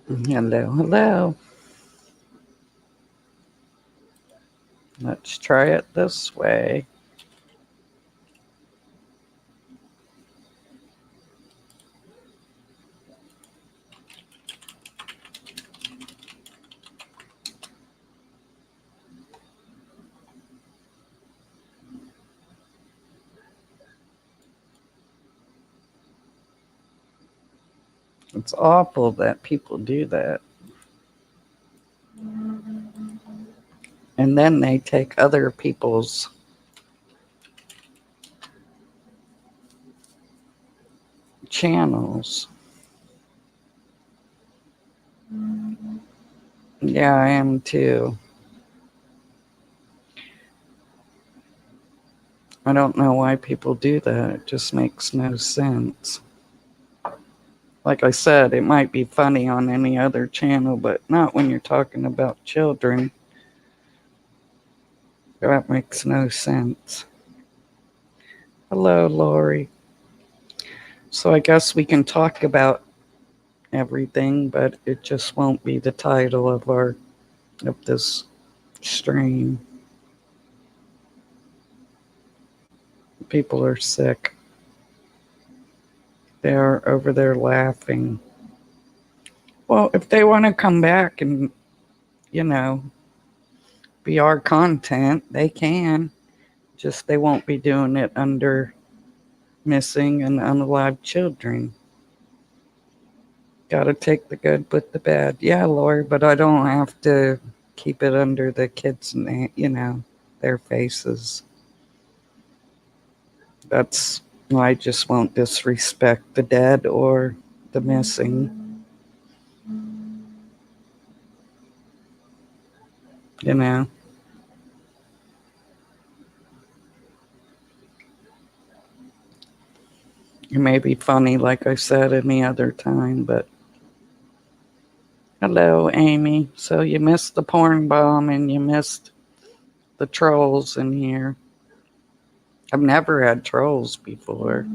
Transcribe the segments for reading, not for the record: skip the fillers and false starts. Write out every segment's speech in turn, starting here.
Hello, hello. Let's try it this way. It's awful that people do that. And then they take other people's channels. Yeah, I am too. I don't know why people do that. It just makes no sense. Like I said, it might be funny on any other channel, but not when you're talking about children. That makes no sense. Hello, Lori. So I guess we can talk about everything, but it just won't be the title of this stream. People are sick. They're over there laughing. Well, if they want to come back and, you know, be our content, they can. Just they won't be doing it under missing and unalived children. Got to take the good with the bad. Yeah, Lori, but I don't have to keep it under the kids' their faces. That's I just won't disrespect the dead or the missing. You know, it may be funny, like I said, any other time, but hello, Amy. So you missed the porn bomb and you missed the trolls in here. I've never had trolls before.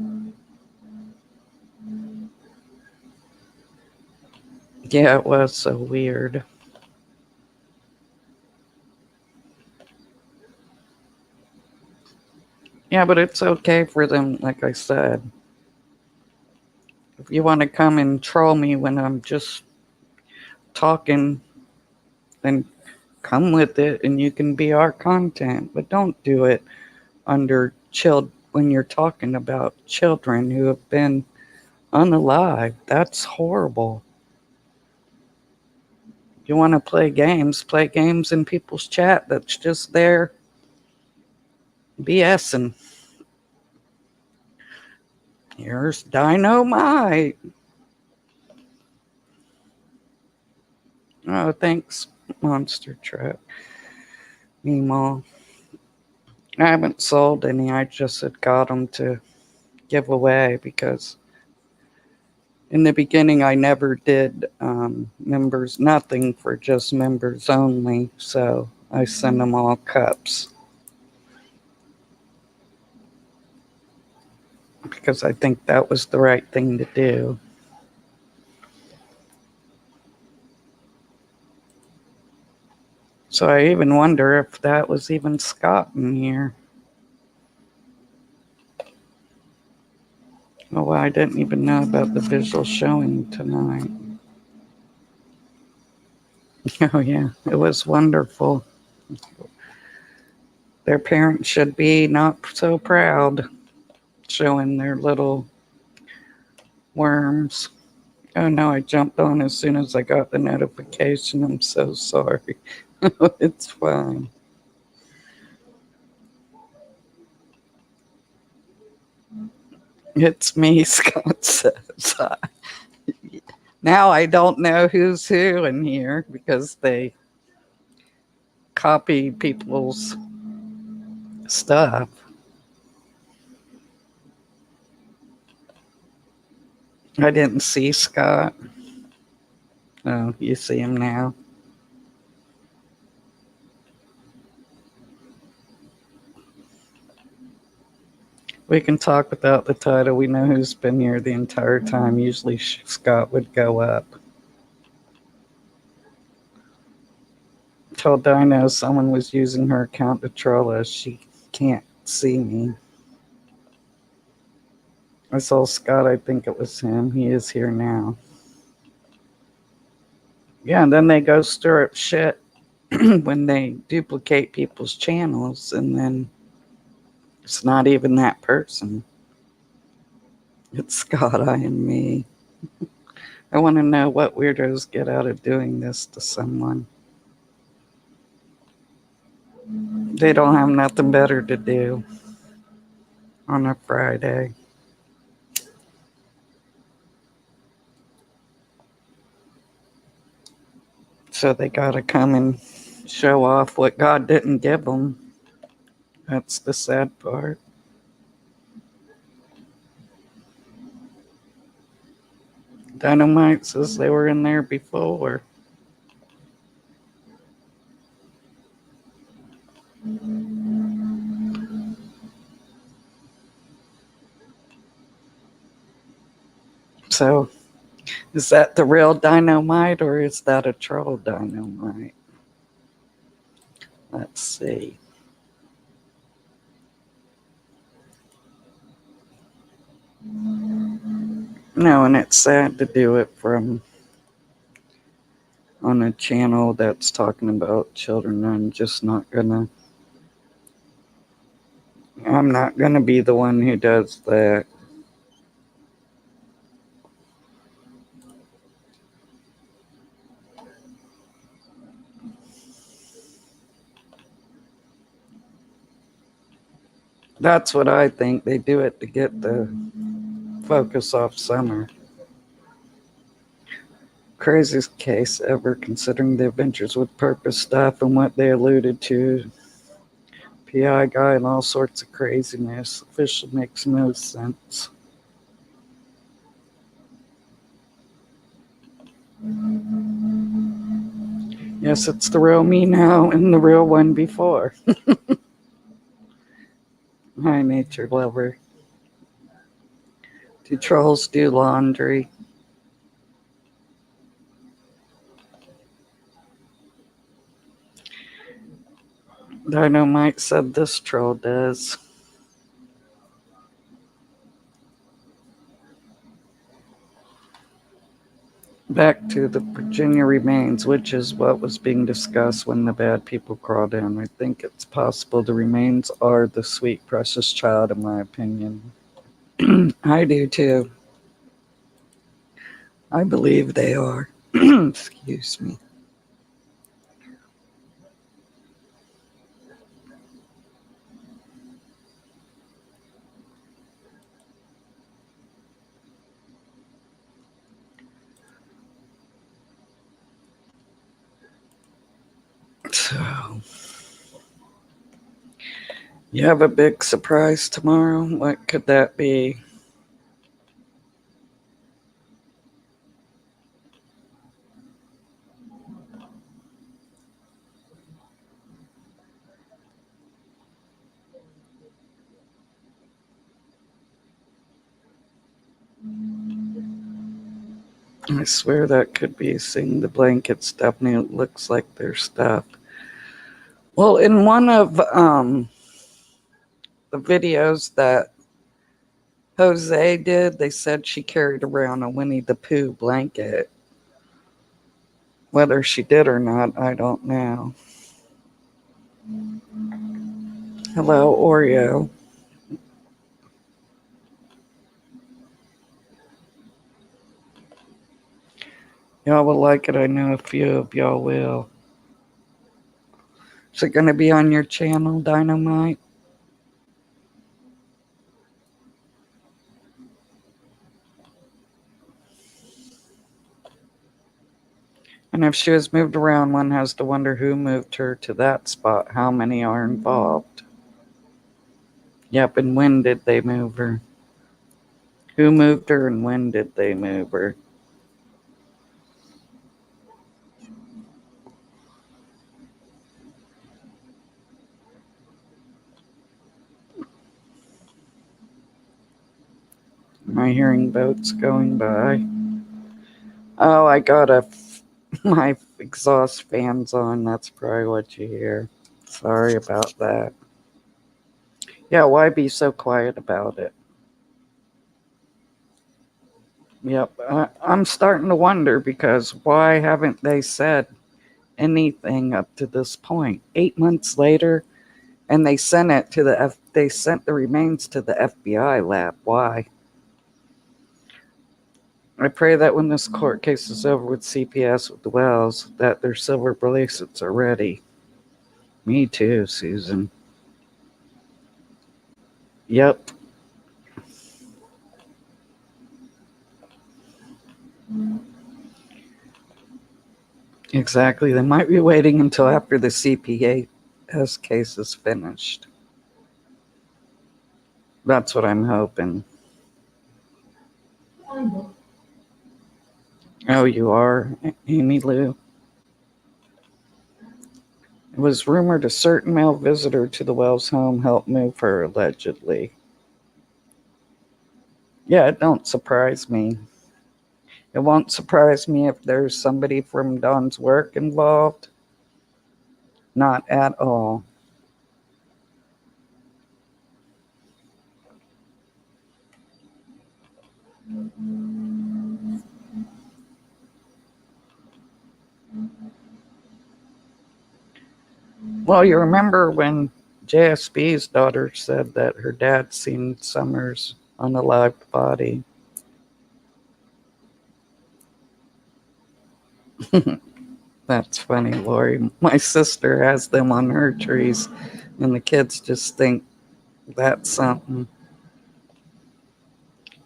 Yeah, it was so weird. Yeah, but it's okay for them, like I said. If you want to come and troll me when I'm just talking, then come with it and you can be our content. But don't do it under when you're talking about children who have been unalive. That's horrible. You want to play games in people's chat that's just there BSing. Here's dynamite. Oh, thanks, Monster Truck. Meemaw. I haven't sold any. I just had got them to give away because in the beginning I never did members, nothing for just members only. So I send them all cups because I think that was the right thing to do. So I even wonder if that was even Scott in here. Oh, I didn't even know about the visual showing tonight. Oh, yeah, it was wonderful. Their parents should be not so proud showing their little worms. Oh no, I jumped on as soon as I got the notification. I'm so sorry. It's fine. It's me, Scott says. Now I don't know who's who in here because they copy people's stuff. I didn't see Scott. Oh, you see him now. We can talk without the title. We know who's been here the entire time. Usually Scott would go up. told Dino someone was using her account to troll us. She can't see me. I saw Scott. I think it was him. He is here now. Yeah, and then they go stir up shit when they duplicate people's channels, and then it's not even that person. It's Scott, I, and me. I want to know what weirdos get out of doing this to someone. They don't have nothing better to do on a Friday. So they got to come and show off what God didn't give them. That's the sad part. Dynamite says they were in there before. So, is that the real Dynamite or is that a troll Dynamite? Let's see. No, and it's sad to do it from on a channel that's talking about children. I'm not gonna be the one who does that. That's what I think. They do it to get the focus off Summer. Craziest case ever, considering the Adventures with Purpose stuff and what they alluded to. PI guy and all sorts of craziness. Official makes no sense. Yes, it's the real me now and the real one before. Hi, nature lover. Do trolls do laundry? Dynamite said this troll does. Back to the Virginia remains, which is what was being discussed when the bad people crawled in. I think it's possible the remains are the sweet, precious child, in my opinion. I do too. I believe they are. Excuse me. So, you have a big surprise tomorrow? What could that be? I swear that could be seeing the blankets. Definitely looks like their stuff. Well, in one of the videos that Jose did, they said she carried around a Winnie the Pooh blanket. Whether she did or not, I don't know. Hello, Oreo. Y'all will like it. I know a few of y'all will. Is it going to be on your channel, Dynamite? And if she was moved around, one has to wonder who moved her to that spot. How many are involved? Yep, and when did they move her? Who moved her and when did they move her? Am I hearing boats going by? Oh, I got my exhaust fans on. That's probably what you hear. Sorry about that. Yeah, why be so quiet about it? Yep, I'm starting to wonder because why haven't they said anything up to this point? 8 months later, and they sent it to they sent the remains to the FBI lab. Why? I pray that when this court case is over with CPS with the Wells, that their silver bracelets are ready. Me too, Susan. Yep, exactly. They might be waiting until after the CPS case is finished. That's what I'm hoping. Oh, you are, Amy Lou? It was rumored a certain male visitor to the Wells home helped move her, allegedly. Yeah, it don't surprise me. It won't surprise me if there's somebody from Don's work involved. Not at all. Well, you remember when JSB's daughter said that her dad seen Summers' unalived body? That's funny, Lori. My sister has them on her trees, and the kids just think that's something.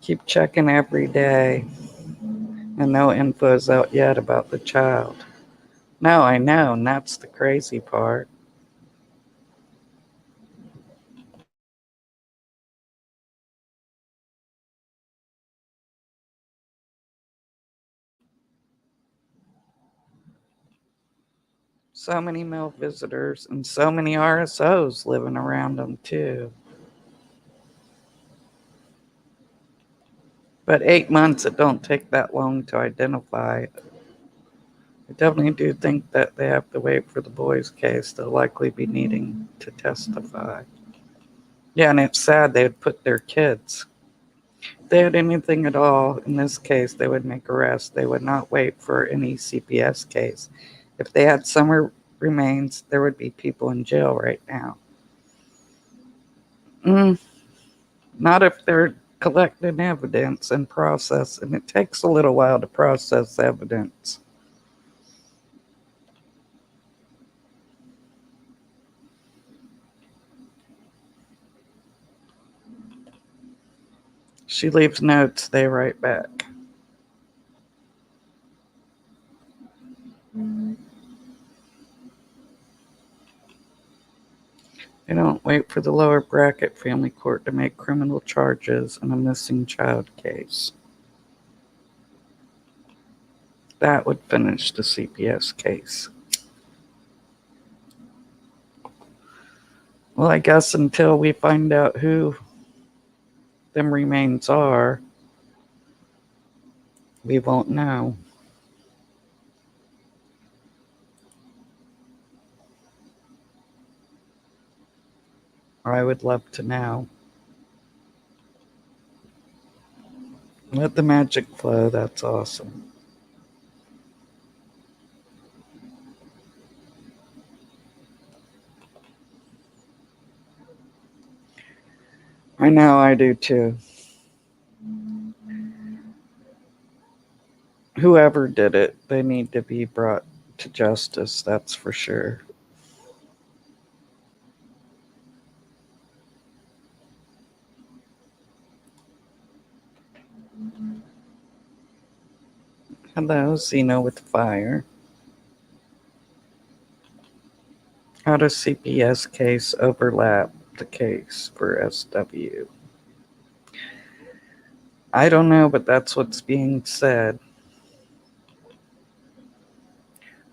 Keep checking every day, and no info is out yet about the child. No, I know, and that's the crazy part. So many male visitors and so many RSOs living around them, too. But 8 months, it don't take that long to identify. I definitely do think that they have to wait for the boys' case. They'll likely be needing to testify. Yeah, and it's sad they would put their kids. If they had anything at all in this case, they would make arrests. They would not wait for any CPS case. If they had summer remains, there would be people in jail right now. Mm, not if they're collecting evidence and process, and it takes a little while to process evidence. She leaves notes, they write back. They don't wait for the lower bracket family court to make criminal charges in a missing child case. That would finish the CPS case. Well, I guess until we find out who them remains are, we won't know. Or I would love to know. Let the magic flow, that's awesome. I know, I do too. Whoever did it, they need to be brought to justice, that's for sure. Hello, Xeno with fire. How does CPS case overlap the case for SW? I don't know, but that's what's being said.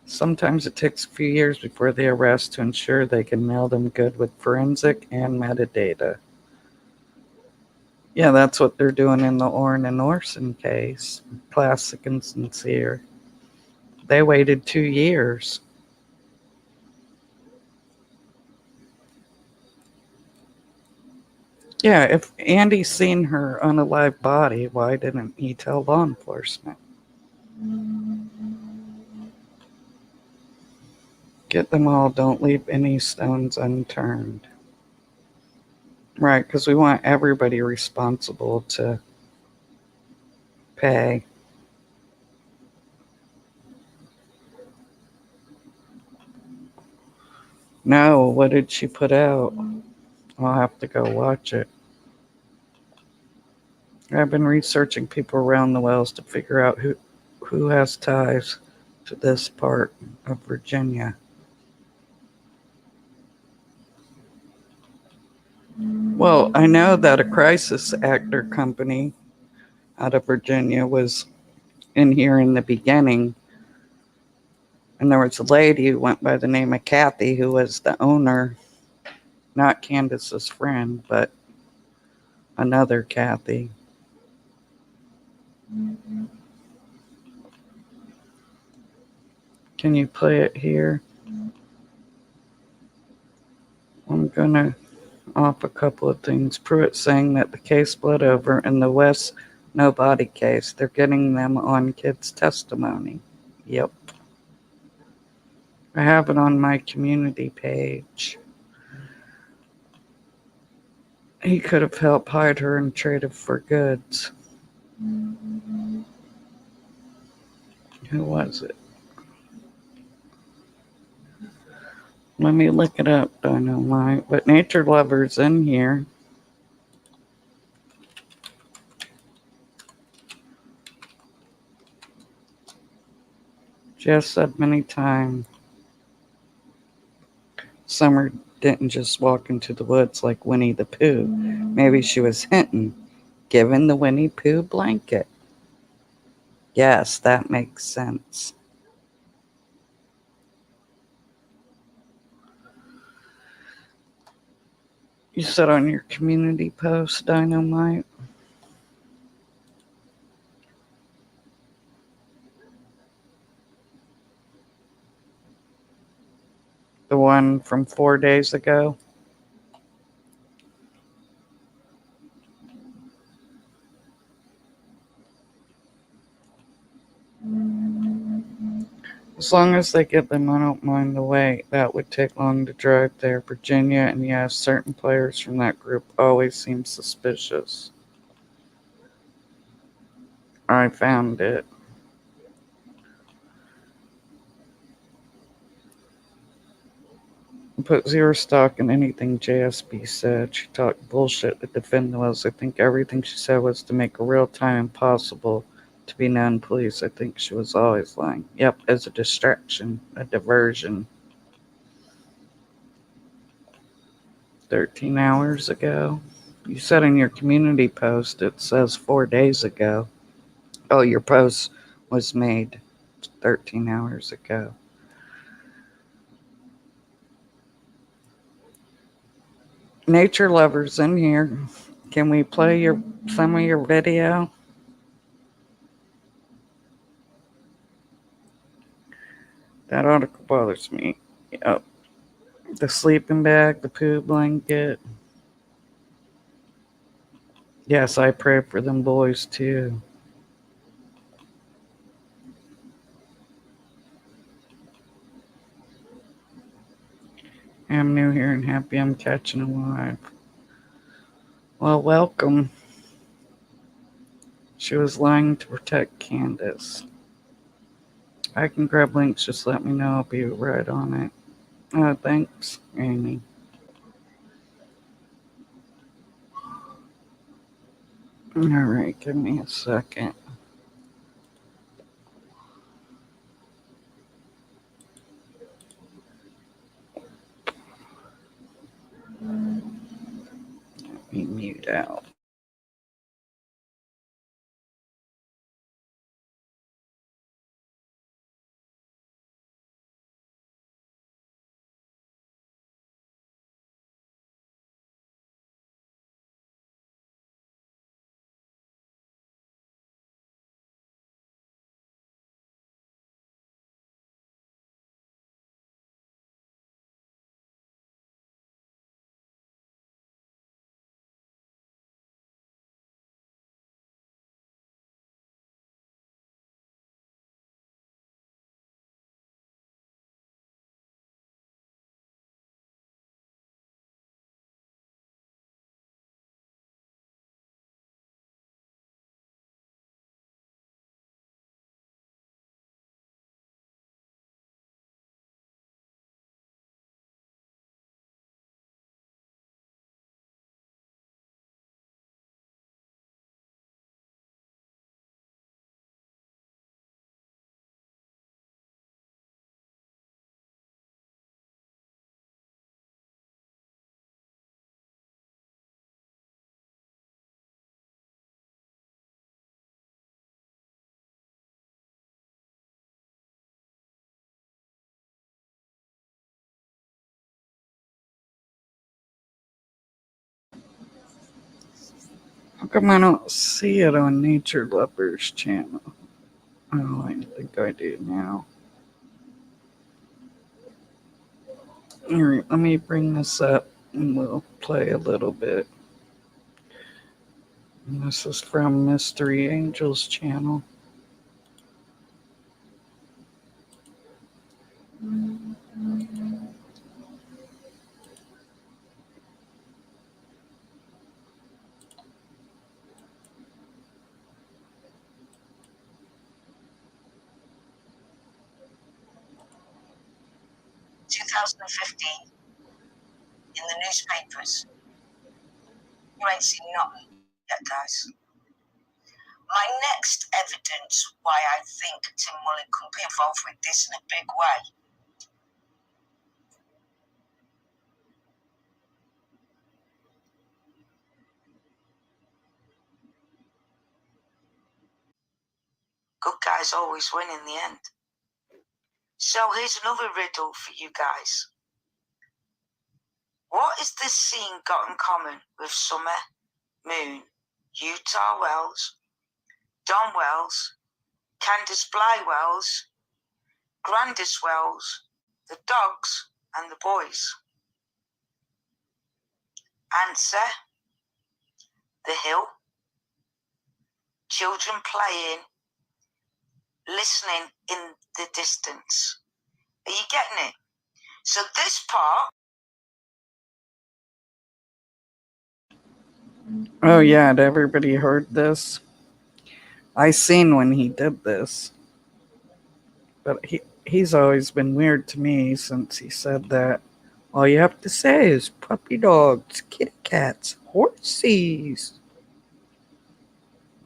Sometimes it takes a few years before they arrest to ensure they can nail them good with forensic and metadata. Yeah, that's what they're doing in the Orrin and Orson case. Classic and sincere. They waited 2 years. Yeah, if Andy seen her unalive body, why didn't he tell law enforcement? Get them all, don't leave any stones unturned. Right, because we want everybody responsible to pay. No, what did she put out? I'll have to go watch it. I've been researching people around the wells to figure out who has ties to this part of Virginia. Well, I know that a crisis actor company out of Virginia was in here in the beginning, and there was a lady who went by the name of Kathy who was the owner, not Candace's friend, but another Kathy. Can you play it here? I'm gonna off a couple of things. Pruitt saying that the case bled over in the West no body case. They're getting them on kids' testimony. Yep. I have it on my community page. He could have helped hide her and traded for goods. Who was it? Let me look it up, Dynamite. But Nature Lover's in here. Jess said many times Summer didn't just walk into the woods like Winnie the Pooh. Maybe she was hinting, given the Winnie Pooh blanket. Yes, that makes sense. You said on your community post, Dynamite? The one from 4 days ago? As long as they get them, I don't mind the wait. That would take long to drive there. Virginia, and yes, certain players from that group always seem suspicious. I found it. Put zero stock in anything JSB said. She talked bullshit to defend the Wells. I think everything she said was to make a real time impossible to be known police. I think she was always lying. Yep, as a distraction, a diversion. 13 hours ago. You said in your community post it says 4 days ago. Oh, your post was made 13 hours ago. Nature lovers in here. Can we play some of your video? That article bothers me. Yep. The sleeping bag, the poo blanket. Yes, I pray for them boys too. I'm new here and happy I'm catching alive. Well, welcome. She was lying to protect Candace. I can grab links, just let me know. I'll be right on it. Thanks, Amy. Alright, give me a second. Let me mute out. How come I don't see it on Nature Lovers channel? Oh, I think I do now. Alright, let me bring this up and we'll play a little bit. And this is from Mystery Angels channel. In the newspapers. You ain't seen nothing yet, guys. My next evidence why I think Tim Mullins could be involved with this in a big way. Good guys always win in the end. So here's another riddle for you guys. What is this scene got in common with Summer, Moon, Utah Wells, Don Wells, Candace Bly Wells, Grandis Wells, the dogs, and the boys? Answer: the hill, children playing, listening in the distance. Are you getting it? So this part. Oh yeah, had everybody heard this? I seen when he did this. But he's always been weird to me since he said that. All you have to say is puppy dogs, kitty cats, horsies.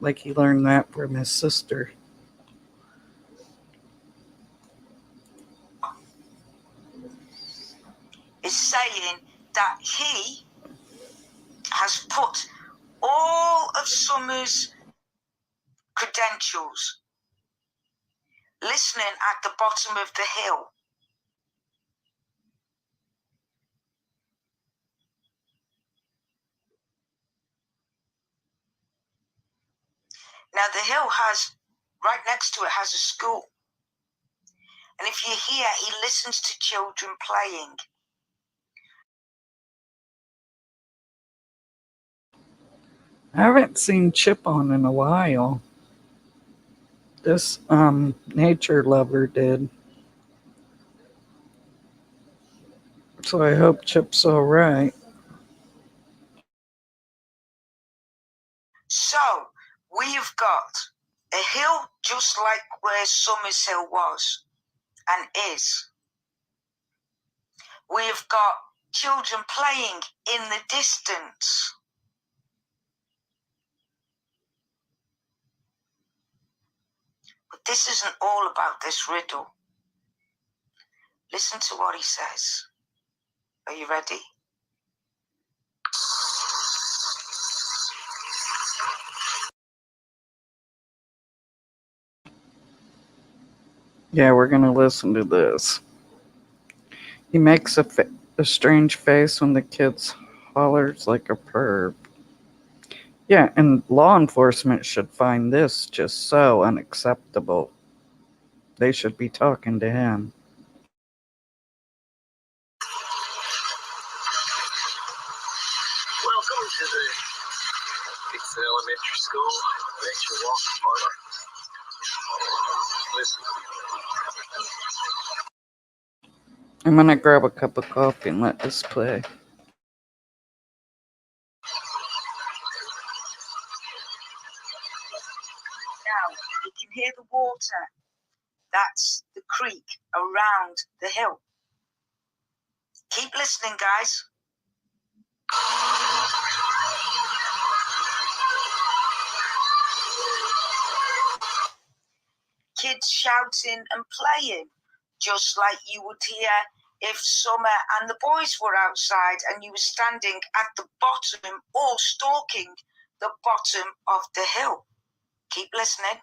Like he learned that from his sister. Is saying that he has put all of Summer's credentials listening at the bottom of the hill. Now the hill has, right next to it has a school. And if you hear, he listens to children playing. I haven't seen Chip on in a while. This nature lover did. So I hope Chip's alright. So we've got a hill just like where Summers Hill was and is. We've got children playing in the distance. But this isn't all about this riddle. Listen to what he says. Are you ready? Yeah, we're gonna listen to this. He makes a strange face when the kids hollers like a perv. Yeah, and law enforcement should find this just so unacceptable. They should be talking to him. Welcome to the Dixon Elementary School Nature Walk Park. Listen. I'm gonna grab a cup of coffee and let this play. Now, you can hear the water. That's the creek around the hill. Keep listening, guys. Kids shouting and playing, just like you would hear if Summer and the boys were outside and you were standing at the bottom or stalking the bottom of the hill. Keep listening.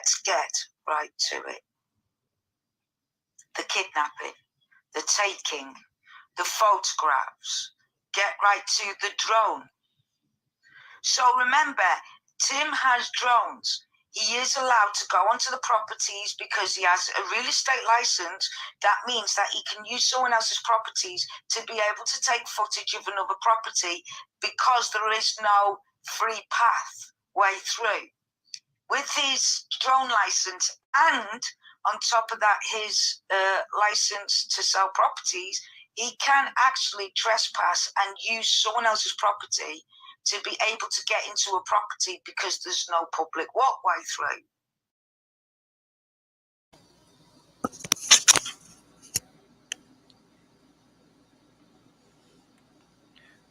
Let's get right to it. The kidnapping, the taking, the photographs. Get right to the drone. So remember, Tim has drones. He is allowed to go onto the properties because he has a real estate license. That means that he can use someone else's properties to be able to take footage of another property because there is no free path way through. With his drone license and on top of that his license to sell properties, he can actually trespass and use someone else's property to be able to get into a property because there's no public walkway through.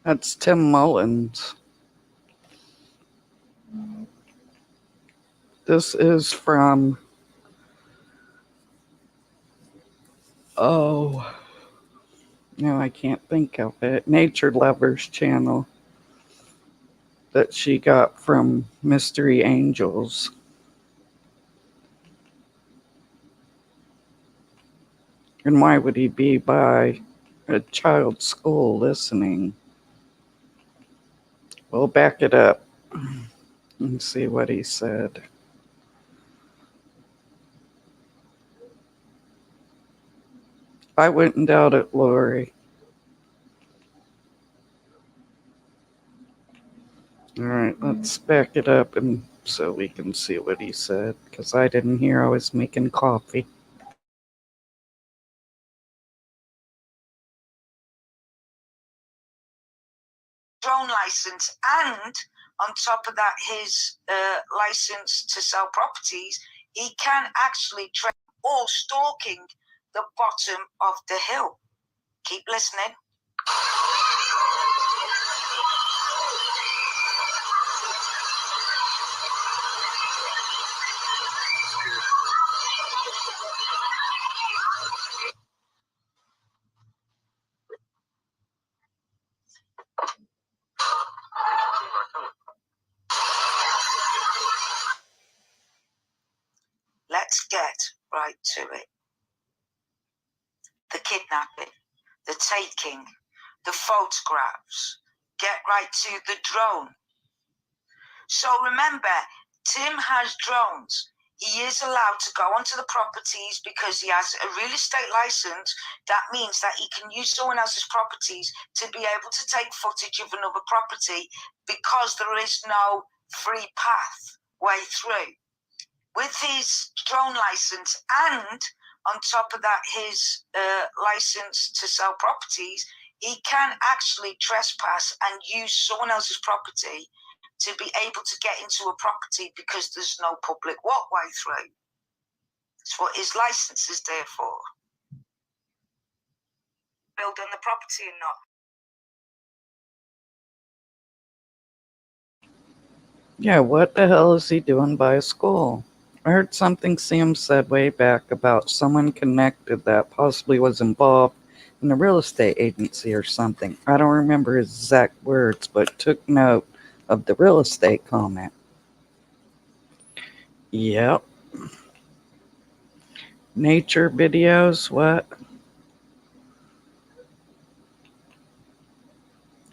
That's Tim Mullins. This is from, no, I can't think of it, Nature Lovers channel that she got from Mystery Angels. And why would he be by a child's school listening? We'll back it up and see what he said. I wouldn't doubt it, Lori. All right, let's back it up and so we can see what he said, because I didn't hear. I was making coffee. Drone license and on top of that his license to sell properties, he can actually track or stalking the bottom of the hill. Keep listening. Let's get right to it. The kidnapping, the taking, the photographs. Get right to the drone. So remember, Tim has drones. He is allowed to go onto the properties because he has a real estate license. That means that he can use someone else's properties to be able to take footage of another property because there is no free path way through. With his drone license and on top of that his license to sell properties, he can actually trespass and use someone else's property to be able to get into a property because there's no public walkway through. That's what his license is there for. Build on the property or not. Yeah, what the hell is he doing by a school? I heard something Sam said way back about someone connected that possibly was involved in a real estate agency or something. I don't remember his exact words, but took note of the real estate comment. Yep. Nature videos, what?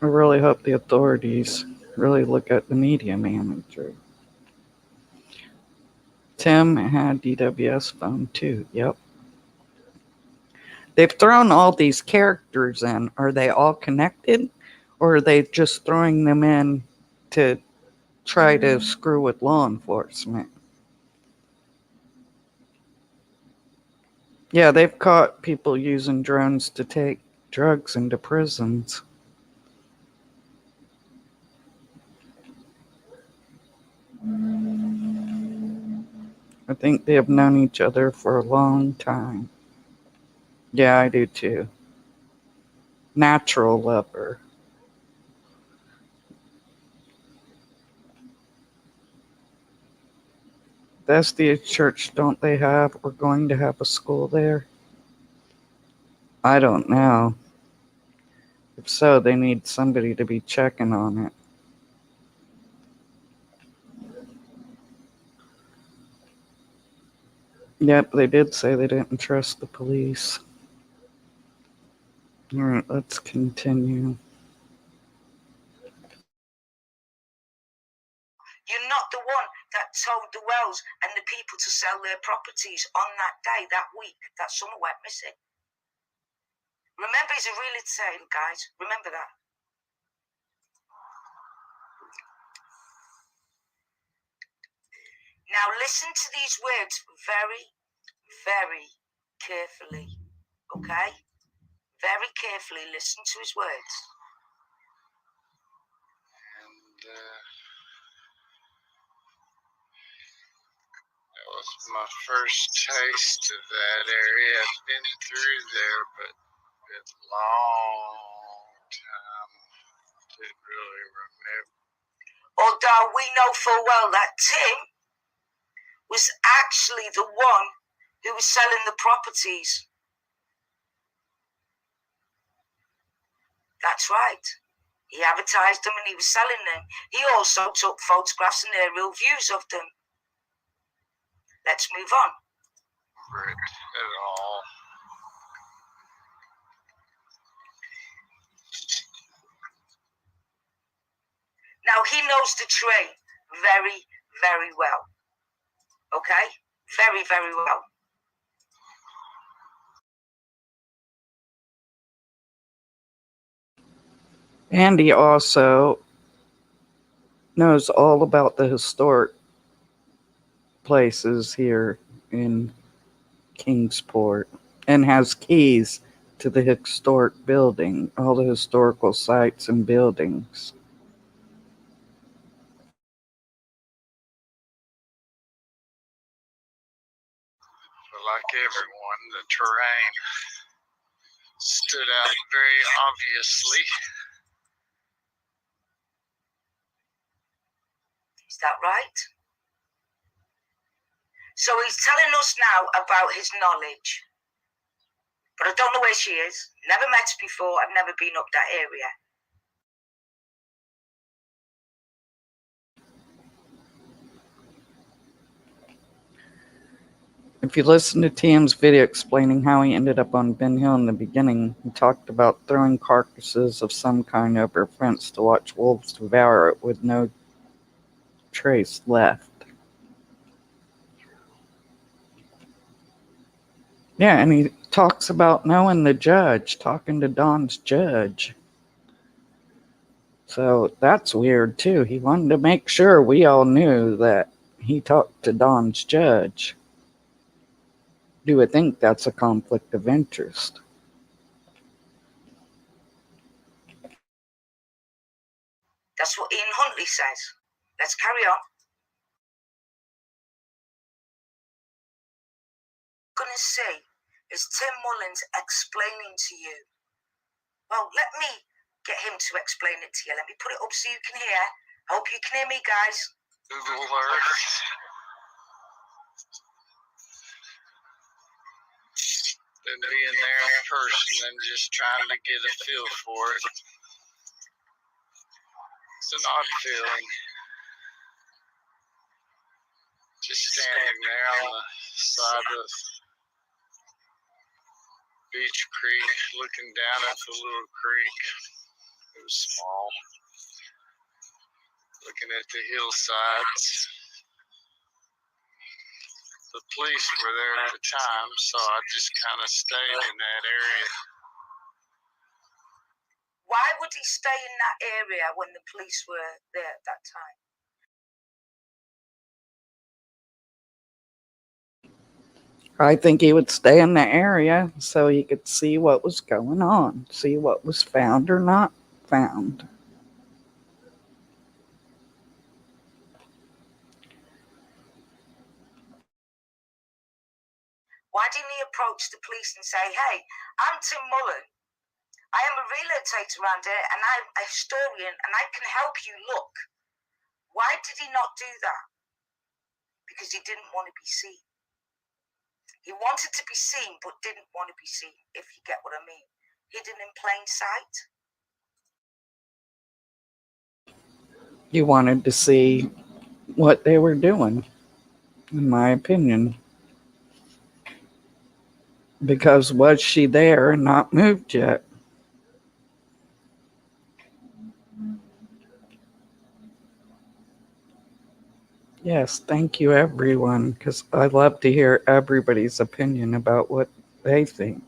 I really hope the authorities really look at the media manager. Tim had DWS phone too, yep. They've thrown all these characters in. Are they all connected? Or are they just throwing them in to try to screw with law enforcement? Yeah, they've caught people using drones to take drugs into prisons. I think they have known each other for a long time. Yeah, I do too. Natural lover. That's the church, don't they have? We're going to have a school there? I don't know. If so, they need somebody to be checking on it. Yep, they did say they didn't trust the police. Alright, let's continue. You're not the one that told the Wells and the people to sell their properties on that day, that week, that summer went missing. Remember, he's a real tale, guys. Remember that. Now listen to these words very, very carefully, okay? Very carefully listen to his words. And that was my first taste of that area. I've been through there, but a long time. Didn't really remember. Although we know full well that Tim was actually the one who was selling the properties. That's right. He advertised them and he was selling them. He also took photographs and aerial views of them. Let's move on. It at all. Now he knows the terrain very, very well. Okay? Very, very well. And he also knows all about the historic places here in Kingsport and has keys to the historic building, all the historical sites and buildings. But like everyone, the terrain stood out very obviously. Is that right? So he's telling us now about his knowledge. But I don't know where she is. Never met her before. I've never been up that area. If you listen to Tim's video explaining how he ended up on Ben Hill in the beginning, he talked about throwing carcasses of some kind over a fence to watch wolves devour it with no trace left. Yeah, and he talks about knowing the judge, talking to Don's judge. So that's weird too. He wanted to make sure we all knew that he talked to Don's judge. You would think that's a conflict of interest. That's what Ian Huntley says. Let's carry on. What I'm going to see is Tim Mullins explaining to you. Well, let me get him to explain it to you. Let me put it up so you can hear. I hope you can hear me, guys. Google Earth. Than being there in person and just trying to get a feel for it. It's an odd feeling. Just standing there on the side of Beach Creek, looking down at the little creek. It was small. Looking at the hillsides. The police were there at the time, so I just kind of stayed in that area. Why would he stay in that area when the police were there at that time? I think he would stay in the area so he could see what was going on, see what was found or not found. Why didn't he approach the police and say, hey, I'm Tim Mullins. I am a realtor around here and I'm a historian and I can help you look. Why did he not do that? Because he didn't want to be seen. He wanted to be seen but didn't want to be seen, if you get what I mean. Hidden in plain sight. He wanted to see what they were doing, in my opinion. Because was she there and not moved yet? Yes, thank you, everyone, because I love to hear everybody's opinion about what they think.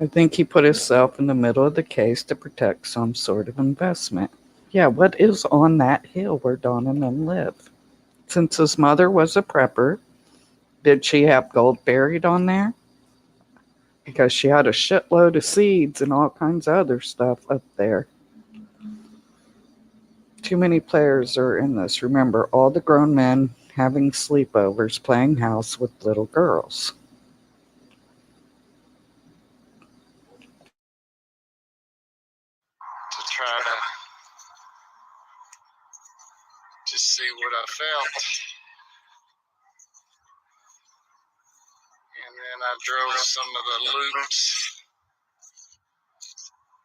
I think he put himself in the middle of the case to protect some sort of investment. Yeah, what is on that hill where Don and them live? Since his mother was a prepper, did she have gold buried on there? Because she had a shitload of seeds and all kinds of other stuff up there. Too many players are in this. Remember, all the grown men having sleepovers playing house with little girls. to try to just see what I felt. And then I drove some of the loops,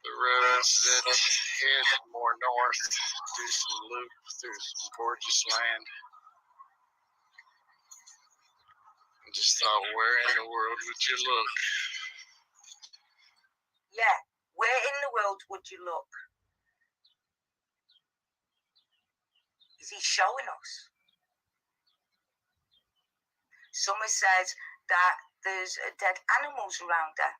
the roads that head more north, do some loop through some gorgeous land. And just thought, where in the world would you look? Yeah, where in the world would you look? Is he showing us? Summer says that there's dead animals around there.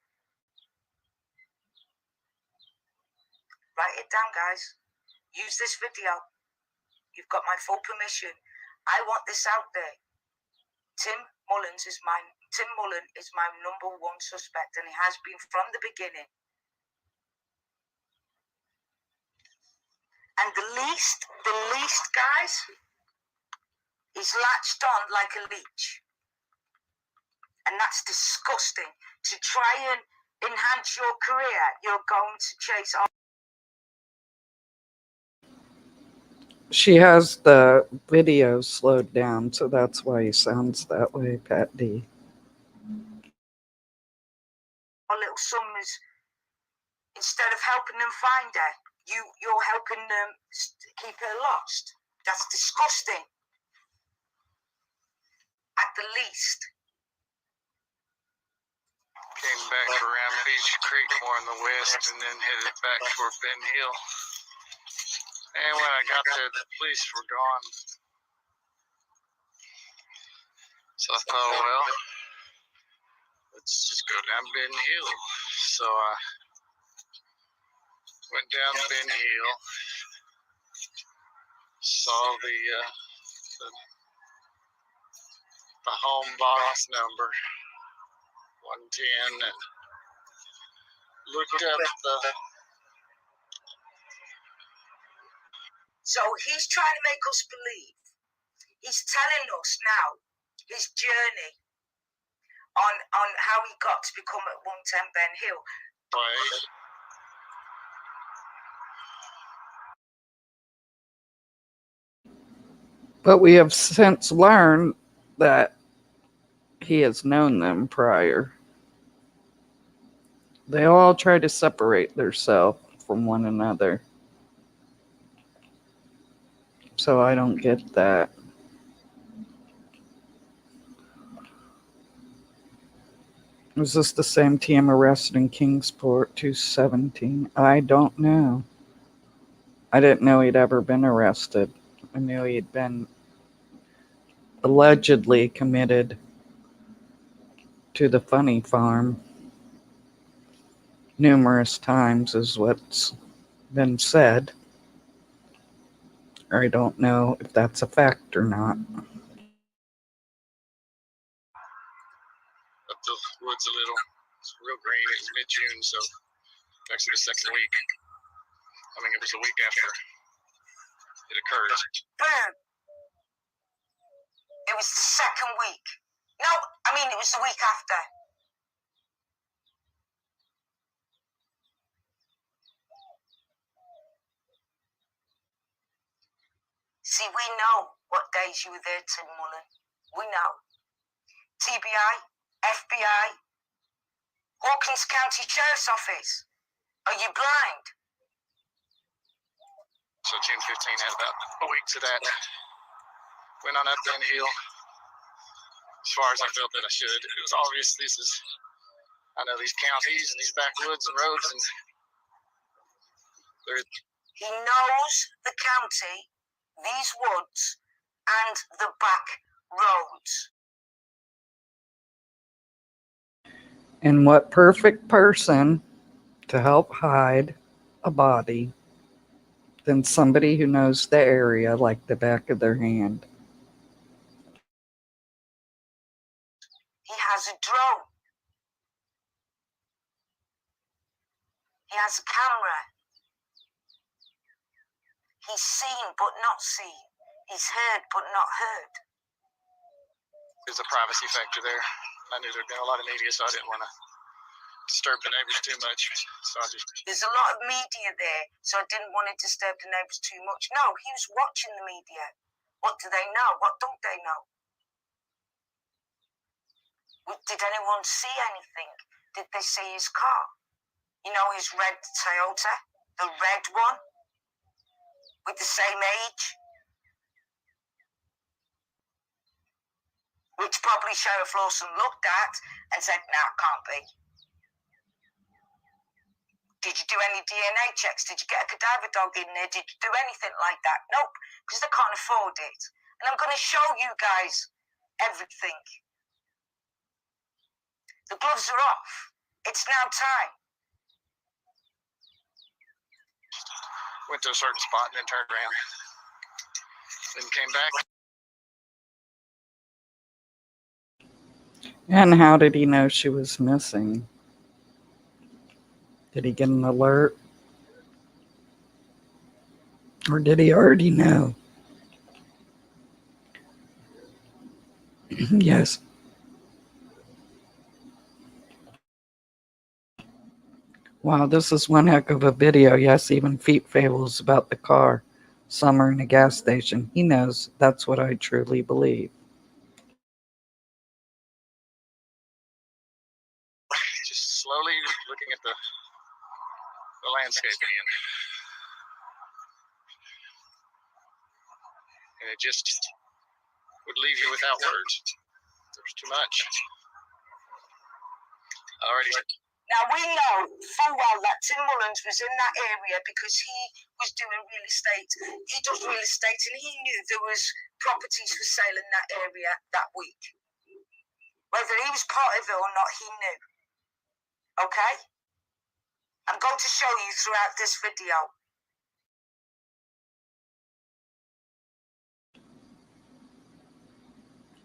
Write it down, guys. Use this video. You've got my full permission. I want this out there. Tim Mullen is my number one suspect, and he has been from the beginning. And the least, guys, is latched on like a leech. And that's disgusting. To try and enhance your career, you're going to chase off. She has the video slowed down, so that's why he sounds that way, Pat D. Our little summers, instead of helping them find her, you're helping them keep her lost. That's disgusting. At the least. Came back around Beach Creek more in the west and then headed back toward Ben Hill. And when I got there, the police were gone. So I thought, well, let's just go down Ben Hill. So I went down Ben Hill, saw the home box number 110, and looked up the. So he's trying to make us believe. He's telling us now his journey on how he got to become at 110 Ben Hill. Way. But we have since learned that he has known them prior. They all try to separate themselves from one another. So I don't get that. Was this the same team arrested in Kingsport 217? I don't know. I didn't know he'd ever been arrested. I knew he'd been allegedly committed to the funny farm numerous times, is what's been said. I don't know if that's a fact or not. Up the woods a little. It's real green. It was mid-June, so actually the second week. I mean, it was a week after it occurred. Boom. It was the second week. No, I mean, it was the week after. See, we know what days you were there, Tim Mullen. We know. TBI, FBI, Hawkins County Sheriff's Office. Are you blind? So June 15 had about a week to that. Went on up Ben Hill. as far as I felt that I should. It was obvious I know these counties and these backwoods and roads, and he knows the county, these woods, and the back roads. And what perfect person to help hide a body than somebody who knows the area like the back of their hand. He has a drone. He has a camera. He's seen but not seen. He's heard but not heard. There's a privacy factor there. I knew there'd been a lot of media, so I didn't want to disturb the neighbors too much. So There's a lot of media there, so I didn't want to disturb the neighbors too much. No, he was watching the media. What do they know? What don't they know? Did anyone see anything? Did they see his car? You know, his red Toyota? The red one? With the same age? Which probably Sheriff Lawson looked at and said, no, can't be. Did you do any DNA checks? Did you get a cadaver dog in there? Did you do anything like that? Nope, because they can't afford it. And I'm going to show you guys everything. The gloves are off. It's now time. went to a certain spot and then turned around. Then came back. And how did he know she was missing? Did he get an alert? Or did he already know? Yes. Wow, this is one heck of a video. Yes, even Feet fables about the car. Summer in a gas station. He knows. That's what I truly believe. Just slowly looking at the landscape again. And it just would leave you without words. There's too much. Now we know full well that Tim Mullins was in that area because he was doing real estate. He does real estate and he knew there was properties for sale in that area that week. Whether he was part of it or not, he knew. Okay? I'm going to show you throughout this video.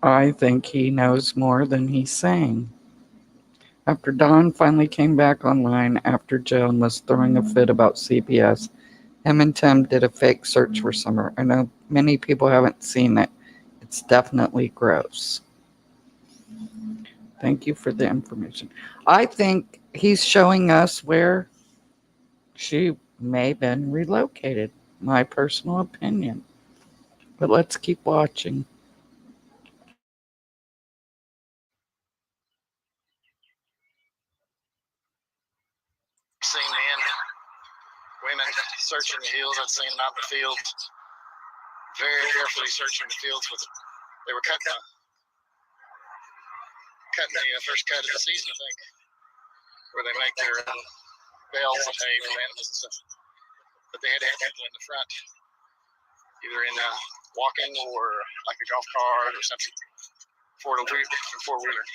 I think he knows more than he's saying. After Don finally came back online after Joan was throwing a fit about CPS, him and Tim did a fake search for Summer. I know many people haven't seen it. It's definitely gross. Thank you for the information. I think he's showing us where she may have been relocated. My personal opinion. But let's keep watching. Seen men, women searching the hills. I'd seen them out in the fields, very carefully searching the fields. They were cutting the first cut of the season, I think, where they make their bales of hay for animals and stuff. But they had to have people in the front, either in walking or like a golf cart or something, four-wheeler.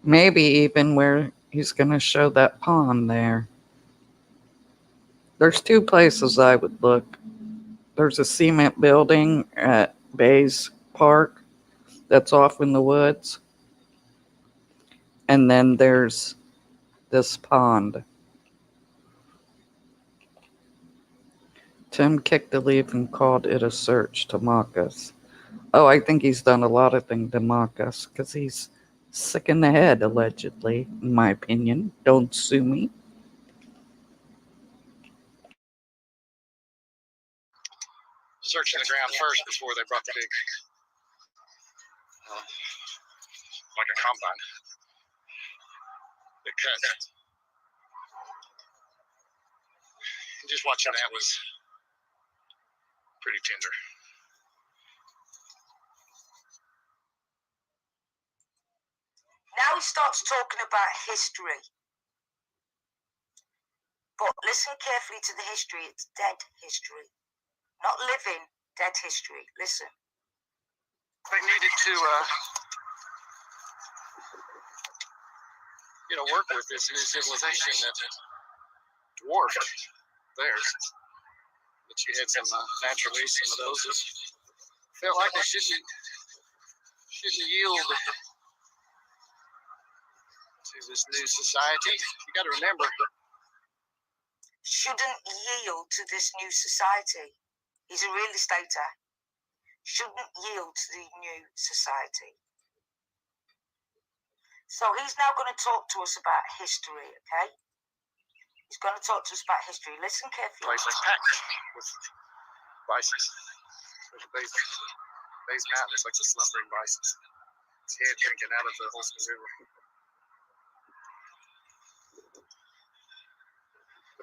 Maybe even where he's going to show that pond there. There's two places I would look. There's a cement building at Bays Park that's off in the woods. And then there's this pond. Tim kicked the leaf and called it a search to mock us. Oh, I think he's done a lot of things to mock us because he's sick in the head, allegedly, in my opinion. Don't sue me. Searching the ground first before they brought the big, like a combine. The cut. Just watching that was pretty tender. Now he starts talking about history. But listen carefully to the history. It's dead history. Not living, dead history. Listen. They needed to, work with this new civilization that dwarfed theirs. But you had some naturally, some of those that felt like they shouldn't yield to this new society. You got to remember, shouldn't yield to this new society. He's a real estater. Shouldn't yield to the new society. So he's now going to talk to us about history, okay? He's going to talk to us about history. Listen carefully. Places packed with vices. Bays Mountain is like the slumbering vices. His head drinking out of the Holston River.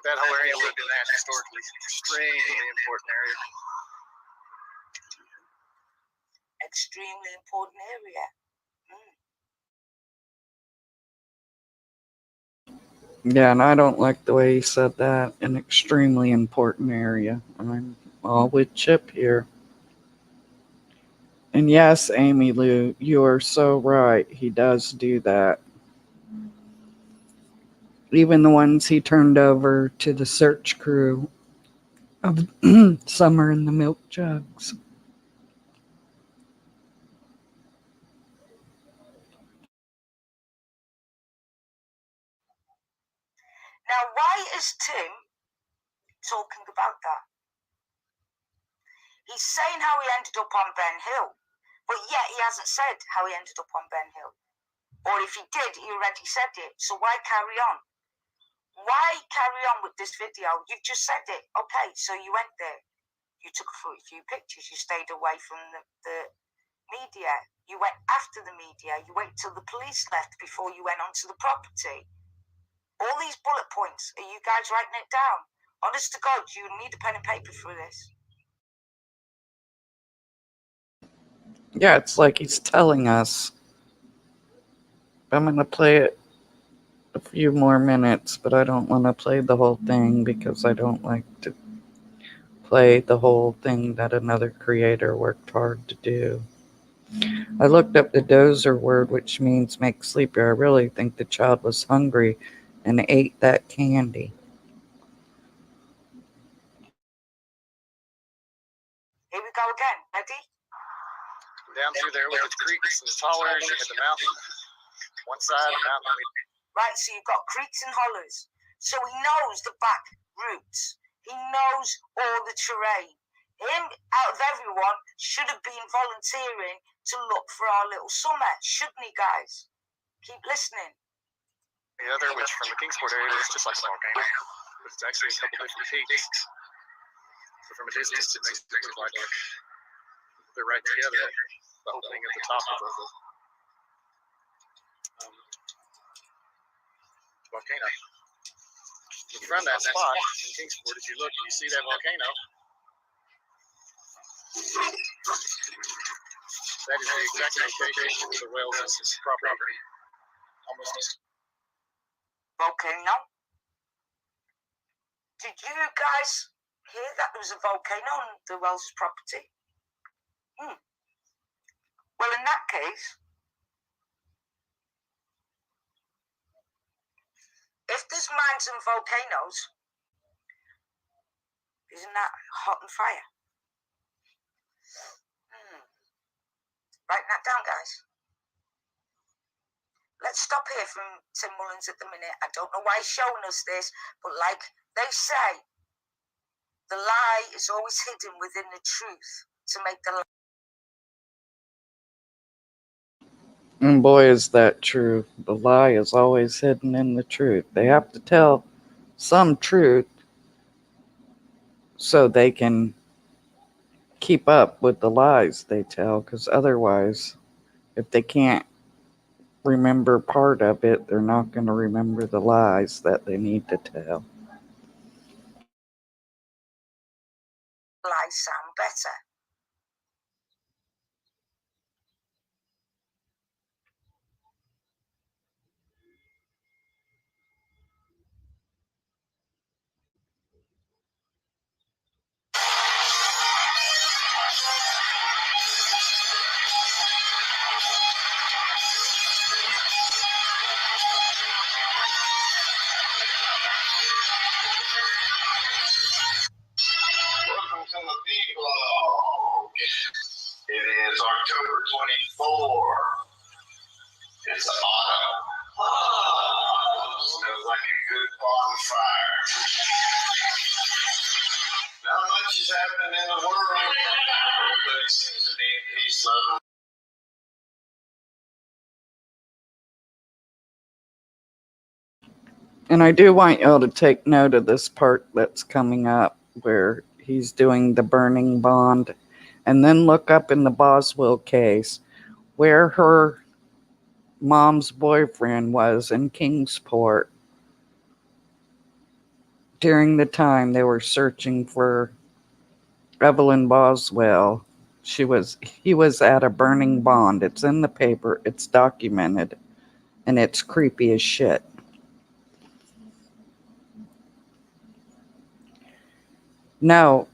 But that whole area would have been that historically extremely important area. Extremely important area. Yeah, and I don't like the way he said that. An extremely important area. I'm all with Chip here. And yes, Amy Lou, you are so right. He does do that. Even the ones he turned over to the search crew of Summer in the Milk Jugs. Now, why is Tim talking about that? He's saying how he ended up on Ben Hill, but yet he hasn't said how he ended up on Ben Hill. Or if he did, he already said it. So why carry on? Why carry on with this video? You've just said it. Okay, so you went there. You took a few pictures. You stayed away from the media. You went after the media. You waited till the police left before you went onto the property. All these bullet points, are you guys writing it down? Honest to God, you need a pen and paper for this. Yeah, it's like he's telling us. I'm going to play it a few more minutes, but I don't want to play the whole thing because I don't like to play the whole thing that another creator worked hard to do. I looked up the dozer word, which means make sleepy. I really think the child was hungry and ate that candy. Here we go again. Ready? Down through there with the creeks and the hollers, you had the mountain. One side, the mountain. Right, so you've got creeks and hollers. So he knows the back routes. He knows all the terrain. Him, out of everyone, should have been volunteering to look for our little Summer, shouldn't he, guys? Keep listening. The other, which from the Kingsport area, looks just like a volcano. But it's actually a couple different peaks. So from a distance, it makes it look like they're right together. The opening at the top of the volcano. So from that spot in Kingsport, if you look and you see that volcano, that is the exact location of the Wales' property. Almost. Volcano. Did you guys hear that there was a volcano on the Wells property? Well, in that case, if there's mines and volcanoes, isn't that hot and fire? Write that down, guys. Let's stop here from Tim Mullins at the minute. I don't know why he's showing us this, but like they say, the lie is always hidden within the truth to make the lie. And boy, is that true. The lie is always hidden in the truth. They have to tell some truth so they can keep up with the lies they tell, because otherwise, if they can't remember part of it, they're not going to remember the lies that they need to tell. Lies sound better. is happening in the world. Everybody seems to be in peace, love. And I do want y'all to take note of this part that's coming up where he's doing the burning bond. And then look up in the Boswell case where her mom's boyfriend was in Kingsport during the time they were searching for Evelyn Boswell. He was at a burning bond. It's in the paper, it's documented, and it's creepy as shit. No,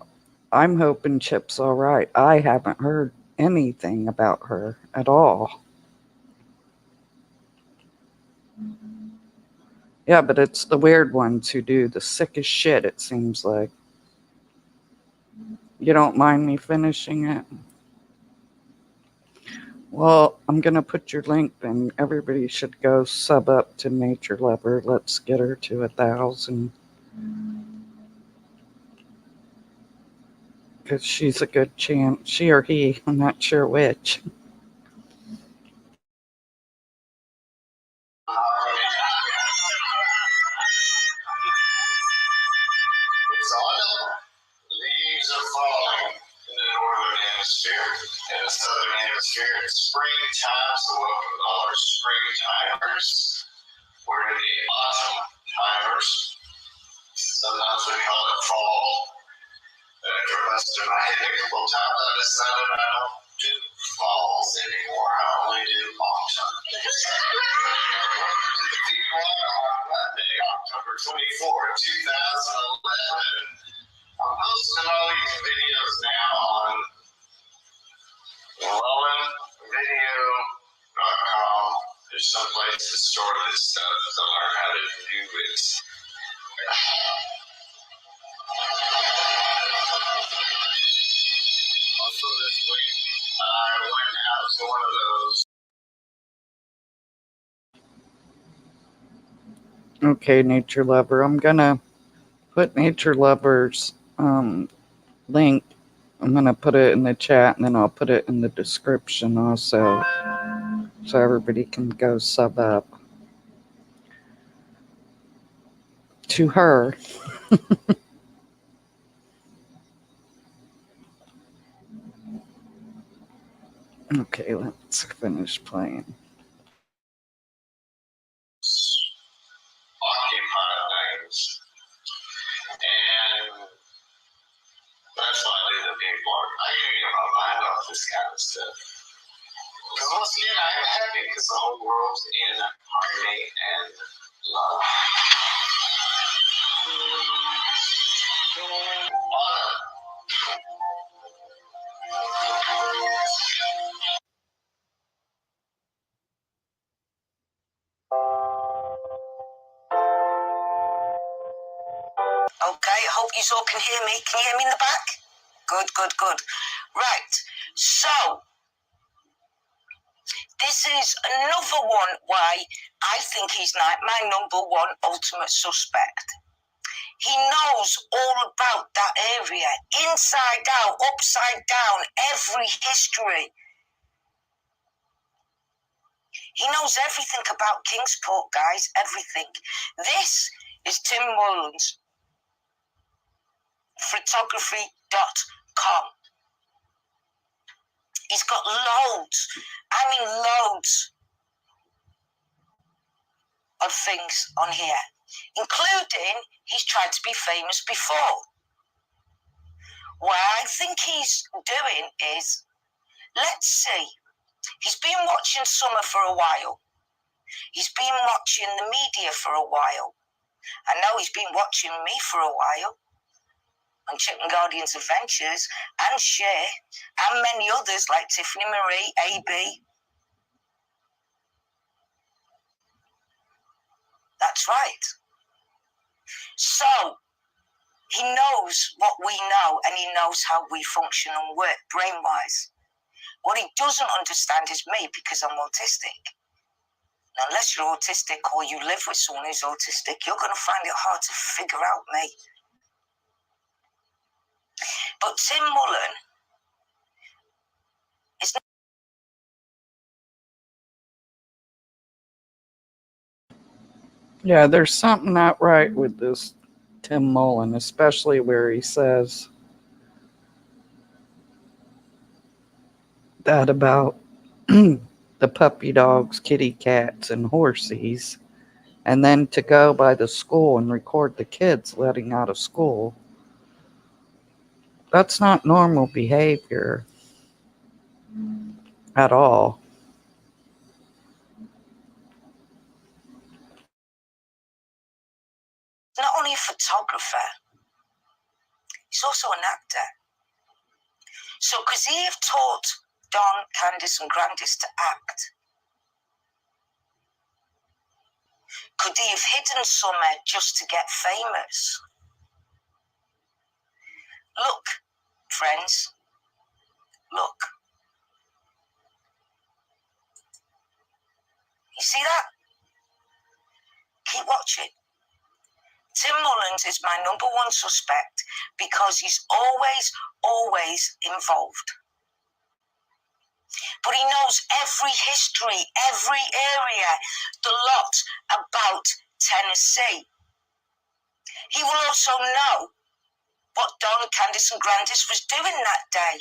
I'm hoping Chip's all right. I haven't heard anything about her at all. Yeah, but it's the weird ones who do the sickest shit, it seems like. You don't mind me finishing it? Well, I'm going to put your link, and everybody should go sub up to Nature Lover. Let's get her to 1,000. Because she's a good chance. She or he, I'm not sure which. It's autumn. Leaves are falling in the northern hemisphere. In the southern hemisphere, it's springtime. So welcome to all our springtimers. We're in the autumn timers. Sometimes we call it fall. After busting my head a couple times, I decided I don't do falls anymore. I only do autumn. The people on Monday, October 24, 2011. I'm posting all these videos now on LullenVideo.com. There's some place to store this stuff to learn how to do it. Also this week, I went out to one of those. Okay, Nature Lover. I'm going to put Nature Lover's link. I'm going to put it in the chat, and then I'll put it in the description also, so everybody can go sub up to her. Okay, let's finish playing. Occupied things. And that's why I do the big blog. I can get my mind off this kind of stuff. Because once again, I'm happy because the whole world's in harmony and love. Okay, I hope you all can hear me. Can you hear me in the back? Good, good, good. Right, so this is another one why I think he's my number one ultimate suspect. He knows all about that area, inside out, upside down, every history. He knows everything about Kingsport, guys, everything. This is Tim Mullins, photography.com. He's got loads, loads of things on here, including he's tried to be famous before. What I think he's doing is, let's see, he's been watching summer for a while. He's been watching the media for a while. I know he's been watching me for a while on Chip and Guardian's Adventures and Cher and many others like Tiffany Marie, AB. That's right. So, he knows what we know and he knows how we function and work brain-wise. What he doesn't understand is me because I'm autistic. Now, unless you're autistic or you live with someone who's autistic, you're going to find it hard to figure out me. But Tim Mullins is Yeah, there's something not right with this Tim Mullins, especially where he says that about the puppy dogs, kitty cats, and horsies, and then to go by the school and record the kids letting out of school. That's not normal behavior at all. not only a photographer, he's also an actor. So could he have taught Don, Candice and Grandis to act? Could he have hidden somewhere just to get famous? Look, friends, look. You see that? Keep watching. Tim Mullins is my number one suspect because he's always involved. But he knows every history, every area, the lot about Tennessee. He will also know what Don, Candice and Grandis was doing that day.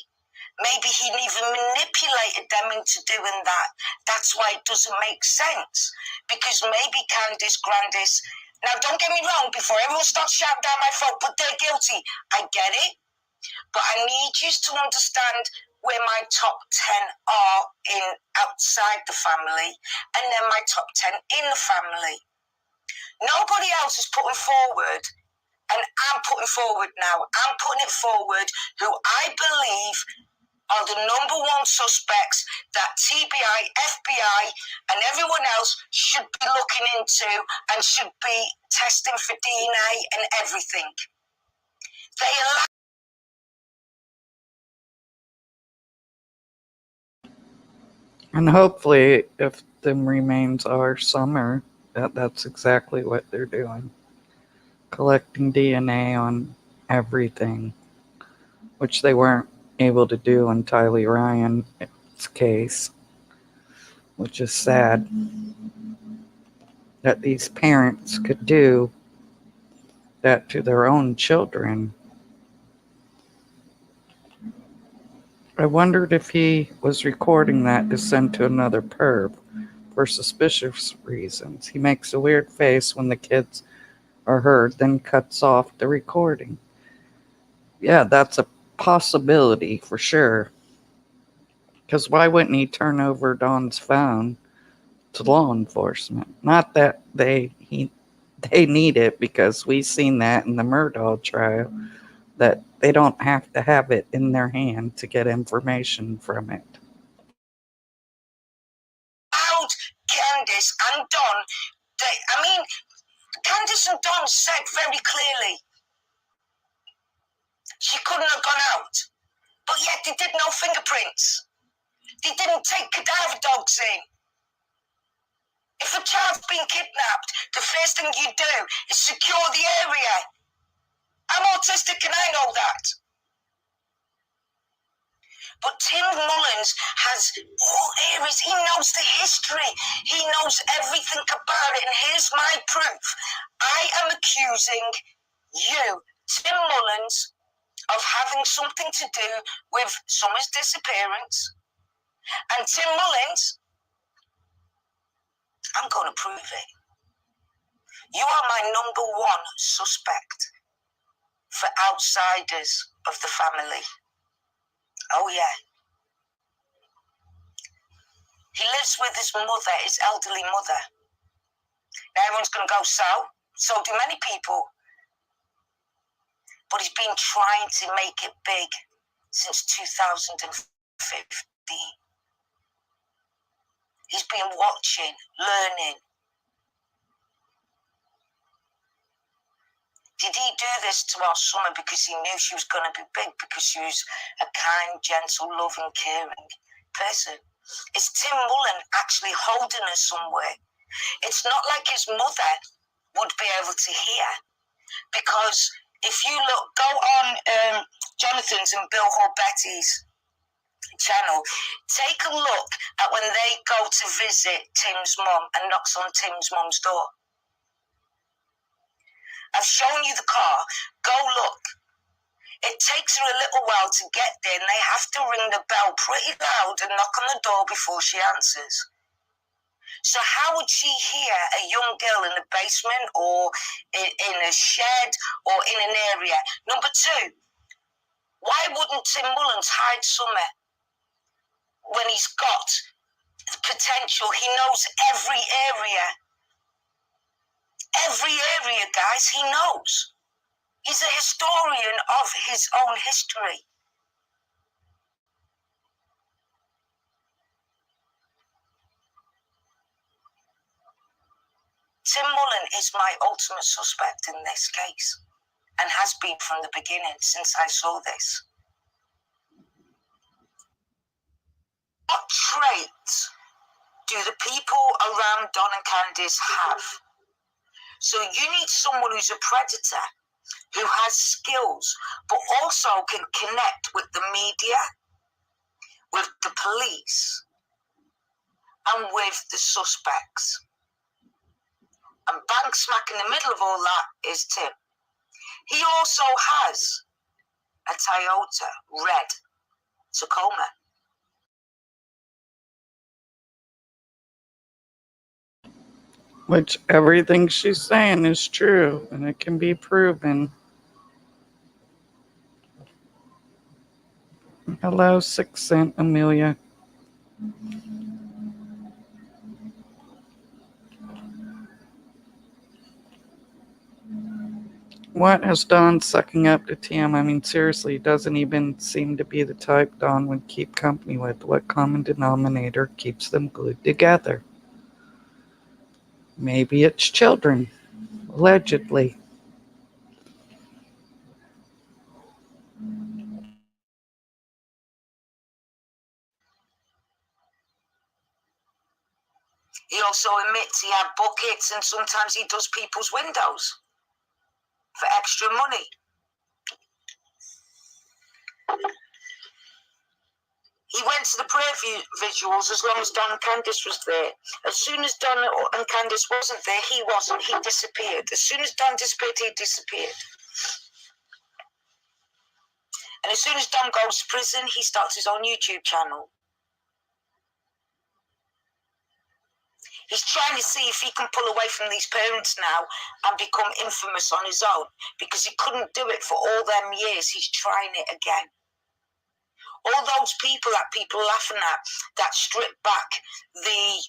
Maybe he even manipulated them into doing that. That's why it doesn't make sense. Because maybe Candice, Grandis... Now, don't get me wrong, before everyone starts shouting down my throat, but they're guilty. I get it. But I need you to understand where my top 10 are in outside the family and then my top 10 in the family. Nobody else is putting forward, and I'm putting forward now, I'm putting it forward who I believe are the number one suspects that TBI, FBI, and everyone else should be looking into and should be testing for DNA and everything. They allow. And hopefully, if them remains are summer, that's exactly what they're doing. Collecting DNA on everything, which they weren't able to do in Tylee Ryan's case, which is sad that these parents could do that to their own children. I wondered if he was recording that to send to another perv for suspicious reasons. He makes a weird face when the kids are heard, then cuts off the recording. Yeah, that's a possibility for sure. Because why wouldn't he turn over Don's phone to law enforcement? Not that they need it, because we've seen that in the Murdaugh trial, that they don't have to have it in their hand to get information from it. Candice and Don, Candice and Don said very clearly she couldn't have gone out, but yet they did no fingerprints. They didn't take cadaver dogs in. If a child's been kidnapped, the first thing you do is secure the area. I'm autistic and I know that. But Tim Mullins has all areas. He knows the history. He knows everything about it. And here's my proof. I am accusing you, Tim Mullins, of having something to do with Summer's disappearance. And Tim Mullins, I'm going to prove it. You are my number one suspect for outsiders of the family. Oh, yeah. He lives with his mother, his elderly mother. Now everyone's going to go, so do many people. But he's been trying to make it big since 2015. He's been watching, learning. Did he do this to our Summer because he knew she was going to be big, because she was a kind, gentle, loving, caring person? Is Tim Mullins actually holding her somewhere? It's not like his mother would be able to hear, because if you look, go on Jonathan Hawkins and Bill Horbetti's channel, take a look at when they go to visit Tim's mum and knocks on Tim's mum's door. I've shown you the car. Go look. It takes her a little while to get there, and they have to ring the bell pretty loud and knock on the door before she answers. So how would she hear a young girl in the basement or in a shed or in an area? Number two, why wouldn't Tim Mullins hide Summer when he's got potential? He knows every area. Every area, guys, he knows. He's a historian of his own history. Tim Mullin is my ultimate suspect in this case, and has been from the beginning since I saw this. What traits do the people around Don and Candice have? So you need someone who's a predator, who has skills, but also can connect with the media, with the police, and with the suspects. And bang smack in the middle of all that is Tim. He also has a Toyota red Tacoma. Which everything she's saying is true, and it can be proven. Hello, 6 Cent Amelia. What has Don sucking up to Tim? I mean, seriously, doesn't even seem to be the type Don would keep company with. What common denominator keeps them glued together? Maybe it's children, allegedly. He also admits he had buckets, and sometimes he does people's windows for extra money. He went to the prayer visuals as long as Don and Candice was there. As soon as Don and Candice wasn't there, he wasn't. He disappeared. As soon as Don disappeared, he disappeared. And as soon as Don goes to prison, he starts his own YouTube channel. He's trying to see if he can pull away from these parents now and become infamous on his own, because he couldn't do it for all them years. He's trying it again. All those people that people are laughing at, that strip back the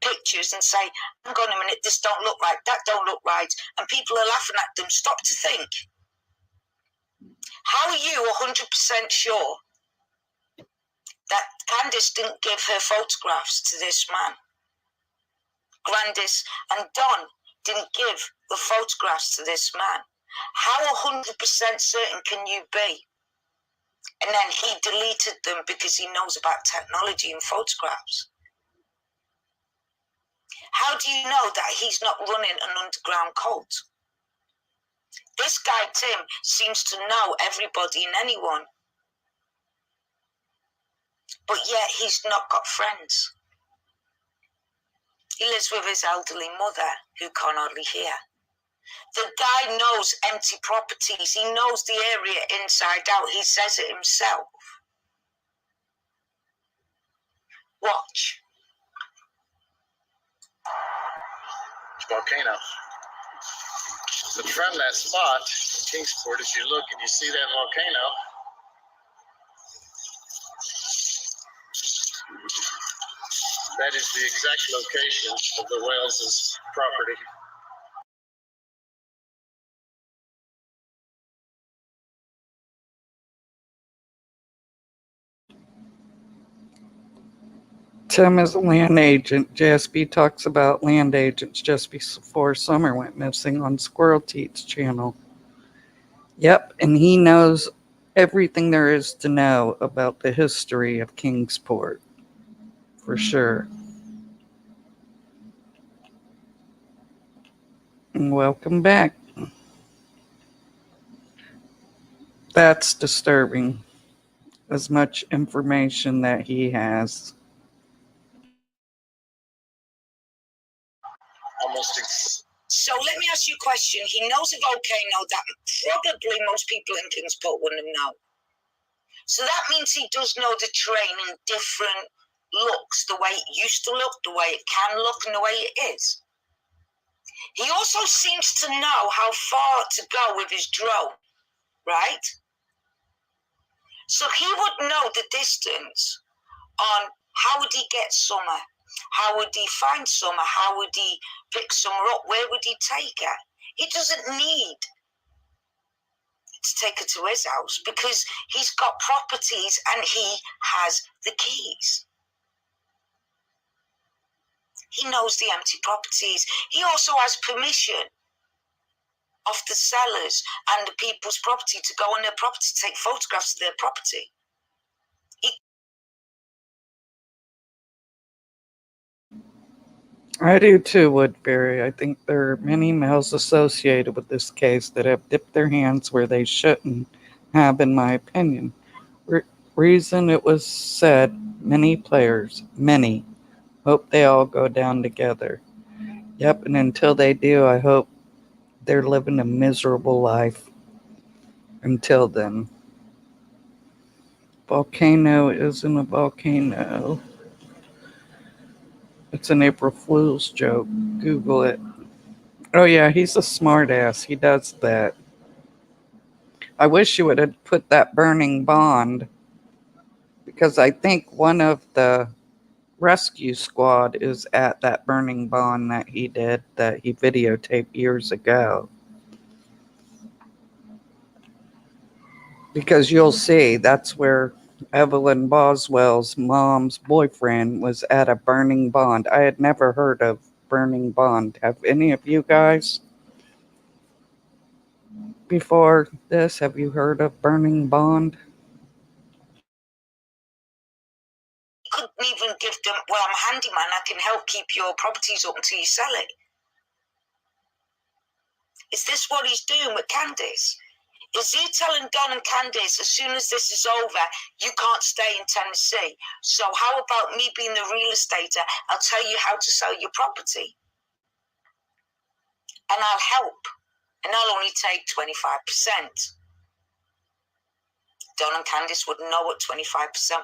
pictures and say, hang on a minute, this don't look right, that don't look right, and people are laughing at them, stop to think. How are you 100% sure that Candice didn't give her photographs to this man? Grandis and Don didn't give the photographs to this man. How 100% certain can you be? And then he deleted them because he knows about technology and photographs. How do you know that he's not running an underground cult? This guy, Tim, seems to know everybody and anyone. But yet he's not got friends. He lives with his elderly mother, who can't hardly hear. The guy knows empty properties. He knows the area inside out. He says it himself. Watch. Volcano. But from that spot in Kingsport, as you look and you see that volcano, that is the exact location of the Wales' property. Tim is a land agent. JSB talks about land agents just before Summer went missing on Squirrel Teat's channel. Yep, and he knows everything there is to know about the history of Kingsport. For sure. And welcome back. That's disturbing. As much information that he has. So let me ask you a question. He knows a volcano that probably most people in Kingsport wouldn't have known. So that means he does know the terrain in different looks, the way it used to look, the way it can look, and the way it is. He also seems to know how far to go with his drone, right? So he would know the distance on how would he get summer, how would he find summer, how would he pick summer up, where would he take her? He doesn't need to take her to his house because he's got properties and he has the keys. He knows the empty properties. He also has permission of the sellers and the people's property to go on their property, to take photographs of their property. I do too, Woodbury. I think there are many males associated with this case that have dipped their hands where they shouldn't have, in my opinion. Reason it was said, many players, many, hope they all go down together. Yep, and until they do, I hope they're living a miserable life. Until then. Volcano isn't a volcano. It's an April Fool's joke. Google it. Oh yeah, he's a smartass. He does that. I wish you would have put that burning bond because I think one of the rescue squad is at that burning bond that he did, that he videotaped years ago. Because you'll see that's where Evelyn Boswell's mom's boyfriend was at a burning bond. I had never heard of burning bond. Have any of you guys before this? Have you heard of burning bond? Couldn't even give them, well, I'm a handyman, I can help keep your properties up until you sell it. Is this what he's doing with Candice? Is he telling Don and Candice, as soon as this is over, you can't stay in Tennessee? So how about me being the real estater? I'll tell you how to sell your property. And I'll help. And I'll only take 25%. Don and Candice wouldn't know what 25%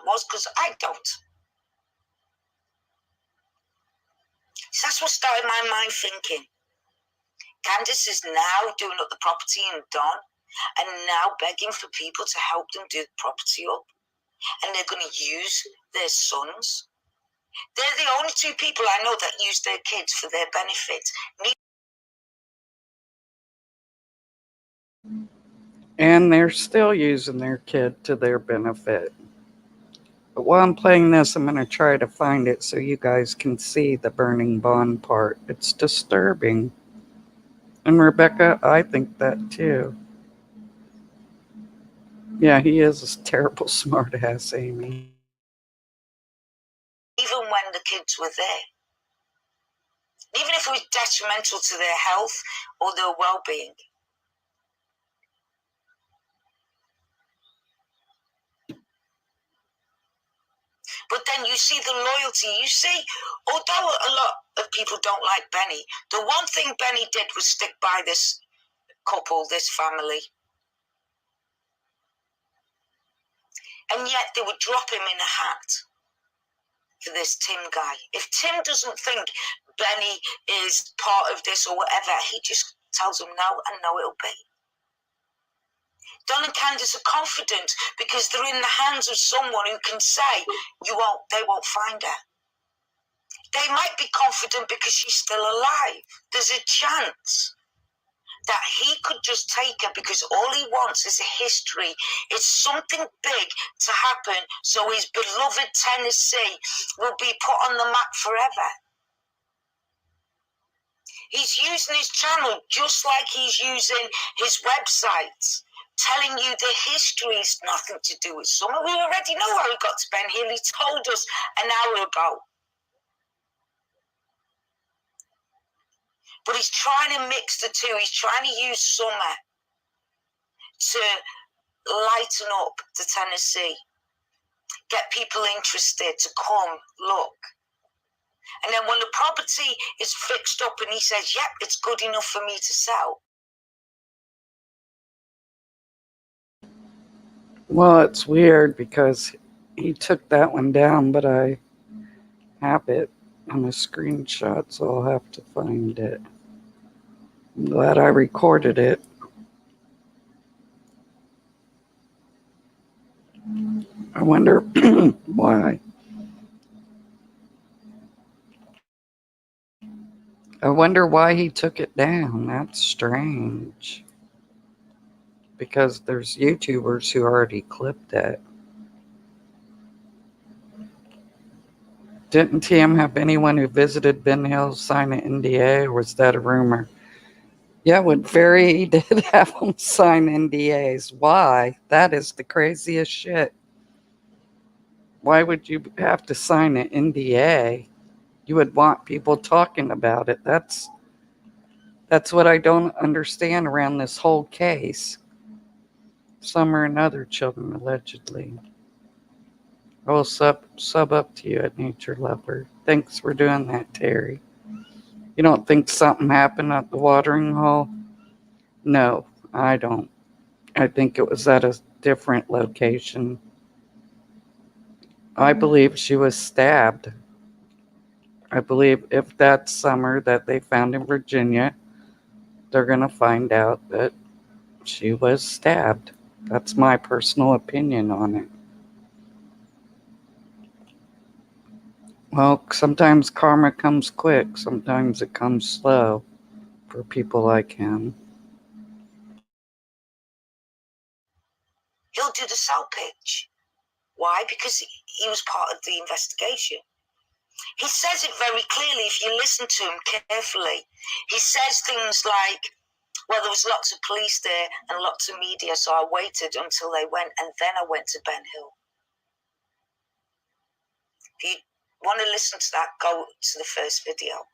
was because I don't. So that's what started my mind thinking. Candice is now doing up the property in Don and now begging for people to help them do the property up. And they're going to use their sons. They're the only two people I know that use their kids for their benefit. And they're still using their kid to their benefit. But while I'm playing this, I'm going to try to find it so you guys can see the burning bond part. It's disturbing. And Rebecca, I think that too. Yeah, he is a terrible smartass, Amy. Even when the kids were there. Even if it was detrimental to their health or their well-being. But then you see the loyalty. You see, although a lot of people don't like Benny, the one thing Benny did was stick by this couple, this family. And yet they would drop him in a hat for this Tim guy. If Tim doesn't think Benny is part of this or whatever, he just tells him no, and no it'll be. Don and Candice are confident because they're in the hands of someone who can say, they won't find her. They might be confident because she's still alive. There's a chance that he could just take her because all he wants is a history. It's something big to happen so his beloved Tennessee will be put on the map forever. He's using his channel just like he's using his websites, telling you the history is nothing to do with summer. We already know how he got to Ben Hill. He told us an hour ago. But he's trying to mix the two. He's trying to use summer to lighten up the Tennessee. Get people interested to come look. And then when the property is fixed up and he says, yep, it's good enough for me to sell. Well, it's weird because he took that one down, but I have it on a screenshot, so I'll have to find it. I'm glad I recorded it. I wonder why. I wonder why he took it down. That's strange. Because there's YouTubers who already clipped it. Didn't Tim have anyone who visited Ben Hill sign an NDA, or was that a rumor? Yeah, with Ferry, he did have them sign NDAs. Why? That is the craziest shit. Why would you have to sign an NDA? You would want people talking about it. That's what I don't understand around this whole case. Summer and other children, allegedly. I will sub up to you at Nature Lover. Thanks for doing that, Terry. You don't think something happened at the watering hole? No, I don't. I think it was at a different location. I believe she was stabbed. I believe if that's Summer that they found in Virginia, they're going to find out that she was stabbed. That's my personal opinion on it. Well, sometimes karma comes quick, sometimes it comes slow for people like him. He'll do the sell pitch. Why? Because he was part of the investigation. He says it very clearly if you listen to him carefully. He says things like, well, there was lots of police there and lots of media, so I waited until they went, and then I went to Ben Hill. If you want to listen to that, go to the first video.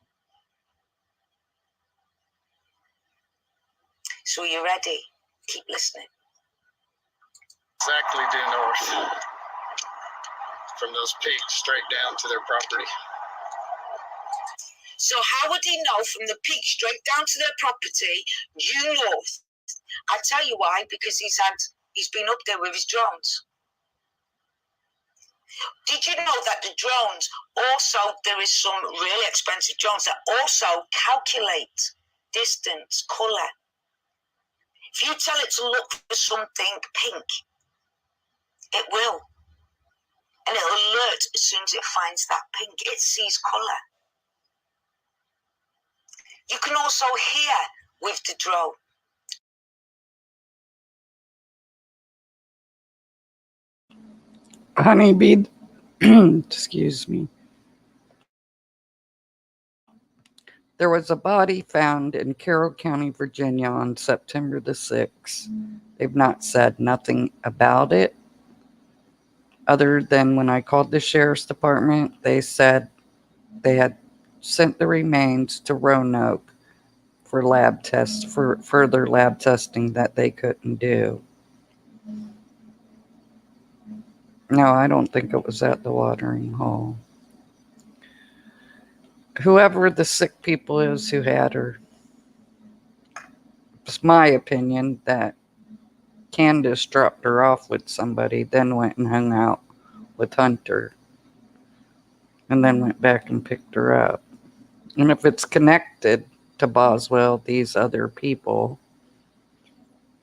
So are you ready? Keep listening. Exactly due north from those peaks straight down to their property. So how would he know from the peak straight down to their property, due north? I tell you why, because he's been up there with his drones. Did you know that the drones also, there is some really expensive drones that also calculate distance, colour. If you tell it to look for something pink, it will. And it'll alert as soon as it finds that pink. It sees colour. You can also hear with the drone. Honeybee, excuse me. There was a body found in Carroll County, Virginia on September the 6th. They've not said nothing about it. Other than when I called the sheriff's department, they said they had sent the remains to Roanoke for lab tests, for further lab testing that they couldn't do. No, I don't think it was at the watering hole. Whoever the sick people is who had her, it's my opinion that Candace dropped her off with somebody, then went and hung out with Hunter, and then went back and picked her up. And if it's connected to Boswell, these other people,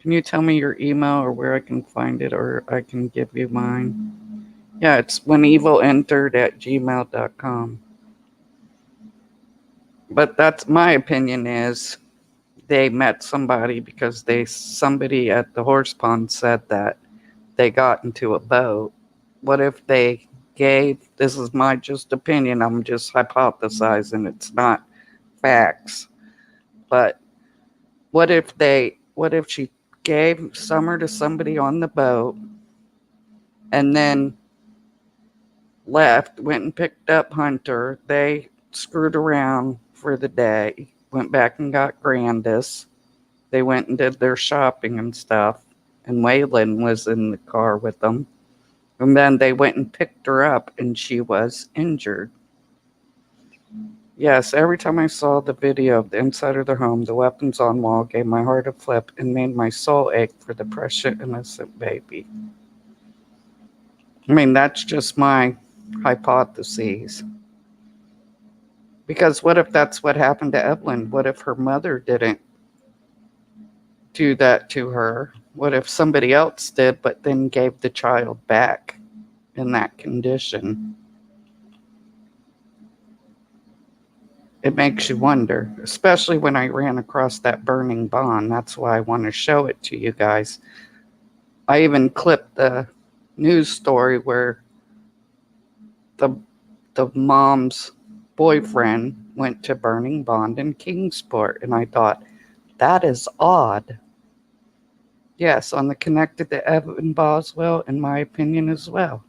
can you tell me your email or where I can find it, or I can give you mine? Yeah, it's whenevilentered@gmail.com. But that's my opinion is they met somebody because somebody at the horse pond said that they got into a boat. What if they this is my just opinion, I'm just hypothesizing, it's not facts. But what if she gave Summer to somebody on the boat and then left, went and picked up Hunter, they screwed around for the day, went back and got Grandis, they went and did their shopping and stuff, and Waylon was in the car with them. And then they went and picked her up, and she was injured. Yes, every time I saw the video of the inside of their home, the weapons on wall gave my heart a flip and made my soul ache for the precious innocent baby. I mean, that's just my hypotheses. Because what if that's what happened to Evelyn? What if her mother didn't do that to her? What if somebody else did, but then gave the child back in that condition? It makes you wonder, especially when I ran across that burning bond. That's why I want to show it to you guys. I even clipped the news story where the mom's boyfriend went to Burning Bond in Kingsport, and I thought, that is odd. Yes, on the connected to Evan Boswell, in my opinion as well.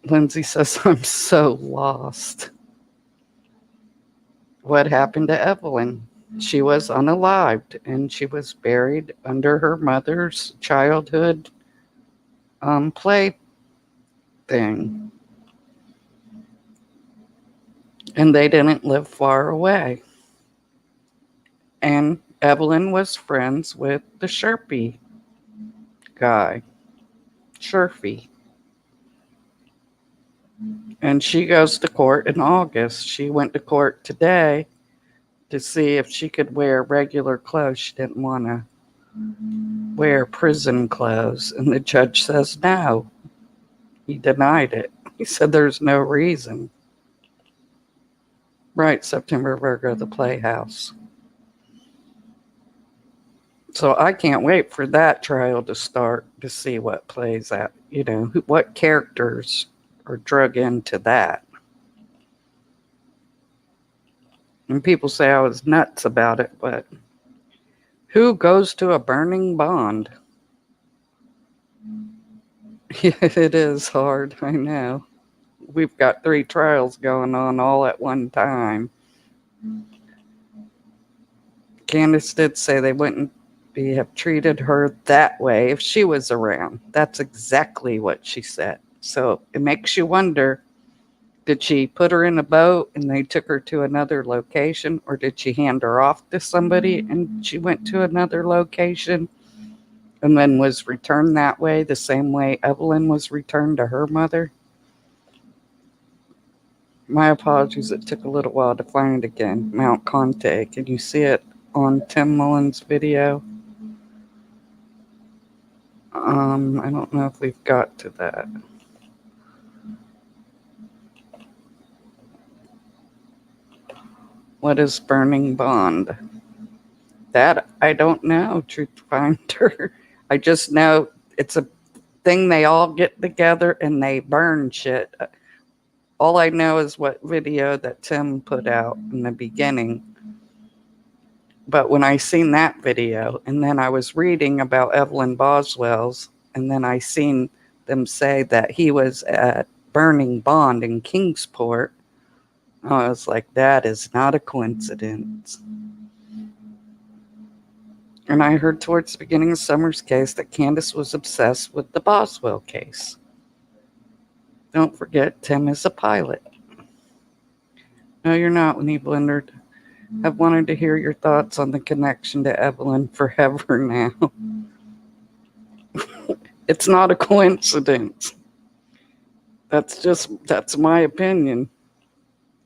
Lindsay says, I'm so lost. What happened to Evelyn? She was unalived, and she was buried under her mother's childhood play thing. And they didn't live far away. And Evelyn was friends with the Sherpy guy, Sherfy. And she goes to court in August. She went to court today to see if she could wear regular clothes. She didn't want to wear prison clothes. And the judge says no. He denied it. He said there's no reason. Right, September Virgo, the Playhouse. So I can't wait for that trial to start to see what plays out. You know, what characters are drug into that. And people say I was nuts about it, but who goes to a burning bond? Yeah, it is hard, I know. We've got 3 trials going on all at one time. Candace did say they wouldn't have treated her that way if she was around. That's exactly what she said. So it makes you wonder, did she put her in a boat and they took her to another location, or did she hand her off to somebody and she went to another location and then was returned that way, the same way Evelyn was returned to her mother? My apologies, it took a little while to find it again. Mount Conte. Can you see it on Tim Mullins' video? I don't know if we've got to that. What is burning bond? That I don't know, Truth Finder. I just know it's a thing they all get together and they burn shit. All I know is what video that Tim put out in the beginning. But when I seen that video, and then I was reading about Evelyn Boswell's, and then I seen them say that he was at Burning Bond in Kingsport, I was like, that is not a coincidence. And I heard towards the beginning of Summer's case that Candace was obsessed with the Boswell case. Don't forget, Tim is a pilot. No, you're not, Winnie Blender. I've wanted to hear your thoughts on the connection to Evelyn forever now. It's not a coincidence. That's my opinion.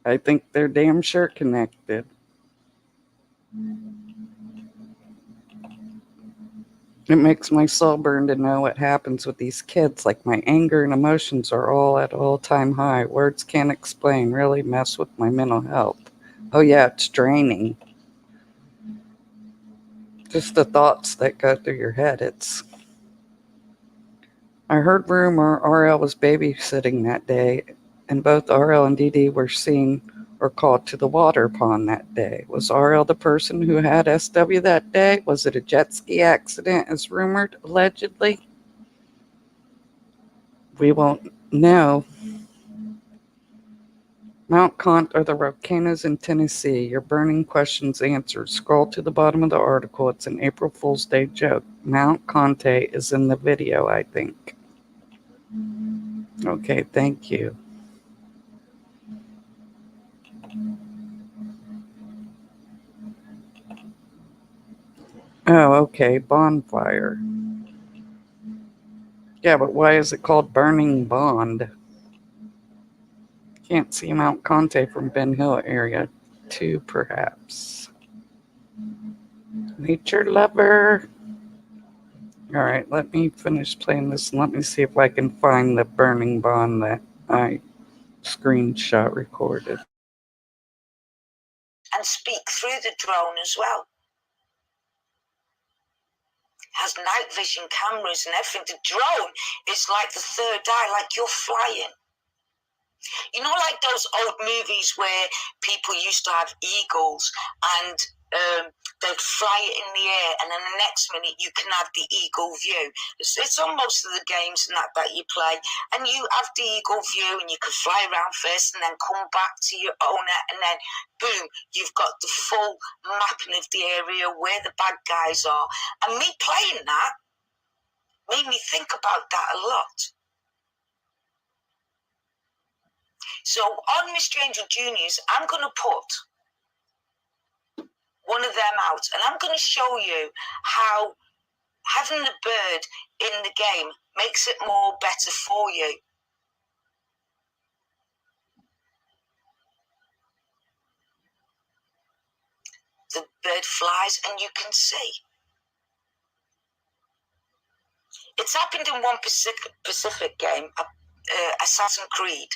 I think they're damn sure connected. It makes my soul burn to know what happens with these kids. Like, my anger and emotions are all at all-time high. Words can't explain. Really mess with my mental health. Oh yeah, it's draining. Just the thoughts that go through your head. I heard rumor RL was babysitting that day, and both RL and DD were seen or called to the water pond that day. Was RL the person who had SW that day? Was it a jet ski accident as rumored, allegedly? We won't know. Mount Kont are the volcanoes in Tennessee. Your burning questions answered. Scroll to the bottom of the article. It's an April Fool's Day joke. Mount Conte is in the video, I think. Okay, thank you. Oh, okay, bonfire. Yeah, but why is it called Burning Bond? Can't see Mount Conte from Ben Hill area. 2, perhaps. Nature lover. All right, let me finish playing this and let me see if I can find the burning bond that I screenshot recorded. And speak through the drone as well. Has night vision cameras and everything. The drone is like the third eye, like you're flying. You know, like those old movies where people used to have eagles and they'd fly it in the air, and then the next minute you can have the eagle view. It's on most of the games and that you play, and you have the eagle view, and you can fly around first and then come back to your owner, and then boom, you've got the full mapping of the area where the bad guys are. And me playing that made me think about that a lot. So on Mr. Angel Juniors, I'm going to put one of them out, and I'm going to show you how having the bird in the game makes it more better for you. The bird flies and you can see. It's happened in one Pacific game, Assassin's Creed.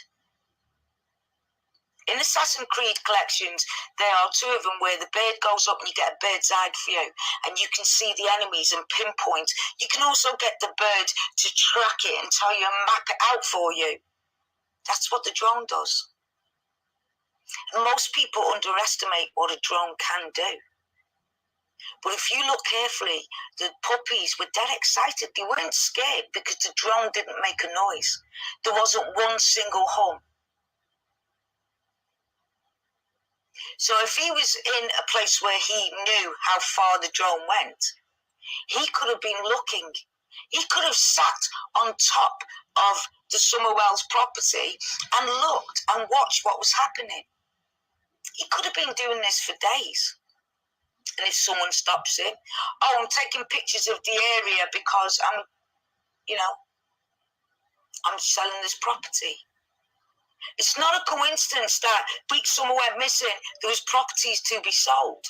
In Assassin's Creed collections, there are 2 of them where the bird goes up and you get a bird's eye view and you can see the enemies and pinpoint. You can also get the bird to track it and tell you and map it out for you. That's what the drone does. And most people underestimate what a drone can do. But if you look carefully, the puppies were dead excited. They weren't scared because the drone didn't make a noise. There wasn't one single hum. So if he was in a place where he knew how far the drone went, he could have been looking. He could have sat on top of the Summerwells property and looked and watched what was happening. He could have been doing this for days. And if someone stops him, oh, I'm taking pictures of the area because I'm selling this property. It's not a coincidence that week summer went missing, there was properties to be sold.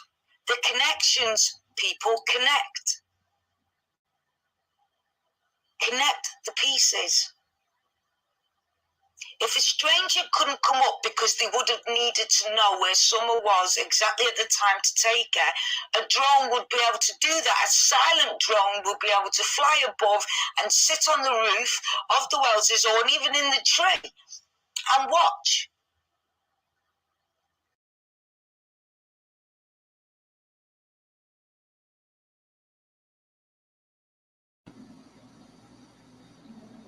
The connections, people connect. Connect the pieces. If a stranger couldn't come up because they would have needed to know where Summer was exactly at the time to take her, a drone would be able to do that. A silent drone would be able to fly above and sit on the roof of the Wellses or even in the tree and watch.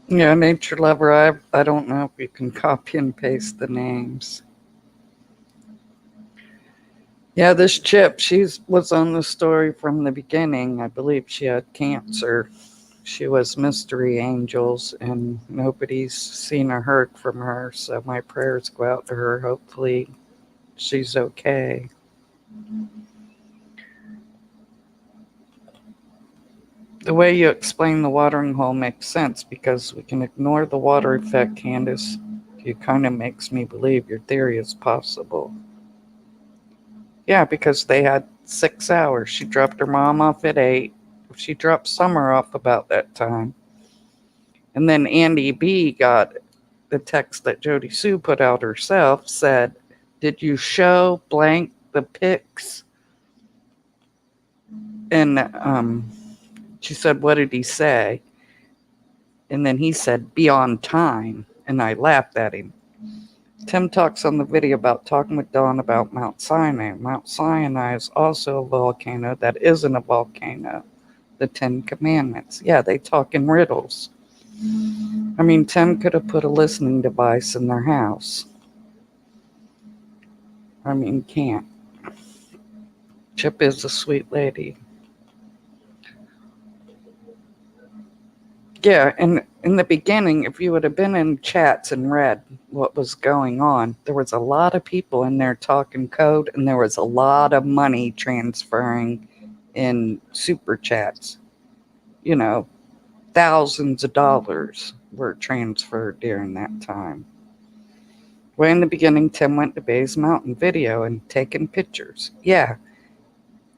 Yeah, nature lover, I don't know if you can copy and paste the names. Yeah, this Chip, she was on the story from the beginning. I believe she had cancer. She was Mystery Angels, and nobody's seen or heard from her, so my prayers go out to her. Hopefully she's okay. The way you explain the watering hole makes sense, because we can ignore the water effect, Candace. It kind of makes me believe your theory is possible. Yeah, because they had 6 hours. She dropped her mom off at 8. She dropped Summer off about that time. And then Andy B got the text that Jody Sue put out herself, said, "Did you show blank the pics?" And she said, "What did he say?" And then he said, "Be on time." And I laughed at him. Tim talks on the video about talking with Dawn about Mount Sinai. Mount Sinai is also a volcano that isn't a volcano. The 10 Commandments. Yeah, they talk in riddles. I mean, Tim could have put a listening device in their house. I mean, can't. Chip is a sweet lady. Yeah, and in the beginning, if you would have been in chats and read what was going on, there was a lot of people in there talking code, and there was a lot of money transferring in super chats. You know, thousands of dollars were transferred during that time. Way in the beginning, Tim went to Bays Mountain Video and taken pictures. Yeah,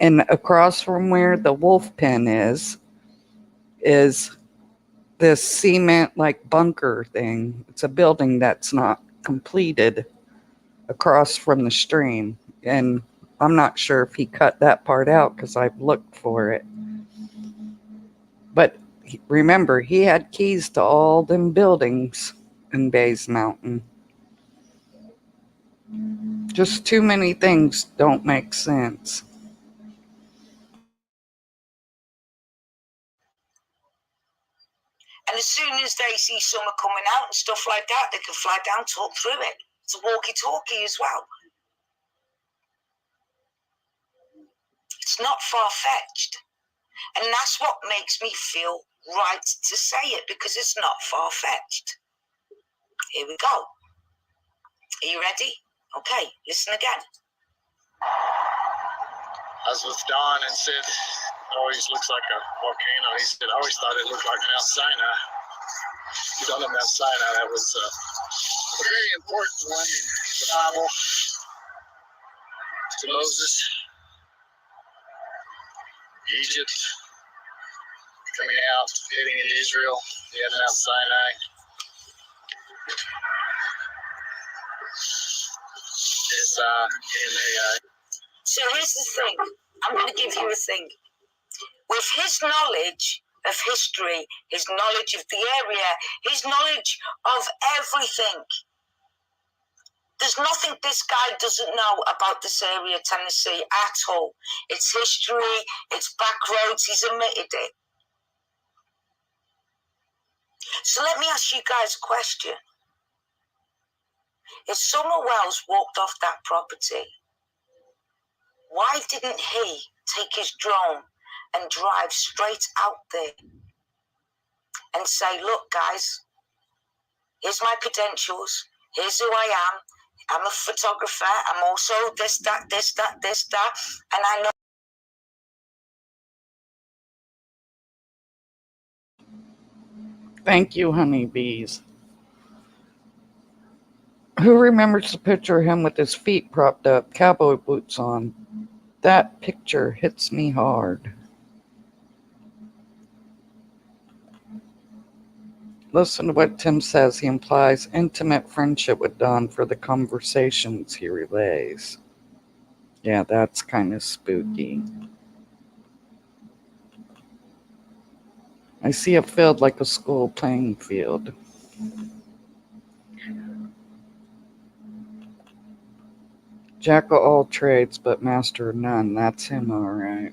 and across from where the wolf pen is this cement like bunker thing. It's a building that's not completed across from the stream. And I'm not sure if he cut that part out because I've looked for it. But remember, he had keys to all them buildings in Bays Mountain. Just too many things don't make sense. And as soon as they see summer coming out and stuff like that, they can fly down, talk through it. It's a walkie-talkie as well. It's not far-fetched. And that's what makes me feel right to say it, because it's not far-fetched. Here we go. Are you ready? Okay, listen again. I was with Don and said, it always looks like a volcano. He said, I always thought it looked like Mount Sinai. You don't know Mount Sinai, that was a very important one in the Bible to Moses. Egypt, coming out, heading into Israel, they had Mount Sinai. It's So here's the thing. I'm going to give you a thing. With his knowledge of history, his knowledge of the area, his knowledge of everything, there's nothing this guy doesn't know about this area, Tennessee, at all. Its history, its back roads, he's admitted it. So let me ask you guys a question. If Summer Wells walked off that property, why didn't he take his drone and drive straight out there and say, look, guys, here's my credentials, here's who I am, I'm a photographer, I'm also this, that, and I know. Thank you, honeybees. Who remembers the picture of him with his feet propped up, cowboy boots on? That picture hits me hard. Listen to what Tim says. He implies intimate friendship with Don for the conversations he relays. Yeah, that's kind of spooky. I see a field like a school playing field. Jack of all trades, but master of none. That's him, all right.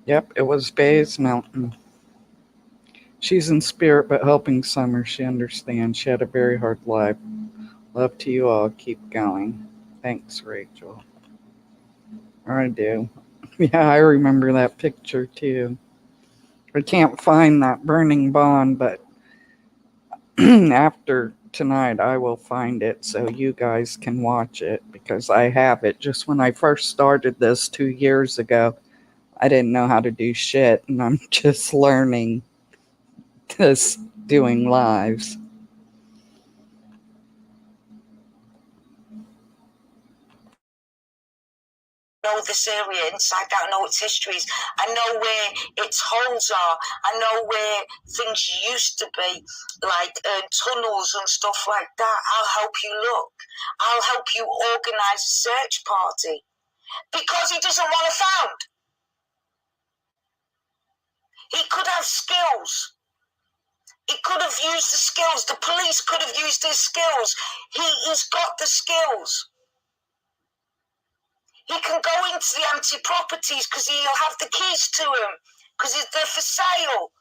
Yep, it was Bays Mountain. She's in spirit, but helping Summer. She understands. She had a very hard life. Love to you all. Keep going. Thanks, Rachel. I do. Yeah, I remember that picture too. I can't find that burning bond, but after tonight I will find it so you guys can watch it, because I have it. Just when I first started this 2 years ago, I didn't know how to do shit, and I'm just learning this doing lives. Know this area inside out, I know its histories, I know where its holes are, I know where things used to be, like tunnels and stuff like that. I'll help you look. I'll help you organize a search party, because he doesn't want it found. He could have skills. He could have used the skills. The police could have used his skills. He's got the skills. He can go into the empty properties because he'll have the keys to them, because they're for sale.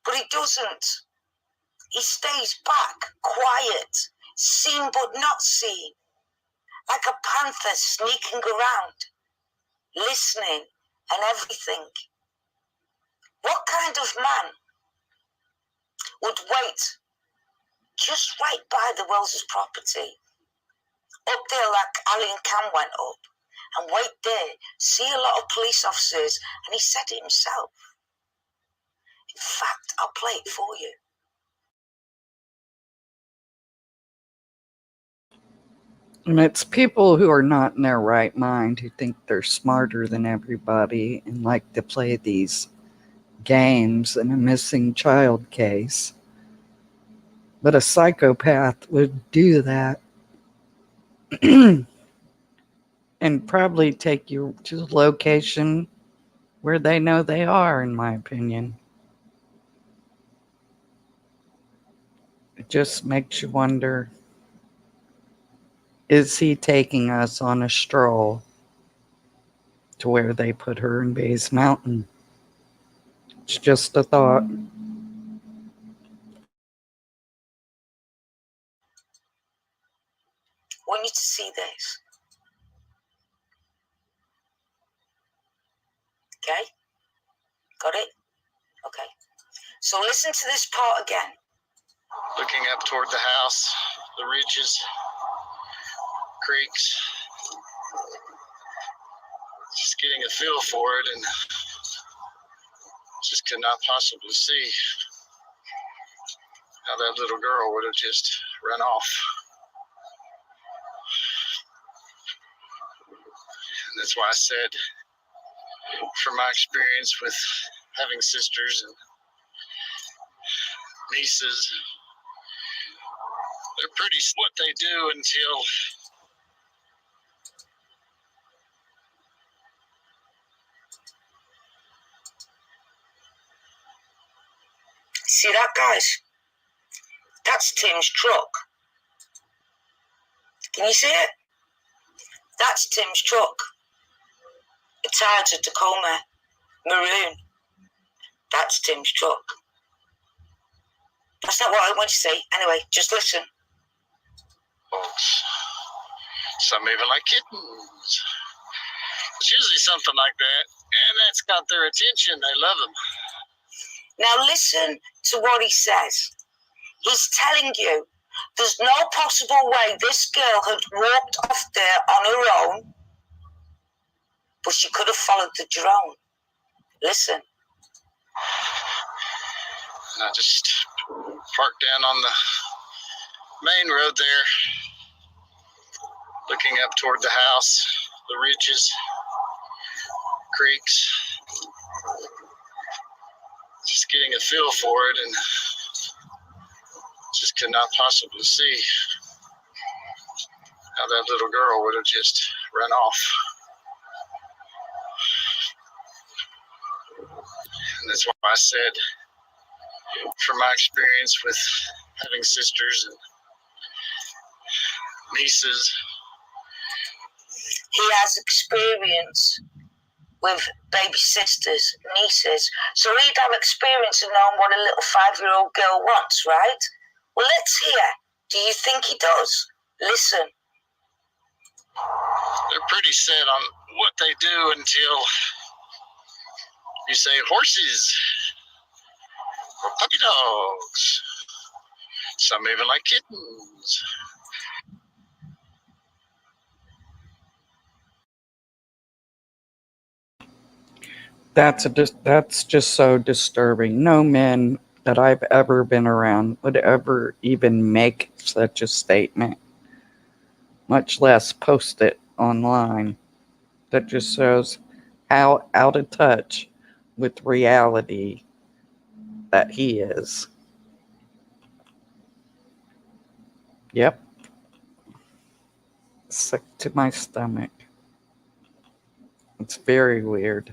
But he doesn't. He stays back, quiet. seen but not seen, like a panther sneaking around, listening and everything. What kind of man would wait just right by the Wells' property, up there like Ali and Cam went up, and wait there, see a lot of police officers, and he said it himself. In fact, I'll play it for you. And it's people who are not in their right mind, who think they're smarter than everybody and like to play these games in a missing child case. But a psychopath would do that and probably take you to the location where they know they are, in my opinion. It just makes you wonder, is he taking us on a stroll to where they put her in Bays Mountain? It's just a thought. I want you to see this. Okay? Got it? Okay. So listen to this part again. Looking up toward the house, the ridges, creeks, just getting a feel for it, and just could not possibly see how that little girl would have just run off. And that's why I said, from my experience with having sisters and nieces, they're pretty what they do until See that, guys? That's Tim's truck. Can you see it? That's Tim's truck. A Toyota Tacoma, maroon. That's Tim's truck. That's not what I want you to say. Anyway, just listen. folks, some even like kittens. It's usually something like that, and that's got their attention. They love them. Now listen to what he says. He's telling you there's no possible way this girl had walked off there on her own, but she could have followed the drone. Listen. And I just parked down on the main road there, looking up toward the house, the ridges, creeks, just getting a feel for it, and just could not possibly see how that little girl would have just run off. And that's why I said, from my experience with having sisters and nieces, He has experience with baby sisters, nieces, so he'd have experience of knowing what a little 5-year-old girl wants, right? Well, let's hear. Do you think he does? Listen. they're pretty set on what they do until you say horses or puppy dogs. Some even like kittens. That's just so disturbing. No men that I've ever been around would ever even make such a statement, much less post it online. That just shows how out of touch with reality that he is. Yep. Sick to my stomach. It's very weird.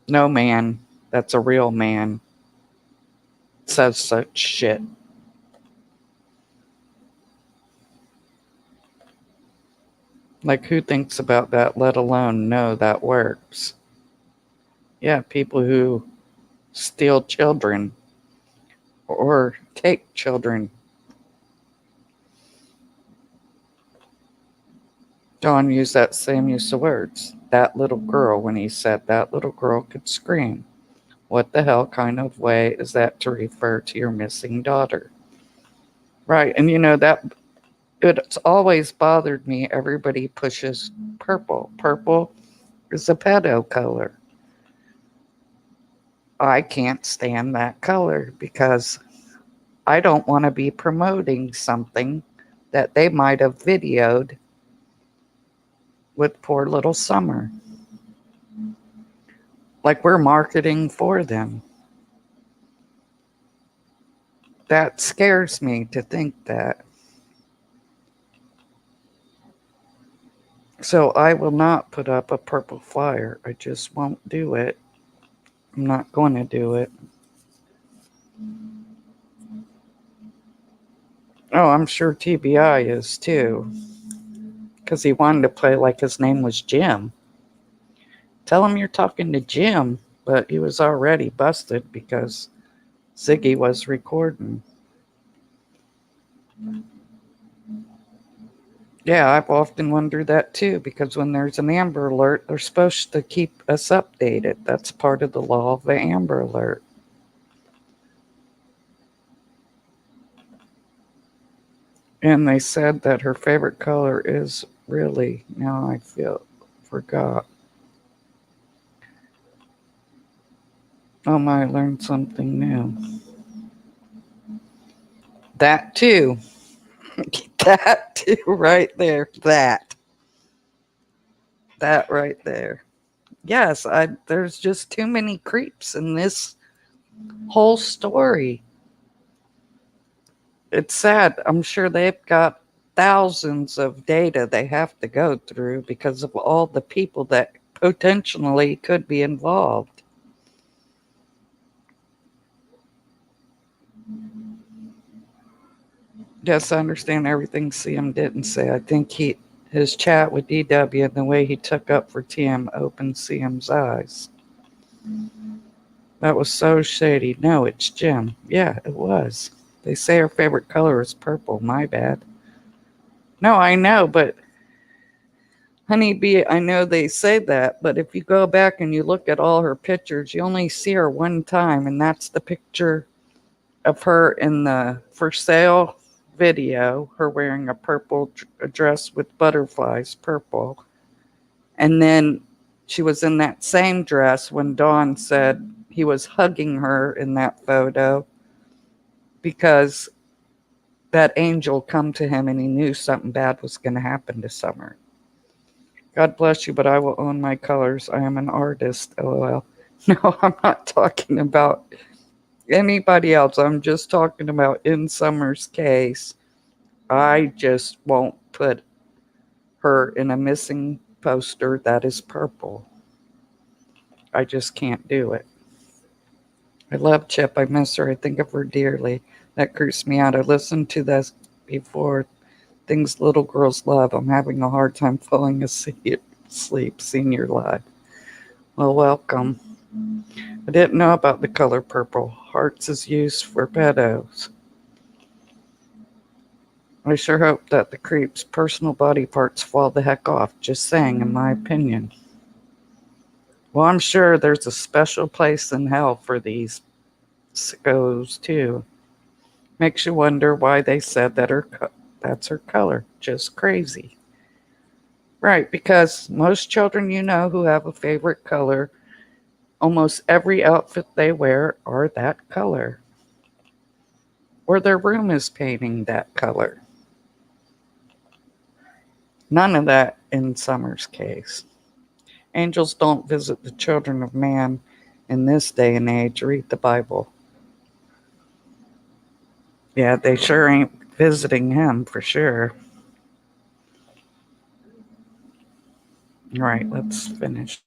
No man that's a real man says such shit. Like, who thinks about that, let alone know that works? Yeah, people who steal children or take children Don used that same use of words. That little girl, when he said that little girl could scream. What the hell kind of way is that to refer to your missing daughter? Right, and that it's always bothered me. Everybody pushes purple. Purple is a pedo color. I can't stand that color because I don't want to be promoting something that they might have videoed with poor little Summer. Like we're marketing for them. That scares me to think that. So I will not put up a purple flyer. I just won't do it. I'm not going to do it. Oh, I'm sure TBI is too. Because he wanted to play like his name was Jim. Tell him you're talking to Jim. But he was already busted because Ziggy was recording. Yeah, I've often wondered that too, because when there's an Amber Alert, they're supposed to keep us updated. That's part of the law of the Amber Alert. And they said that her favorite color is really, now I forgot. Oh my, I learned something new. That too. That too, right there. That right there. Yes, there's just too many creeps in this whole story. It's sad. I'm sure they've got thousands of data they have to go through because of all the people that potentially could be involved. Yes, I understand everything CM didn't say. I think his chat with DW and the way he took up for TM opened CM's eyes. That was so shady. No, it's Jim. Yeah, it was. They say her favorite color is purple. My bad. No, I know, but Honeybee, I know they say that, but if you go back and you look at all her pictures, you only see her one time, and that's the picture of her in the for sale video, her wearing a purple dress with butterflies, purple. And then she was in that same dress when Dawn said he was hugging her in that photo because that angel come to him and he knew something bad was going to happen to Summer. God bless you, but I will own my colors. I am an artist, LOL. No, I'm not talking about anybody else. I'm just talking about in Summer's case. I just won't put her in a missing poster that is purple. I just can't do it. I love Chip. I miss her. I think of her dearly. That creeps me out. I listened to this before. Things little girls love. I'm having a hard time falling asleep. Senior live. Well, welcome. I didn't know about the color purple. Hearts is used for pedos. I sure hope that the creep's personal body parts fall the heck off. Just saying, in my opinion. Well, I'm sure there's a special place in hell for these sickos, too. Makes you wonder why they said that that's her color. Just crazy. Right, because most children who have a favorite color, almost every outfit they wear are that color. Or their room is painting that color. None of that in Summer's case. Angels don't visit the children of man in this day and age. Read the Bible. Yeah, they sure ain't visiting him for sure. All right, let's finish.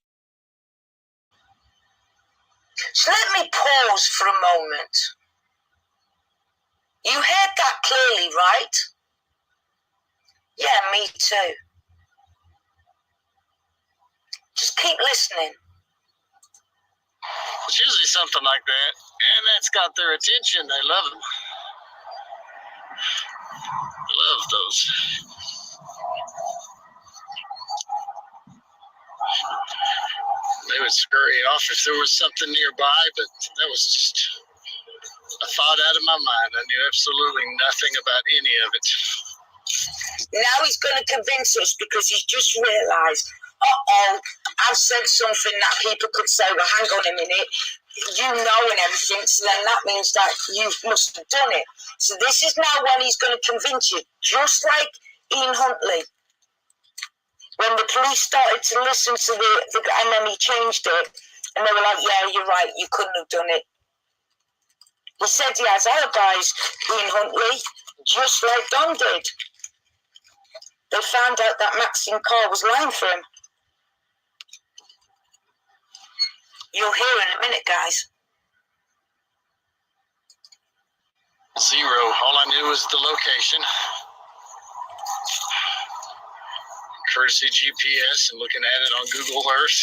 So let me pause for a moment. You heard that clearly, right? Yeah, me too. Just keep listening. It's usually something like that, and that's got their attention. They love them. They love those would scurry off if there was something nearby, but that was just a thought out of my mind. I knew absolutely nothing about any of it. Now he's going to convince us because he's just realised, uh-oh, I've said something that people could say, well, hang on a minute, you know and everything, so then that means that you must have done it. So this is now when he's going to convince you, just like Ian Huntley. When the police started to listen to the and then he changed it, and they were like, yeah, you're right, you couldn't have done it. He said he has alibis, Ian Huntley, just like Don did. They found out that Maxine Carr was lying for him. You'll hear in a minute, guys. 0. All I knew was the location. Courtesy GPS and looking at it on Google Earth.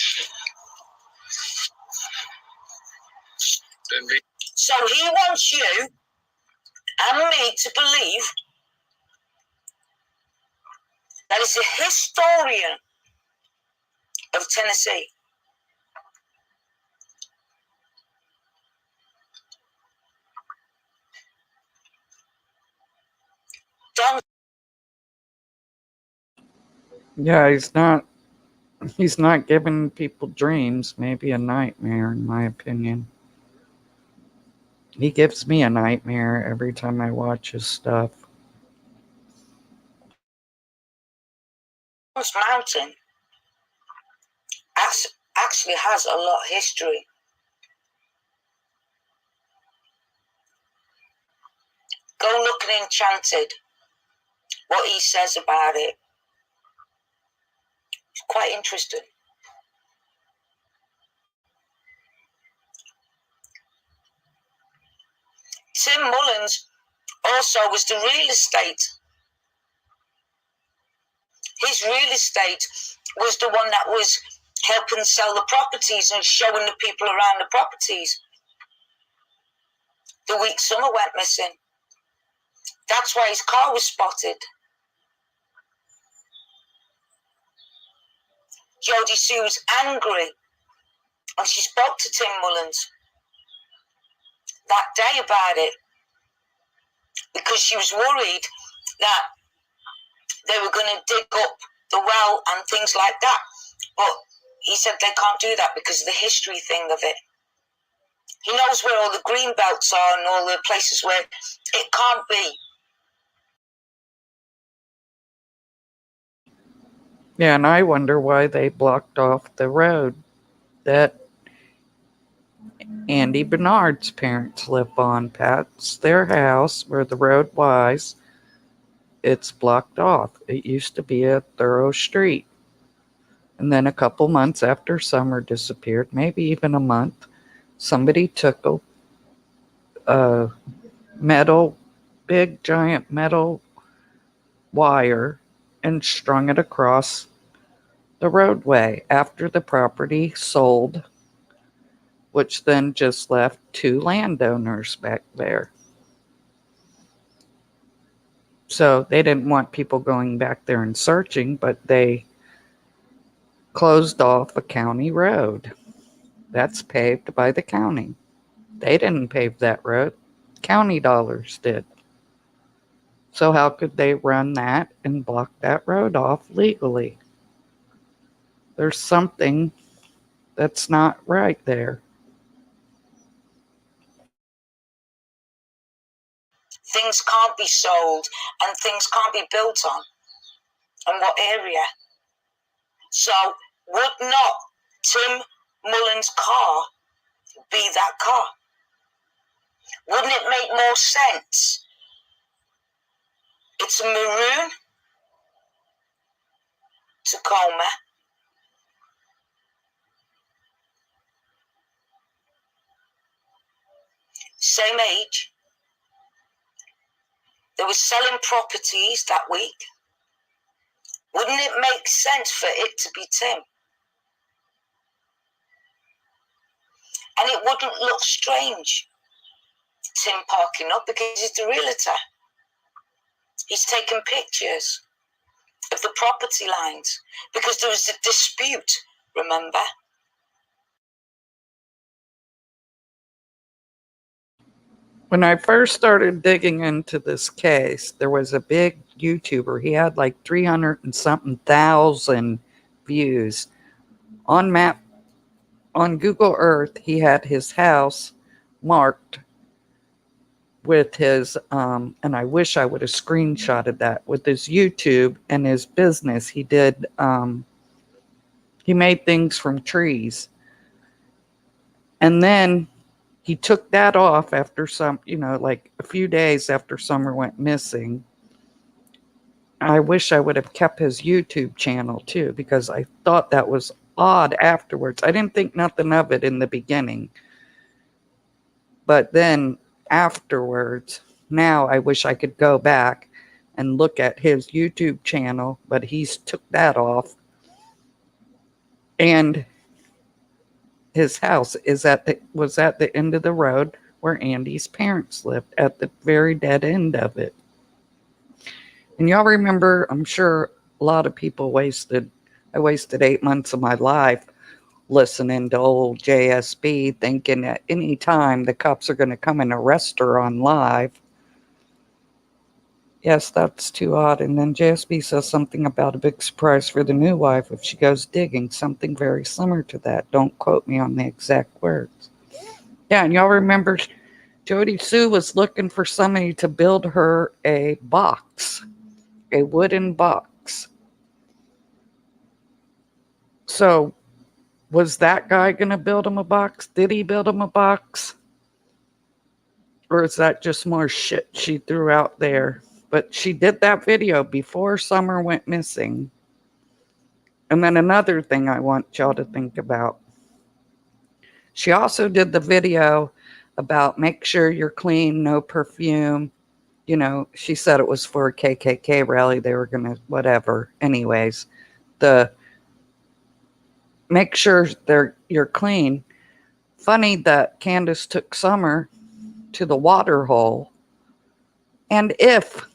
So he wants you and me to believe that he's a historian of Tennessee. Don. Yeah, he's not giving people dreams, maybe a nightmare in my opinion. He gives me a nightmare every time I watch his stuff. This mountain actually has a lot of history. Go look at Enchanted, what he says about it. It's quite interesting. Tim Mullins also was the real estate. His real estate was the one that was helping sell the properties and showing the people around the properties. The week Summer went missing. That's why his car was spotted. Jodie Sue was angry and she spoke to Tim Mullins that day about it because she was worried that they were going to dig up the well and things like that. But he said they can't do that because of the history thing of it. He knows where all the green belts are and all the places where it can't be. Yeah, and I wonder why they blocked off the road that Andy Bernard's parents live on. Pat's their house where the road was. It's blocked off. It used to be a thorough street. And then a couple months after Summer disappeared, maybe even a month, somebody took a big giant metal wire and strung it across the roadway after the property sold, which then just left 2 landowners back there. So they didn't want people going back there and searching, but they closed off a county road that's paved by the county. They didn't pave that road. County dollars did. So how could they run that and block that road off legally? There's something that's not right there. Things can't be sold and things can't be built on. And what area? So would not Tim Mullins' car be that car? Wouldn't it make more sense? It's a maroon Tacoma. Same age. They were selling properties that week. Wouldn't it make sense for it to be Tim? And it wouldn't look strange, Tim parking up, because he's the realtor. He's taken pictures of the property lines because there was a dispute, remember? When I first started digging into this case, there was a big YouTuber. He had like 300 and something thousand views. On Google Earth, he had his house marked with his and I wish I would have screenshotted that, with his YouTube and his business. He did he made things from trees. And then he took that off after like a few days after Summer went missing. I wish I would have kept his YouTube channel too, because I thought that was odd afterwards. I didn't think nothing of it in the beginning. But then afterwards, now I wish I could go back and look at his YouTube channel, but he's took that off. And his house was at the end of the road where Andy's parents lived, at the very dead end of it. And y'all remember, I'm sure a lot of people I wasted 8 months of my life listening to old JSB, thinking at any time the cops are going to come and arrest her on live. Yes, that's too odd. And then JSB says something about a big surprise for the new wife if she goes digging, something very similar to that. Don't quote me on the exact words. Yeah, and y'all remember Jody Sue was looking for somebody to build her a box, a wooden box. So was that guy going to build him a box? Did he build him a box? Or is that just more shit she threw out there? But she did that video before Summer went missing. And then another thing I want y'all to think about. She also did the video about make sure you're clean, no perfume. You know, she said it was for a KKK rally. They were going to, whatever. Anyways, make sure you're clean. Funny that Candace took Summer to the water hole. And if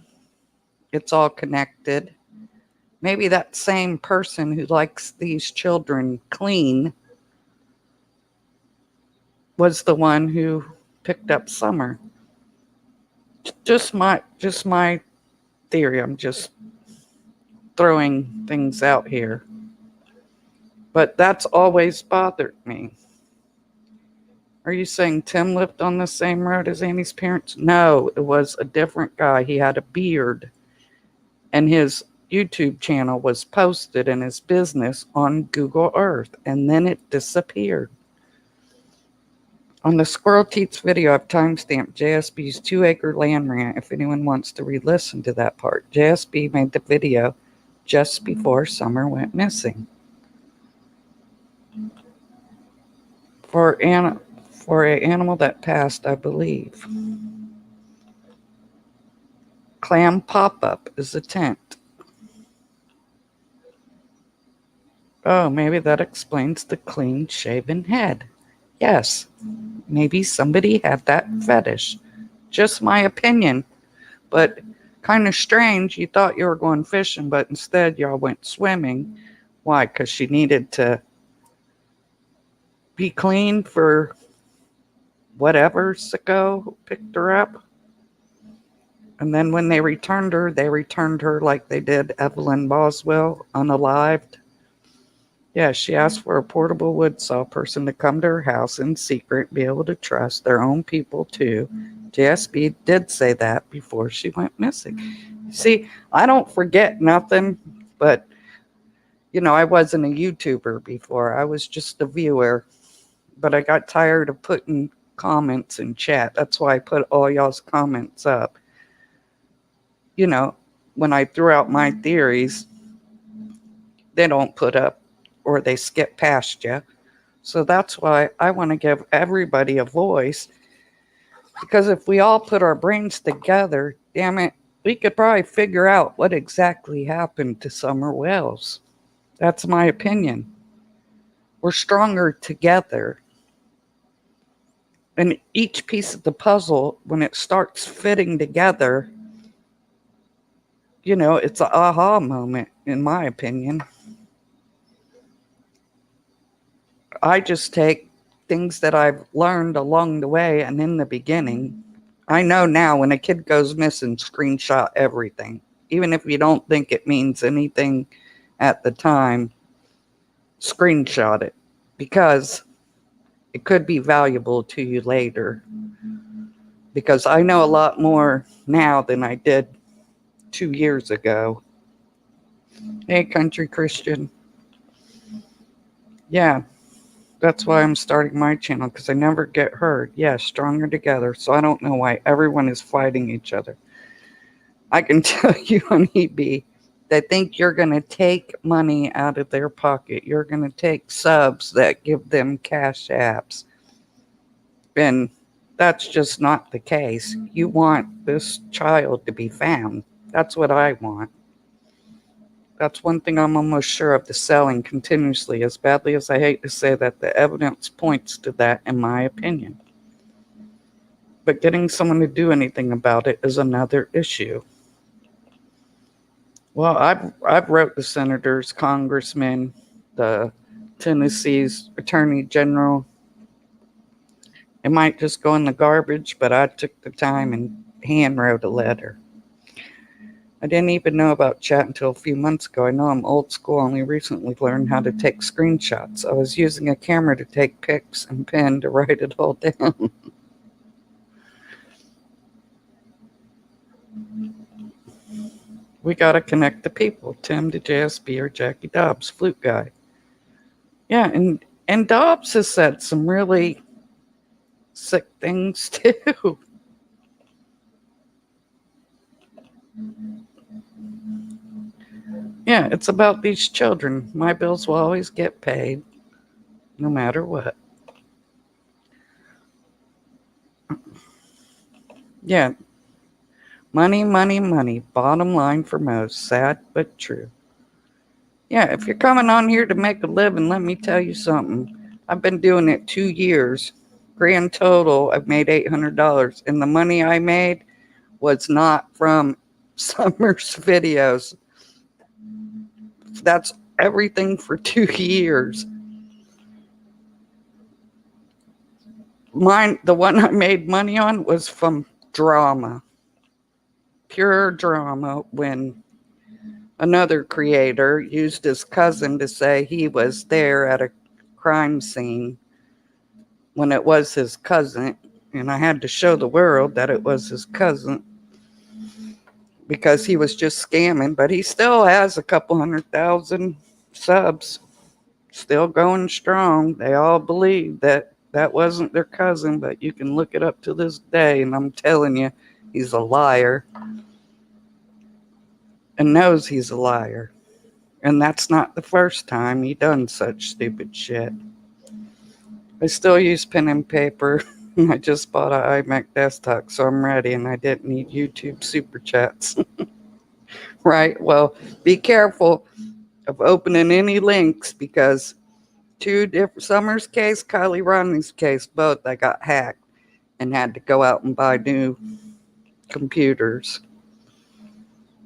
it's all connected, maybe that same person who likes these children clean was the one who picked up Summer. Just my theory. I'm just throwing things out here. But that's always bothered me. Are you saying Tim lived on the same road as Annie's parents? No, it was a different guy. He had a beard. And his YouTube channel was posted in his business on Google Earth. And then it disappeared. On the Squirrel Teats video, I've timestamped JSB's 2-acre land rant if anyone wants to re-listen to that part. JSB made the video just before Summer went missing. For an animal that passed, I believe. Clam pop-up is a tent. Oh, maybe that explains the clean-shaven head. Yes, maybe somebody had that fetish. Just my opinion. But kind of strange. You thought you were going fishing, but instead y'all went swimming. Why? Because she needed to be clean for whatever sicko who picked her up. And then when they returned her like they did Evelyn Boswell, unalived. Yeah, she asked for a portable wood saw person to come to her house in secret, be able to trust their own people too. JSB did say that before she went missing. See, I don't forget nothing, but, you know, I wasn't a YouTuber before. I was just a viewer, but I got tired of putting comments in chat. That's why I put all y'all's comments up. You know, when I threw out my theories, they don't put up, or they skip past you. So that's why I want to give everybody a voice. Because if we all put our brains together, damn it, we could probably figure out what exactly happened to Summer Wells. That's my opinion. We're stronger together. And each piece of the puzzle, when it starts fitting together, you know, it's an aha moment, in my opinion. I just take things that I've learned along the way and in the beginning. I know now when a kid goes missing, screenshot everything. Even if you don't think it means anything at the time, screenshot it because it could be valuable to you later. Because I know a lot more now than I did 2 years ago. Hey, country Christian. Yeah, that's why I'm starting my channel, because I never get heard. Yeah, stronger together. So I don't know why everyone is fighting each other. I can tell you, Honeybee, they think you're going to take money out of their pocket. You're going to take subs that give them cash apps. And that's just not the case. You want this child to be found. That's what I want. That's one thing I'm almost sure of, the selling continuously, as badly as I hate to say that, the evidence points to that, in my opinion. But getting someone to do anything about it is another issue. Well, I've wrote the senators, congressmen, the Tennessee's attorney general. It might just go in the garbage, but I took the time and hand wrote a letter. I didn't even know about chat until a few months ago. I know I'm old school, only recently learned how to take screenshots. I was using a camera to take pics and pen to write it all down. We gotta connect the people. Tim to JSB or Jackie Dobbs, flute guy. Yeah, and Dobbs has said some really sick things too. Yeah, it's about these children. My bills will always get paid, no matter what. Yeah, money, money, money. Bottom line for most. Sad but true. Yeah, if you're coming on here to make a living, let me tell you something. I've been doing it 2 years. Grand total, I've made $800. And the money I made was not from Summer's videos. That's everything for 2 years. The one I made money on was from drama. Pure drama, when another creator used his cousin to say he was there at a crime scene when it was his cousin. And I had to show the world that it was his cousin because he was just scamming. But he still has a couple 100,000 subs, still going strong. They all believe that that wasn't their cousin, but you can look it up to this day. And I'm telling you, he's a liar and knows he's a liar. And that's not the first time he done such stupid shit. I still use pen and paper. I just bought an iMac desktop, so I'm ready, and I didn't need YouTube super chats. Right? Well, be careful of opening any links, because two different, Summer's case, Kylie Rodney's case, both I got hacked and had to go out and buy new computers.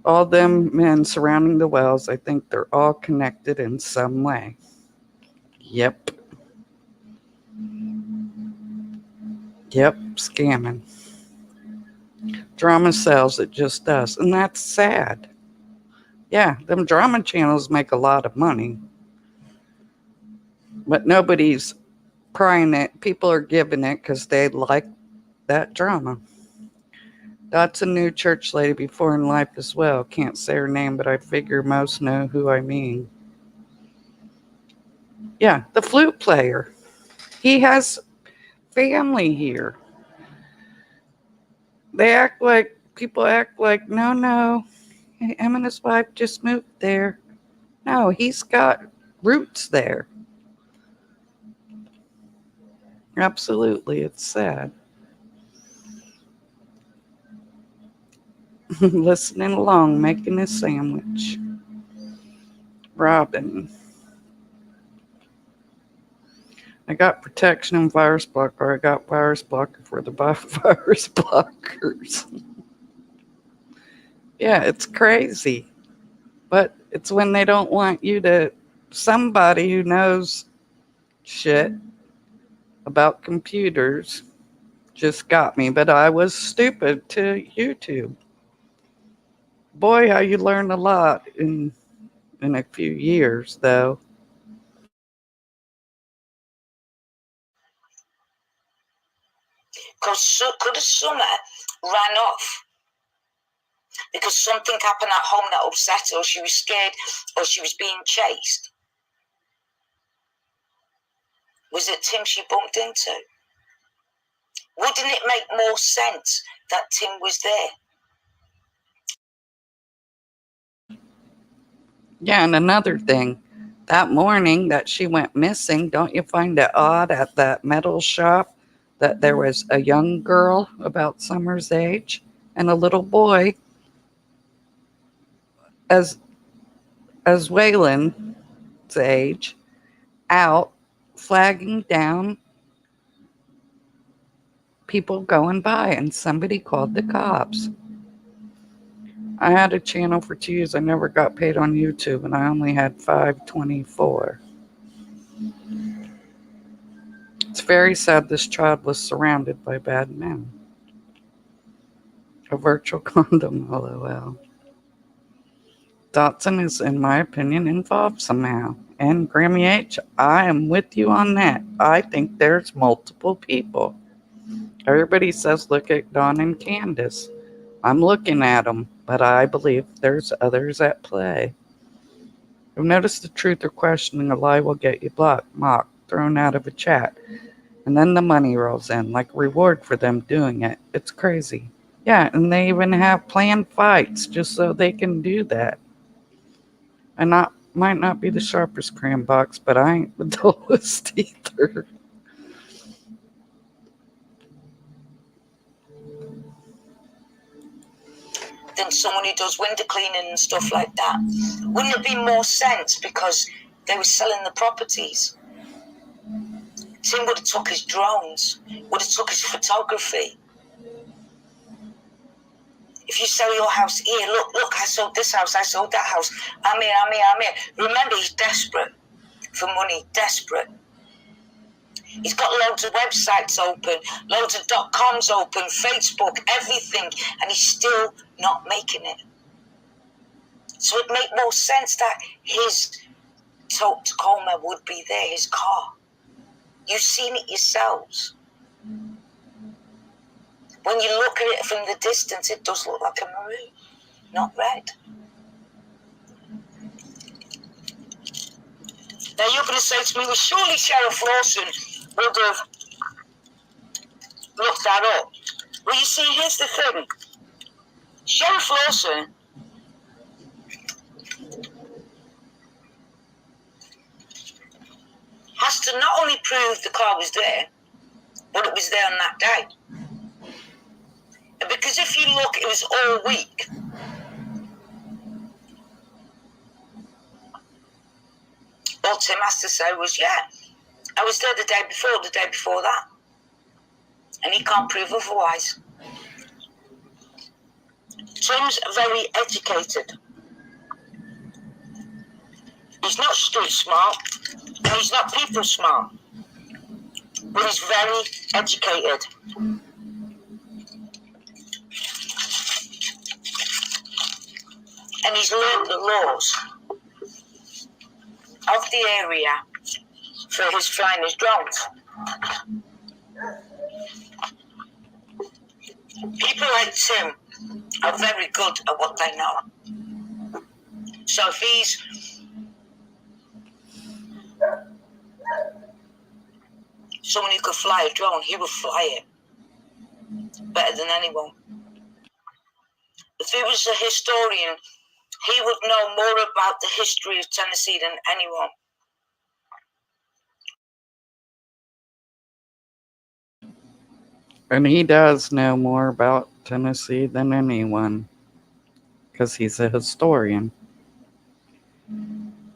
All them men surrounding the wells, I think they're all connected in some way. Yep, scamming. Drama sells, it just does. And that's sad. Yeah, them drama channels make a lot of money. But nobody's prying it. People are giving it because they like that drama. That's a new church lady before in life as well. Can't say her name, but I figure most know who I mean. Yeah, the flute player. He has family here. People act like, no, him and his wife just moved there. No, he's got roots there. Absolutely, it's sad. Listening along, making a sandwich. Robin. I got protection and virus blocker. I got virus blocker for the virus blockers. Yeah, it's crazy. But it's when they don't want you to, somebody who knows shit about computers just got me, but I was stupid to YouTube. Boy, how you learn a lot in a few years, though. Because could have Summer ran off because something happened at home that upset her, or she was scared, or she was being chased? Was it Tim she bumped into? Wouldn't it make more sense that Tim was there? Yeah, and another thing, that morning that she went missing, don't you find it odd at that metal shop that there was a young girl about Summer's age and a little boy as Waylon's age out flagging down people going by, and somebody called the cops. I had a channel for 2 years. I never got paid on YouTube, and I only had 524. It's very sad this child was surrounded by bad men. A virtual condom, lol. Dotson is, in my opinion, involved somehow. And Grammy H, I am with you on that. I think there's multiple people. Everybody says look at Dawn and Candace. I'm looking at them, but I believe there's others at play. I've noticed the truth or questioning a lie will get you blocked, mocked, thrown out of a chat, and then the money rolls in like reward for them doing it. It's crazy. Yeah, and they even have planned fights just so they can do that. And might not be the sharpest crayon box, but I ain't the dullest either. Than someone who does window cleaning and stuff like that. Wouldn't it be more sense because they were selling the properties? Tim would have took his drones, would have took his photography. If you sell your house here, look, I sold this house, I sold that house. I'm here. Remember, he's desperate for money, desperate. He's got loads of websites open, loads of .coms open, Facebook, everything, and he's still not making it. So it'd make more sense that his Tacoma would be there, his car. You've seen it yourselves. When you look at it from the distance, it does look like a maroon, not red. Now you're going to say to me, well, surely Sheriff Lawson would have looked that up. Well, you see, here's the thing. Sheriff Lawson has to not only prove the car was there, but it was there on that day. Because if you look, it was all week. All Tim has to say was, yeah, I was there the day before that. And he can't prove otherwise. Tim's very educated. He's not street smart, and he's not people smart. But he's very educated. And he's learned the laws of the area for his flying his drones. People like Tim are very good at what they know. So if he's someone who could fly a drone, he would fly it better than anyone. If he was a historian, he would know more about the history of Tennessee than anyone. And he does know more about Tennessee than anyone, because he's a historian.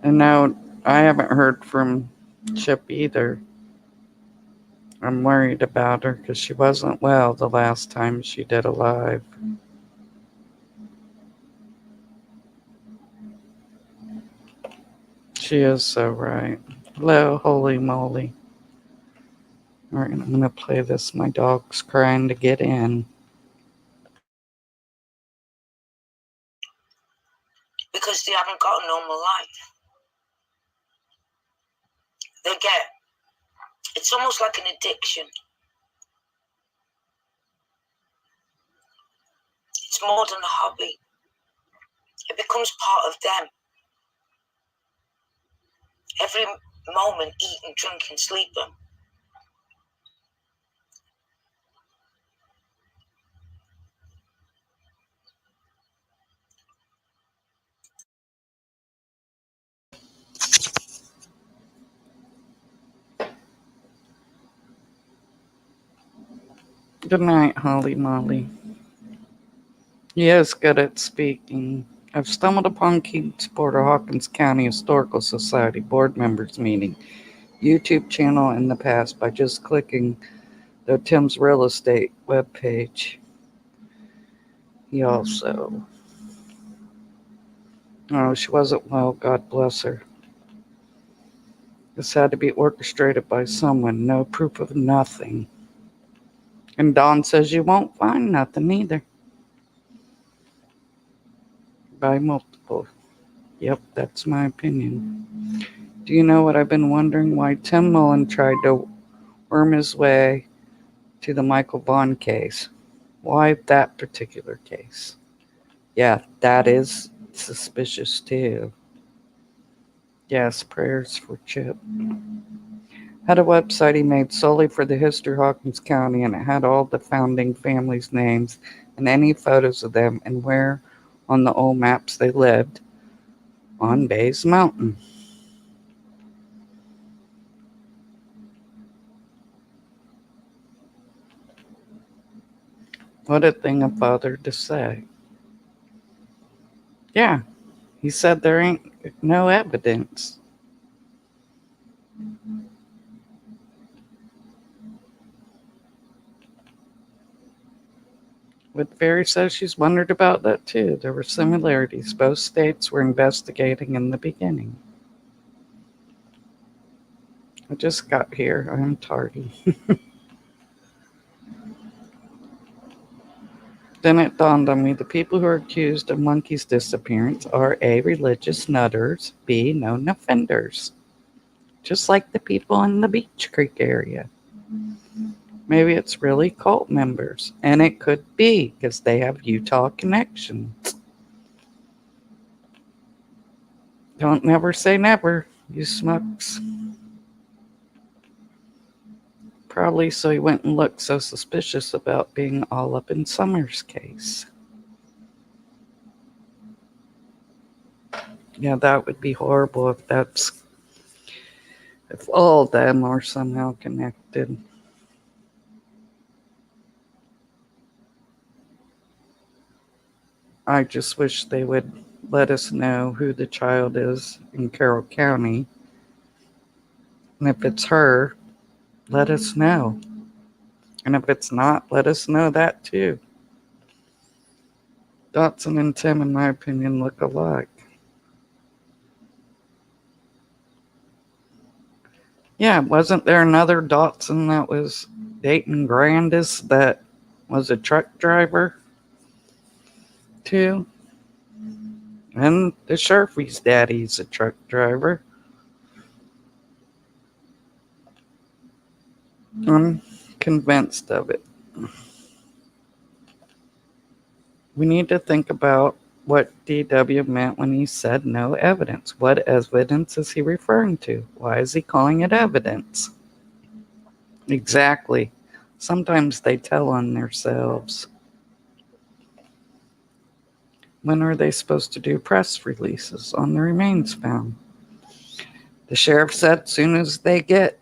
And now I haven't heard from Chip either. I'm worried about her because she wasn't well the last time she did a live. She is so right. Hello, holy moly. All right, I'm going to play this. My dog's crying to get in. Because they haven't got a normal life. It's almost like an addiction. It's more than a hobby. It becomes part of them. Every moment, eating, drinking, sleeping. Good night, Holly Molly. He is good at speaking. I've stumbled upon Kingsport or Hawkins County Historical Society board members meeting YouTube channel in the past by just clicking the Tim's Real Estate webpage. He also... Oh, she wasn't well, God bless her. This had to be orchestrated by someone. No proof of nothing. And Dawn says you won't find nothing either. By multiple. Yep, that's my opinion. Do you know what I've been wondering? Why Tim Mullins tried to worm his way to the Michael Vaughn case. Why that particular case? Yeah, that is suspicious too. Yes, prayers for Chip. Had a website he made solely for the history of Hawkins County, and it had all the founding families' names and any photos of them and where on the old maps they lived on Bays Mountain. What a thing of father to say. Yeah, he said there ain't no evidence. What Ferry says she's wondered about that too. There were similarities. Both states were investigating in the beginning. I just got here. I'm tardy. Then it dawned on me the people who are accused of Monkey's disappearance are A, religious nutters, B, known offenders. Just like the people in the Beach Creek area. Maybe it's really cult members. And it could be, because they have Utah connections. Don't never say never, you smucks. Probably so he went and looked so suspicious about being all up in Summer's case. Yeah, that would be horrible if all of them are somehow connected. I just wish they would let us know who the child is in Carroll County. And if it's her, let us know. And if it's not, let us know that too. Dotson and Tim, in my opinion, look alike. Yeah, wasn't there another Dotson that was dating Grandis that was a truck driver too? And the Sharfie's daddy's a truck driver. I'm convinced of it. We need to think about what DW meant when he said no evidence. What evidence is he referring to? Why is he calling it evidence? Exactly. Sometimes they tell on themselves. When are they supposed to do press releases on the remains found? The sheriff said as soon as they get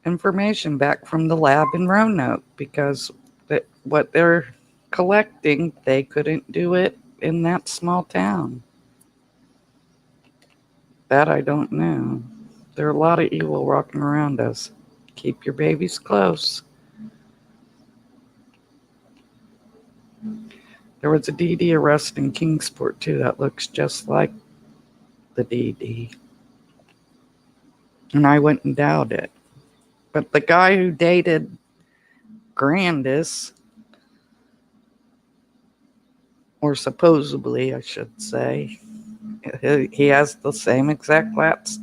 information back from the lab in Roanoke, because what they're collecting, they couldn't do it in that small town. That I don't know. There are a lot of evil walking around us. Keep your babies close. There was a DD arrest in Kingsport too that looks just like the DD. And I wouldn't doubt it. But the guy who dated Grandis, or supposedly, I should say, he has the same exact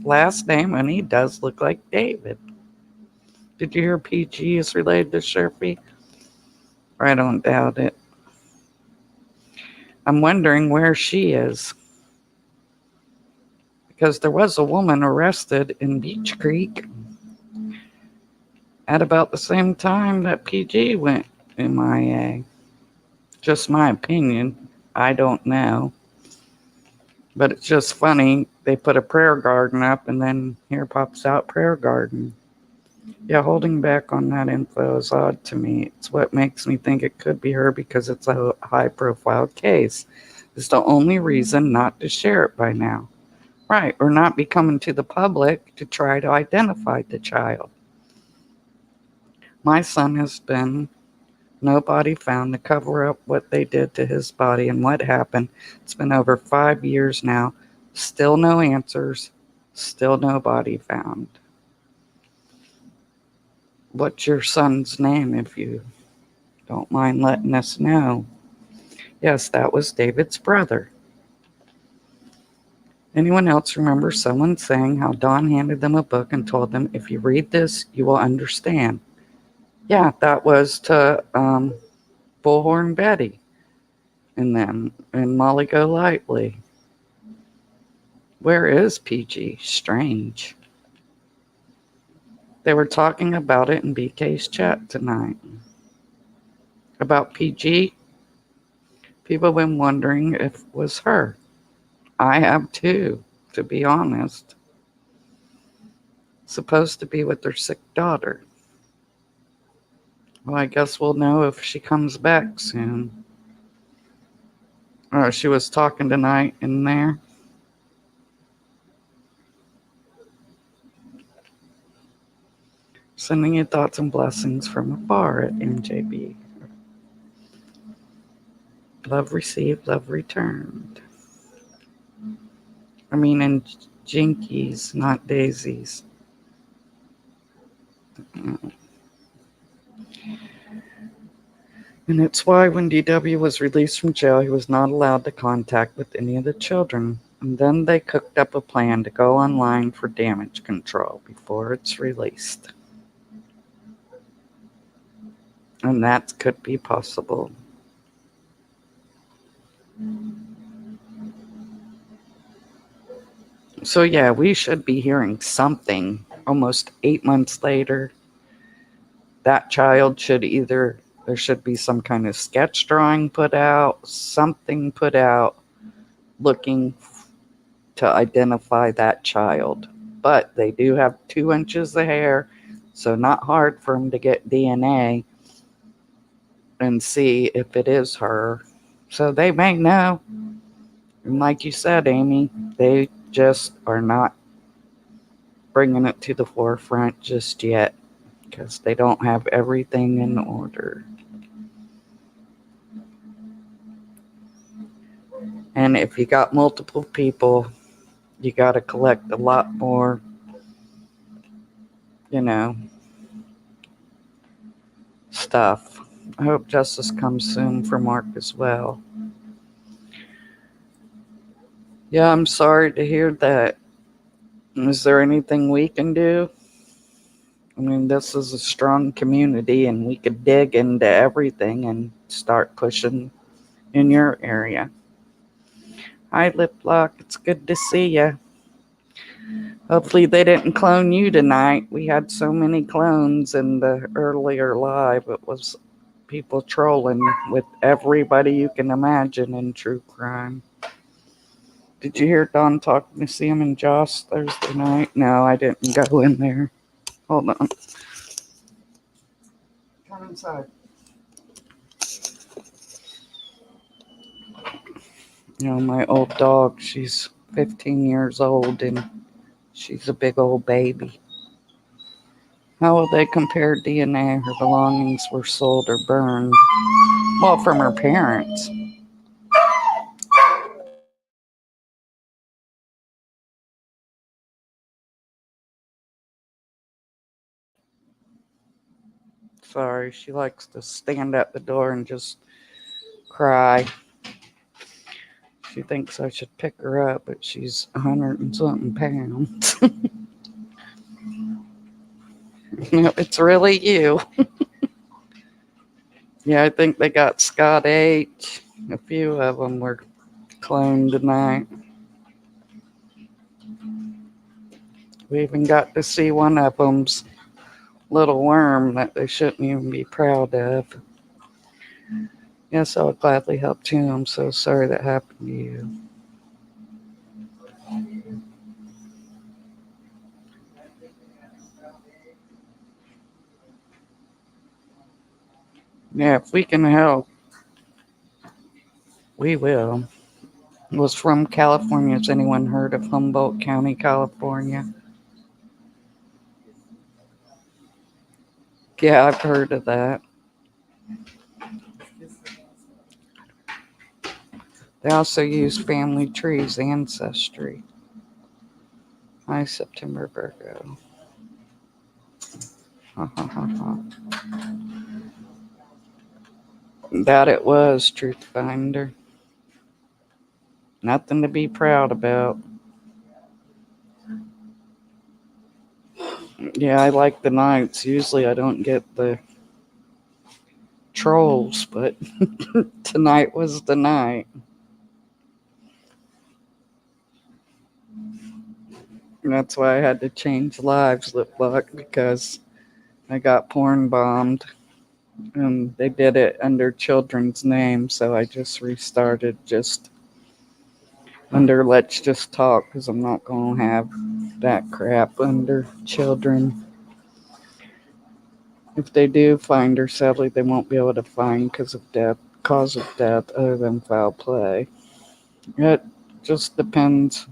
last name, and he does look like David. Did you hear PG is related to Sherpy? I don't doubt it. I'm wondering where she is. Because there was a woman arrested in Beach Creek at about the same time that PG went MIA. Just my opinion. I don't know. But it's just funny. They put a prayer garden up, and then here pops out prayer garden. Yeah, holding back on that info is odd to me. It's what makes me think it could be her because it's a high-profile case. It's the only reason not to share it by now. Right, or not be coming to the public to try to identify the child. My son has been nobody found to cover up what they did to his body and what happened. It's been over 5 years now. Still no answers. Still nobody found. What's your son's name, if you don't mind letting us know? Yes, that was David's brother. Anyone else remember someone saying how Don handed them a book and told them, if you read this, you will understand? Yeah, that was to Bullhorn Betty and them and Molly Golightly. Where is PG? Strange. They were talking about it in BK's chat tonight. About PG, people have been wondering if it was her. I have too, to be honest. Supposed to be with their sick daughter. Well, I guess we'll know if she comes back soon. Oh, she was talking tonight in there. Sending you thoughts and blessings from afar at MJB. Love received, love returned. I mean, in jinkies, not daisies. And it's why when DW was released from jail, he was not allowed to contact with any of the children. And then they cooked up a plan to go online for damage control before it's released. And that could be possible. So yeah, we should be hearing something almost 8 months later. That child should there should be some kind of sketch drawing put out, something put out looking to identify that child. But they do have 2 inches of hair, so not hard for them to get DNA and see if it is her. So they may know. And like you said, Amy, they just are not bringing it to the forefront just yet because they don't have everything in order. And if you got multiple people, you got to collect a lot more, stuff. I hope justice comes soon for Mark as well. Yeah, I'm sorry to hear that. Is there anything we can do? I mean, this is a strong community, and we could dig into everything and start pushing in your area. Hi, Liplock. It's good to see you. Hopefully they didn't clone you tonight. We had so many clones in the earlier live. It was people trolling with everybody you can imagine in true crime. Did you hear Don talking to Sam and Josh Thursday night? No, I didn't go in there. Hold on. Come inside. My old dog, she's 15 years old and she's a big old baby. How will they compare DNA? Her belongings were sold or burned. Well, from her parents. Sorry, she likes to stand at the door and just cry. She thinks I should pick her up, but she's 100 and something pounds. No, it's really you. Yeah, I think they got Scott H. A few of them were cloned tonight. We even got to see one of them's little worm that they shouldn't even be proud of. Yes, I would gladly help too. I'm so sorry that happened to you. Yeah, if we can help, we will. Was from California. Has anyone heard of Humboldt County, California? Yeah, I've heard of that. They also use family trees, ancestry. Hi, September Virgo. Ha, ha, ha, ha. That it was, Truth Finder. Nothing to be proud about. Yeah, I like the nights. Usually I don't get the trolls, but tonight was the night. And that's why I had to change lives, lip lock, because I got porn bombed. And they did it under children's names, so I just restarted just under Let's Just Talk, because I'm not going to have that crap under children. If they do find her, sadly, they won't be able to find cause of death other than foul play. It just depends.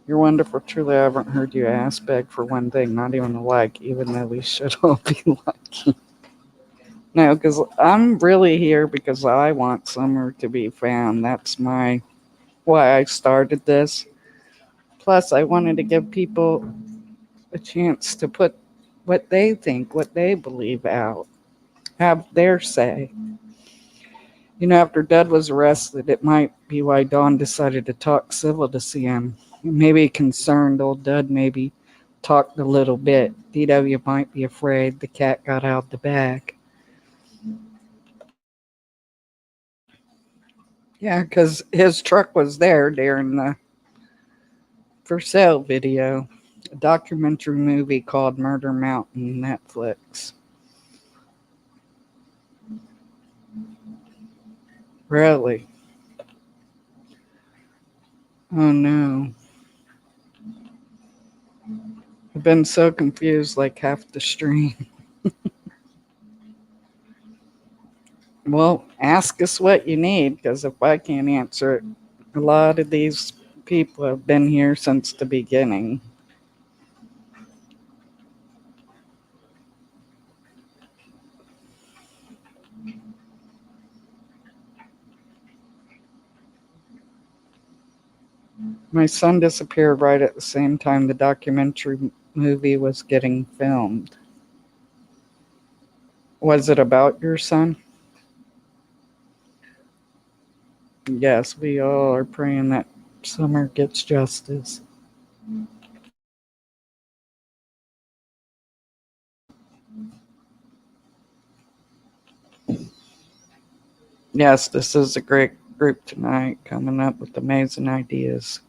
You're wonderful. Truly, I haven't heard you ask, beg for one thing, not even a like, even though we should all be liking. No, because I'm really here because I want Summer to be found. That's why I started this. Plus, I wanted to give people a chance to put what they think, what they believe out, have their say. You know, after Dud was arrested, it might be why Dawn decided to talk civil to CM. Maybe concerned old Dud maybe talked a little bit. DW might be afraid the cat got out the bag. Yeah, because his truck was there during the for sale video. A documentary movie called Murder Mountain, Netflix. Really? Oh no. I've been so confused like half the stream. Well, ask us what you need, because if I can't answer it, a lot of these people have been here since the beginning. My son disappeared right at the same time the documentary movie was getting filmed. Was it about your son? Yes, we all are praying that Summer gets justice. Yes, this is a great group tonight, coming up with amazing ideas.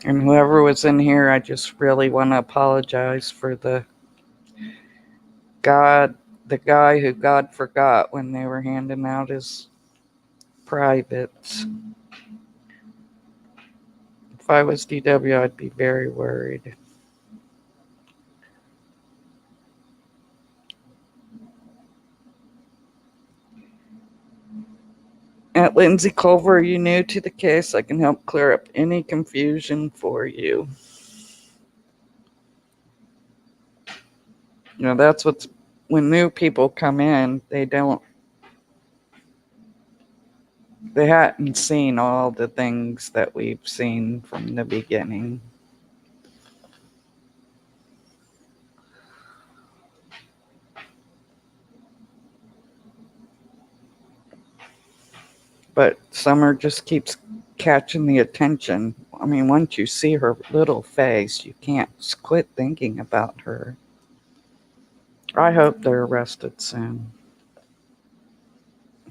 And whoever was in here, I just really want to apologize for the guy who God forgot when they were handing out his privates. If I was DW, I'd be very worried. At Lindsay Culver, are you new to the case? I can help clear up any confusion for you. You know, that's what's when new people come in, they hadn't seen all the things that we've seen from the beginning. But Summer just keeps catching the attention. I mean, once you see her little face, you can't quit thinking about her. I hope they're arrested soon.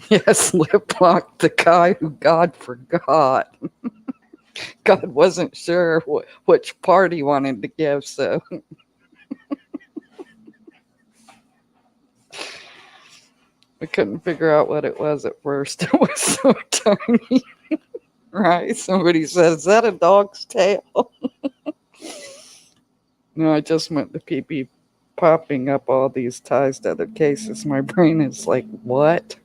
Yes, lip lock, the guy who God forgot. God wasn't sure which part he wanted to give, so we couldn't figure out what it was at first. It was so tiny, right? Somebody said, "Is that a dog's tail?" No, I just meant the PP popping up all these ties to other cases. My brain is like, what?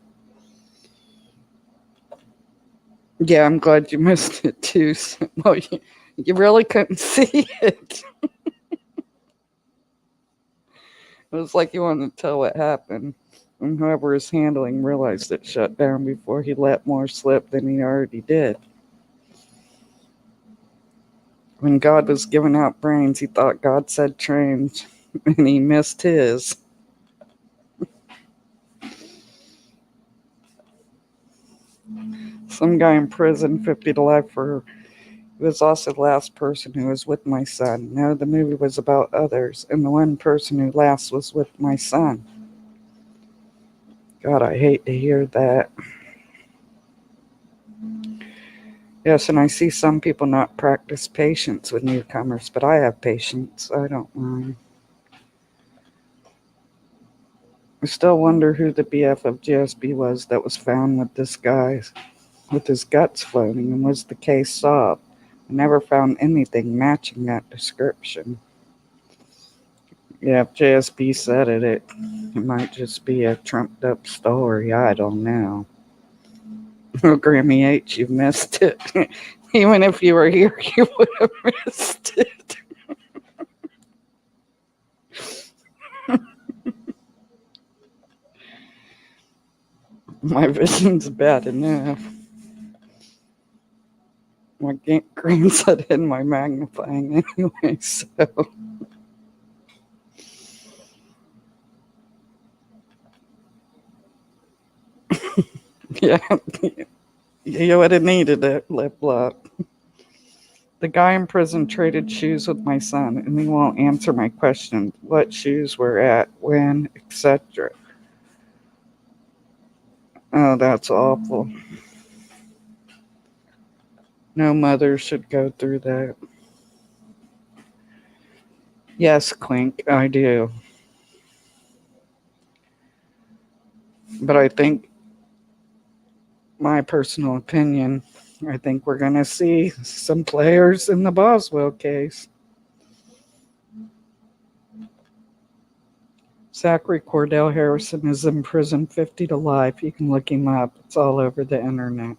Yeah, I'm glad you missed it too. Well, you really couldn't see it. It was like you wanted to tell what happened. And whoever was handling realized it shut down before he let more slip than he already did. When God was giving out brains, he thought God said trains, and he missed his. Some guy in prison, 50 to life for. He was also the last person who was with my son. No, the movie was about others, and the one person who last was with my son. God, I hate to hear that. Yes, and I see some people not practice patience with newcomers, but I have patience. I don't mind. I still wonder who the BF of GSB was that was found with this guy with his guts floating, and was the case solved. I never found anything matching that description. Yeah, if JSB said it might just be a trumped up story. I don't know. Oh, Grammy H, you missed it. Even if you were here, you would have missed it. My vision's bad enough. My grandson had my magnifying anyway, so. Yeah, you would have needed it, lip lock. The guy in prison traded shoes with my son, and he won't answer my question. What shoes were at, when, etc. Oh, that's awful. No mother should go through that. Yes, Clink, I do. But I think, my personal opinion, I think we're going to see some players in the Boswell case. Zachary Cordell Harrison is in prison 50 to life. You can look him up. It's all over the internet.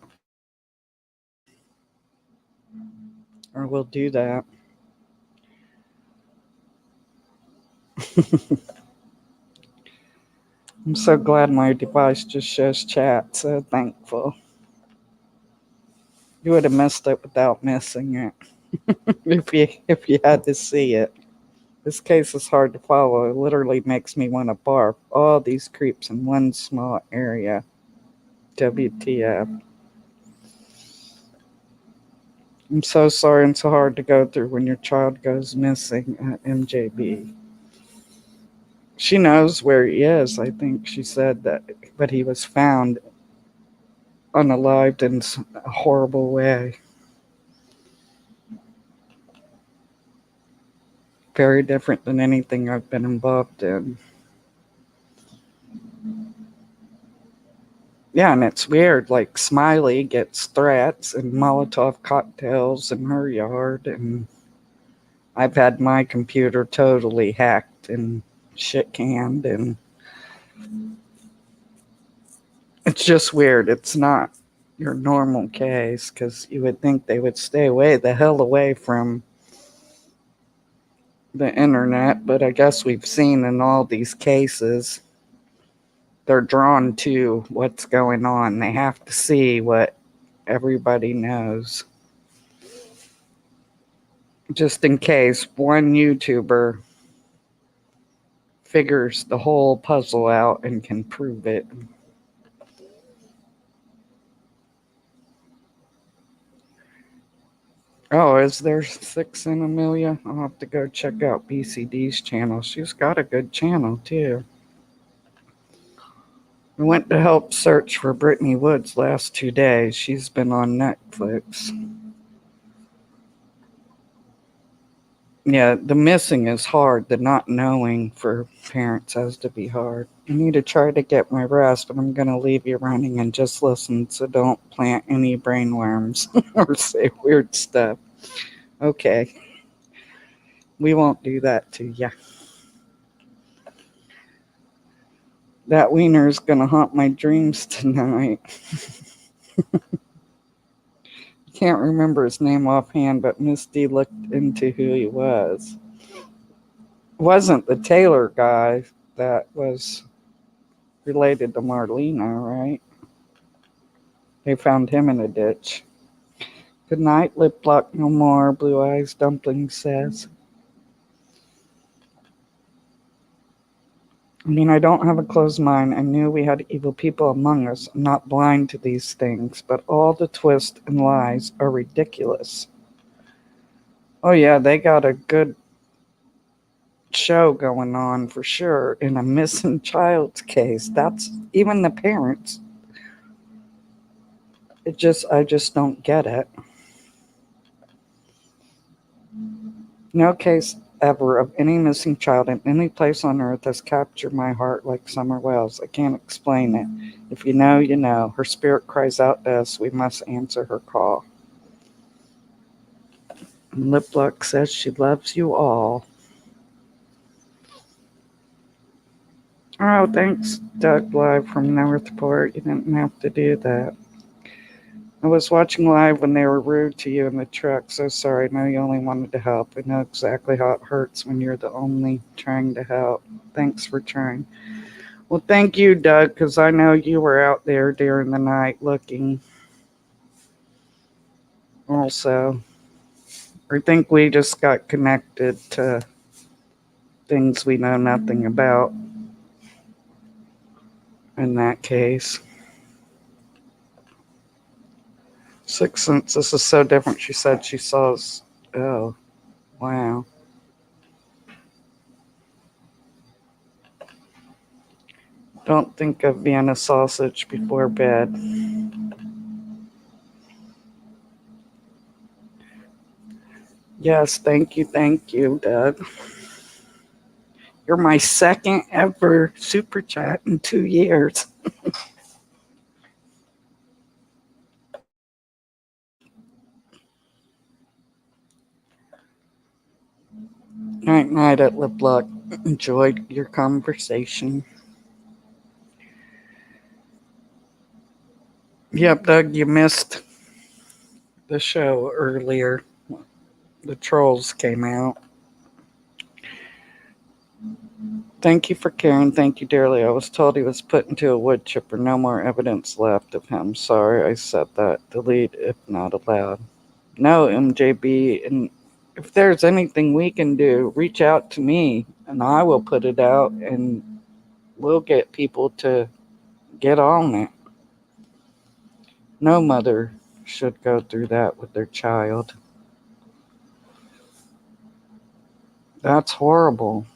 Or we'll do that. I'm so glad my device just shows chat. So thankful. You would have missed it without missing it. if you had to see it. This case is hard to follow. It literally makes me want to barf. All these creeps in one small area. WTF. I'm so sorry and so hard to go through when your child goes missing at MJB. She knows where he is. I think she said that, but he was found unalived in a horrible way. Very different than anything I've been involved in. Yeah, and it's weird. Like, Smiley gets threats and Molotov cocktails in her yard, and I've had my computer totally hacked and shit canned, and it's just weird. It's not your normal case, because you would think they would stay the hell away from the internet, but I guess we've seen in all these cases they're drawn to what's going on. They have to see what everybody knows. Just in case one YouTuber figures the whole puzzle out and can prove it. Oh, is there 6 in Amelia? I'll have to go check out BCD's channel. She's got a good channel, too. I went to help search for Brittany Woods last 2 days. She's been on Netflix. Yeah, the missing is hard. The not knowing for parents has to be hard. I need to try to get my rest, but I'm going to leave you running and just listen, so don't plant any brainworms or say weird stuff. Okay, we won't do that to you. That wiener's going to haunt my dreams tonight. Can't remember his name offhand, but Misty looked into who he was. Wasn't the Taylor guy that was related to Marlena, right? They found him in a ditch. Good night, lip lock no more, Blue Eyes Dumpling says. I mean, I don't have a closed mind. I knew we had evil people among us. I'm not blind to these things, but all the twists and lies are ridiculous. Oh yeah, they got a good show going on for sure in a missing child's case. That's even the parents. I just don't get it. No case ever of any missing child in any place on earth has captured my heart like Summer Wells. I can't explain it. If you know, you know. Her spirit cries out to us. We must answer her call. And Lipluck says she loves you all. Oh, thanks, Doug, live from Northport. You didn't have to do that. I was watching live when they were rude to you in the truck. So sorry. I know you only wanted to help. I know exactly how it hurts when you're the only trying to help. Thanks for trying. Well, thank you, Doug, because I know you were out there during the night looking. Also, I think we just got connected to things we know nothing about in that case. Sixth Sense, this is so different. She said she saw us. Oh, wow. Don't think of Vienna sausage before bed. Yes, thank you, Doug. You're my second ever super chat in 2 years. Night at Lipluck. Enjoyed your conversation. Yep, Doug, you missed the show earlier. The trolls came out. Thank you for caring. Thank you dearly. I was told he was put into a wood chipper. No more evidence left of him. Sorry I said that. Delete if not allowed. No, MJB. And if there's anything we can do, reach out to me and I will put it out and we'll get people to get on it. No mother should go through that with their child. That's horrible.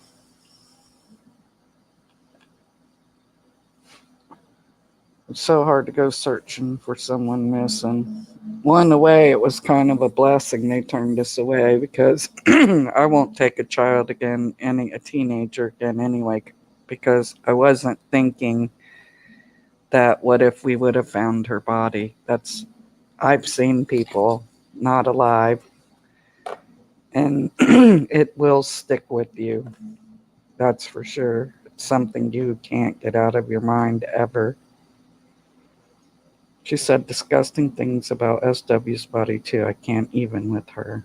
It's so hard to go searching for someone missing. Well, in a way, it was kind of a blessing they turned us away because I won't take a child again, a teenager again anyway, because I wasn't thinking that what if we would have found her body. I've seen people not alive, and it will stick with you. That's for sure. It's something you can't get out of your mind ever. She said disgusting things about SW's body too. I can't even with her.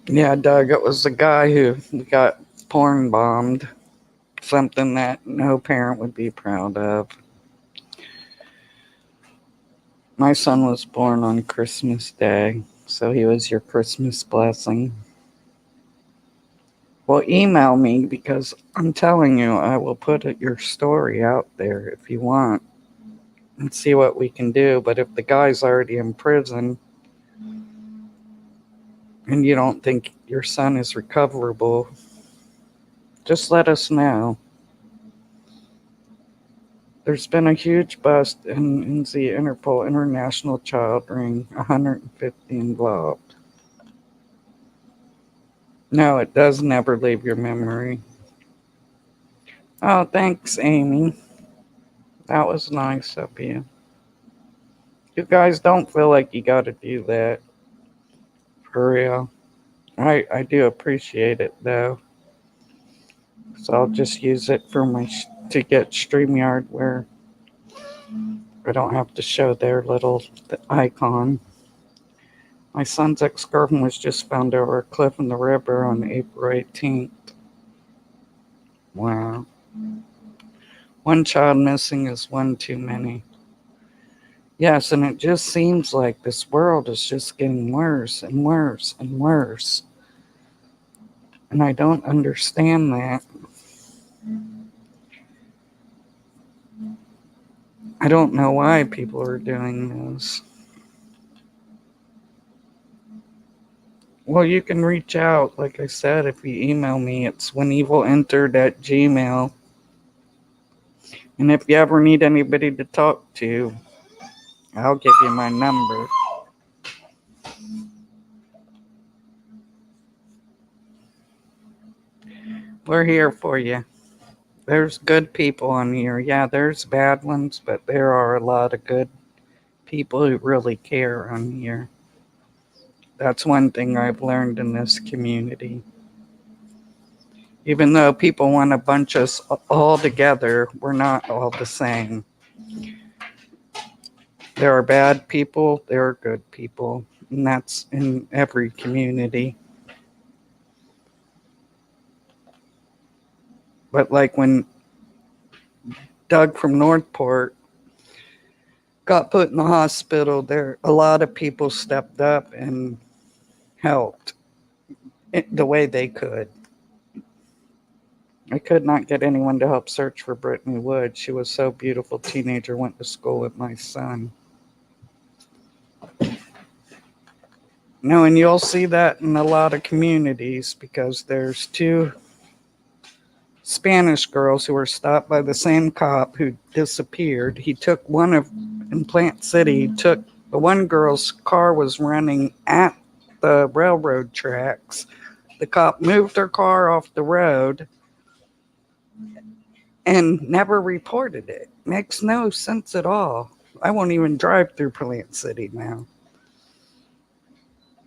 Yeah, Doug, it was the guy who got porn bombed. Something that no parent would be proud of. My son was born on Christmas Day, so he was your Christmas blessing. Well, email me because I'm telling you, I will put your story out there if you want and see what we can do. But if the guy's already in prison and you don't think your son is recoverable, just let us know. There's been a huge bust in the Interpol International Child Ring, 150 involved. No, it does never leave your memory. Oh, thanks, Amy. That was nice of you. You guys don't feel like you gotta do that. For real. I do appreciate it, though. So I'll just use it for to get StreamYard where I don't have to show their little icon. My son's ex-girlfriend was just found over a cliff in the river on April 18th. Wow. One child missing is one too many. Yes, and it just seems like this world is just getting worse and worse and worse. And I don't understand that. I don't know why people are doing this. Well, you can reach out, like I said, if you email me. It's whenevilentered@gmail.com. And if you ever need anybody to talk to, I'll give you my number. We're here for you. There's good people on here. Yeah, there's bad ones, but there are a lot of good people who really care on here. That's one thing I've learned in this community. Even though people want to bunch us all together, we're not all the same. There are bad people, there are good people, and that's in every community. But like when Doug from Northport got put in the hospital, there a lot of people stepped up and helped the way they could. I could not get anyone to help search for Brittany Wood. She was so beautiful teenager, went to school with my son. No, and you'll see that in a lot of communities because there's two Spanish girls who were stopped by the same cop who disappeared. He took one of, in Plant City, took the one girl's car was running at the railroad tracks. The cop moved her car off the road and never reported it. Makes no sense at all. I won't even drive through Plant City now.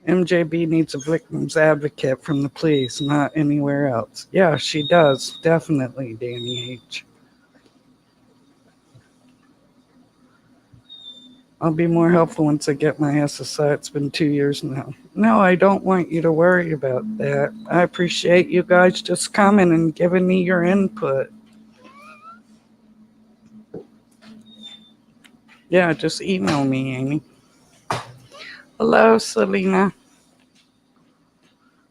MJB needs a victim's advocate from the police, not anywhere else. Yeah, she does. Definitely, Danny H. I'll be more helpful once I get my SSI. It's been 2 years now. No, I don't want you to worry about that. I appreciate you guys just coming and giving me your input. Yeah, just email me, Amy. Hello, Selena.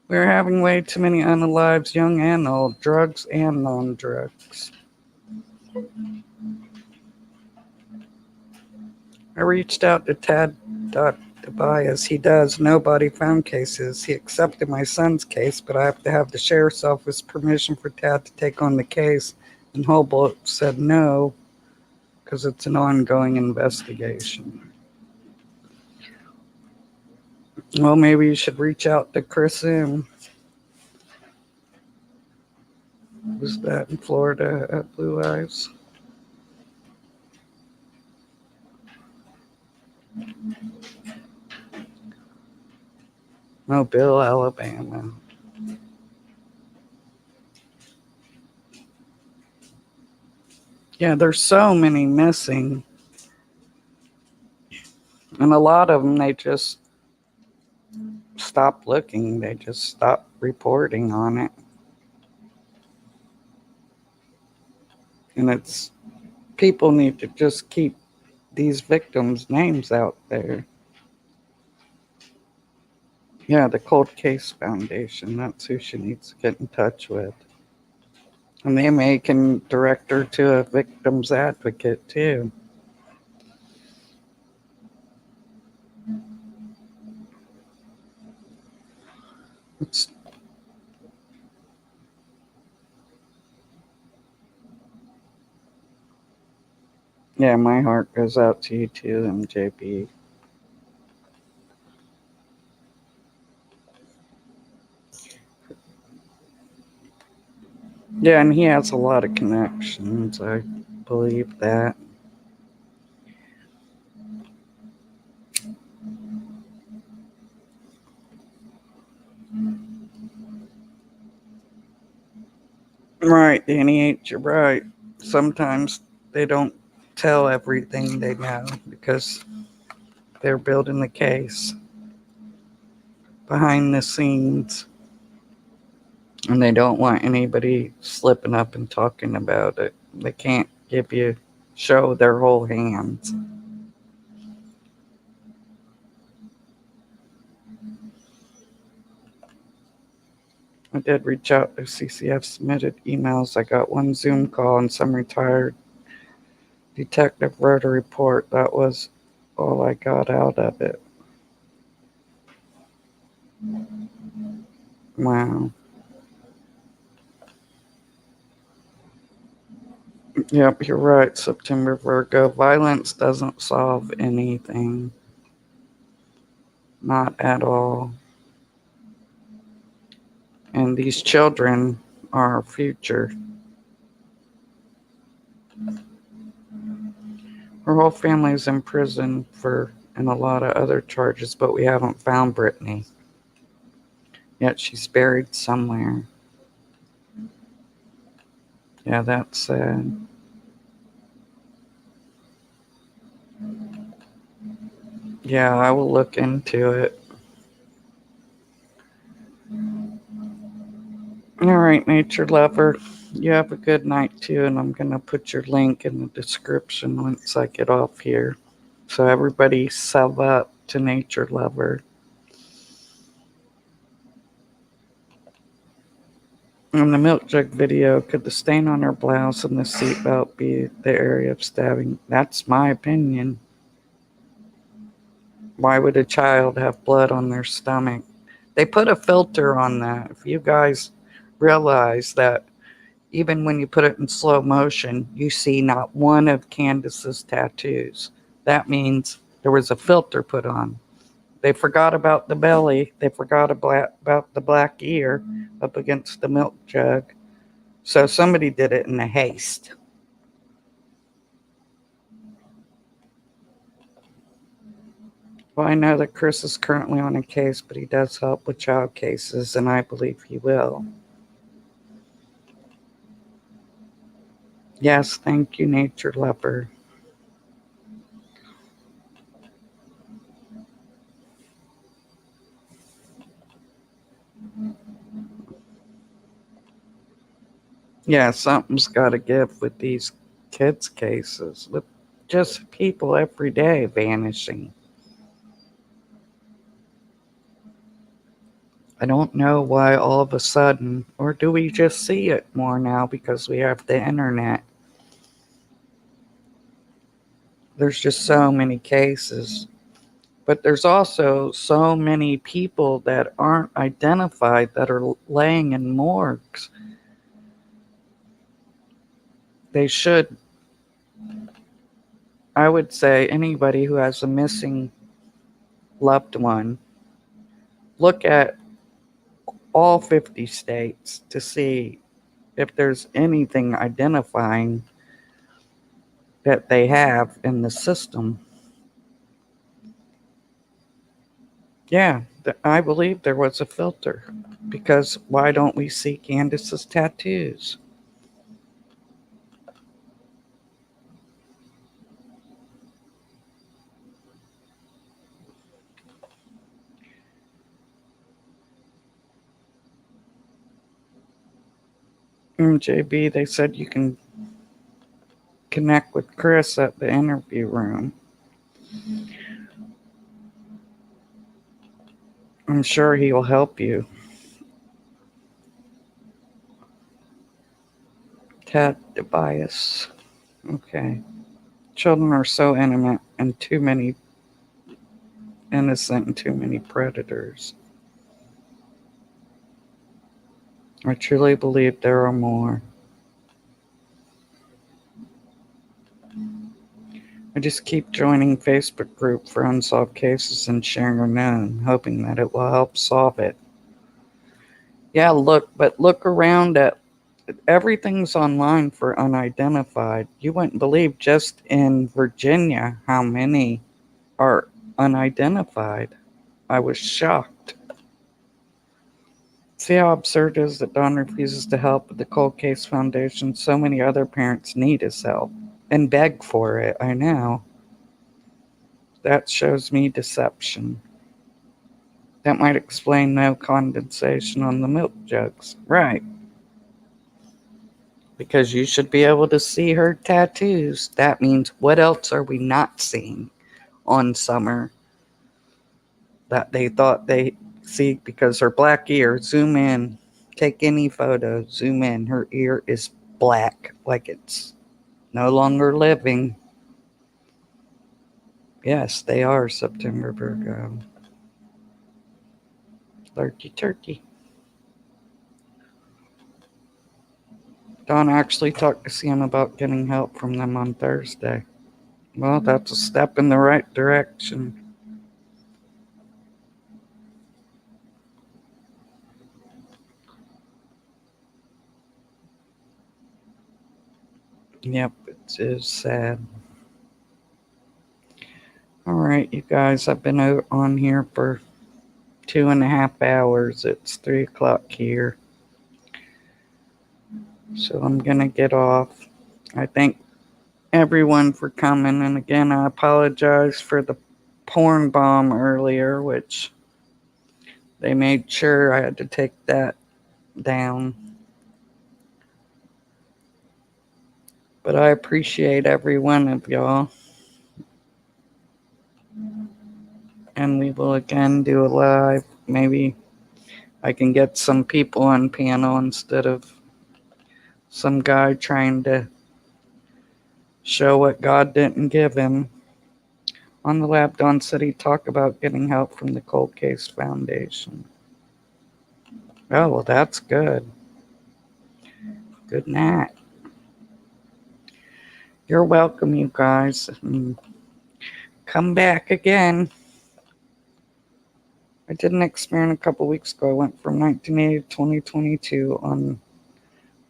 We're having way too many unalives, young and old, drugs and non-drugs. I reached out to Tad Tobias. He does nobody found cases. He accepted my son's case, but I have to have the sheriff's office permission for Tad to take on the case. And Humboldt said no, because it's an ongoing investigation. Well, maybe you should reach out to Chris M. Who's that in Florida at Blue Eyes? Mobile, Alabama. Yeah, there's so many missing. And a lot of them, they just stop looking. They just stop reporting on it. And it's people need to just keep these victims' names out there. Yeah, the Cold Case Foundation. That's who she needs to get in touch with. And they may can direct her to a victim's advocate too. It's, yeah, my heart goes out to you too, MJB. Yeah, and he has a lot of connections. I believe that. Right, Danny H., you're right. Sometimes they don't tell everything they know because they're building the case behind the scenes and they don't want anybody slipping up and talking about it. They can't show their whole hands. I did reach out to CCF submitted emails. I got one Zoom call and some retired detective wrote a report. That was all I got out of it. Wow. Yep, you're right, September Virgo. Violence doesn't solve anything. Not at all. And these children are our future. Her whole family's in prison and a lot of other charges, but we haven't found Brittany. Yet she's buried somewhere. Yeah, that's sad. Yeah, I will look into it. All right, nature lover. You have a good night too, and I'm going to put your link in the description once I get off here. So everybody sub up to nature lover. In the milk jug video, could the stain on her blouse and the seatbelt be the area of stabbing? That's my opinion. Why would a child have blood on their stomach? They put a filter on that. If you guys realize that even when you put it in slow motion, you see not one of Candace's tattoos. That means there was a filter put on. They forgot about the belly. They forgot about the black ear up against the milk jug. So somebody did it in a haste. Well, I know that Chris is currently on a case, but he does help with child cases, and I believe he will. Yes, thank you, Nature Leopard. Yeah, something's got to give with these kids' cases, with just people every day vanishing. I don't know why all of a sudden, or do we just see it more now because we have the internet? There's just so many cases. But there's also so many people that aren't identified that are laying in morgues. They should, I would say, anybody who has a missing loved one, look at all 50 states to see if there's anything identifying that they have in the system. Yeah, I believe there was a filter. Because why don't we see Candace's tattoos? MJB, they said you can connect with Chris at the interview room. I'm sure he'll help you. Ted Tobias. Okay. Children are so intimate and too many innocent and too many predators. I truly believe there are more. I just keep joining Facebook group for unsolved cases and sharing a known, hoping that it will help solve it. Yeah, look around at everything's online for unidentified. You wouldn't believe just in Virginia how many are unidentified. I was shocked. See how absurd it is that Don refuses to help with the Cold Case Foundation. So many other parents need his help and beg for it. I know. That shows me deception. That might explain no condensation on the milk jugs. Right. Because you should be able to see her tattoos. That means what else are we not seeing on Summer that they thought they see because her black ear? Zoom in. Take any photo. Zoom in. Her ear is black, like it's no longer living. Yes, they are September Virgo. Lurky turkey. Don actually talked to Sam about getting help from them on Thursday. Well, that's a step in the right direction. Yep, it is sad. Alright, you guys, I've been on here for 2.5 hours. It's 3 o'clock here. So I'm gonna get off. I thank everyone for coming, and again, I apologize for the porn bomb earlier, which they made sure I had to take that down. But I appreciate every one of y'all. And we will again do a live. Maybe I can get some people on panel instead of some guy trying to show what God didn't give him. On the lab, Don said he'd talk about getting help from the Cold Case Foundation. Oh, well, that's good. Good night. You're welcome, you guys. Come back again. I did an experiment a couple weeks ago. I went from 1980 to 2022 on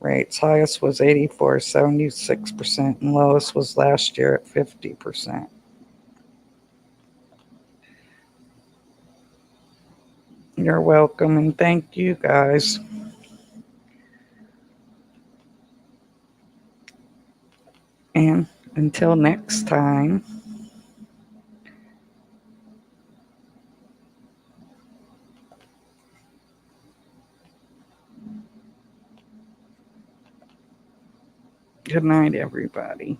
rates. Highest was 84, 76%, and lowest was last year at 50%. You're welcome, and thank you guys. And until next time, good night, everybody.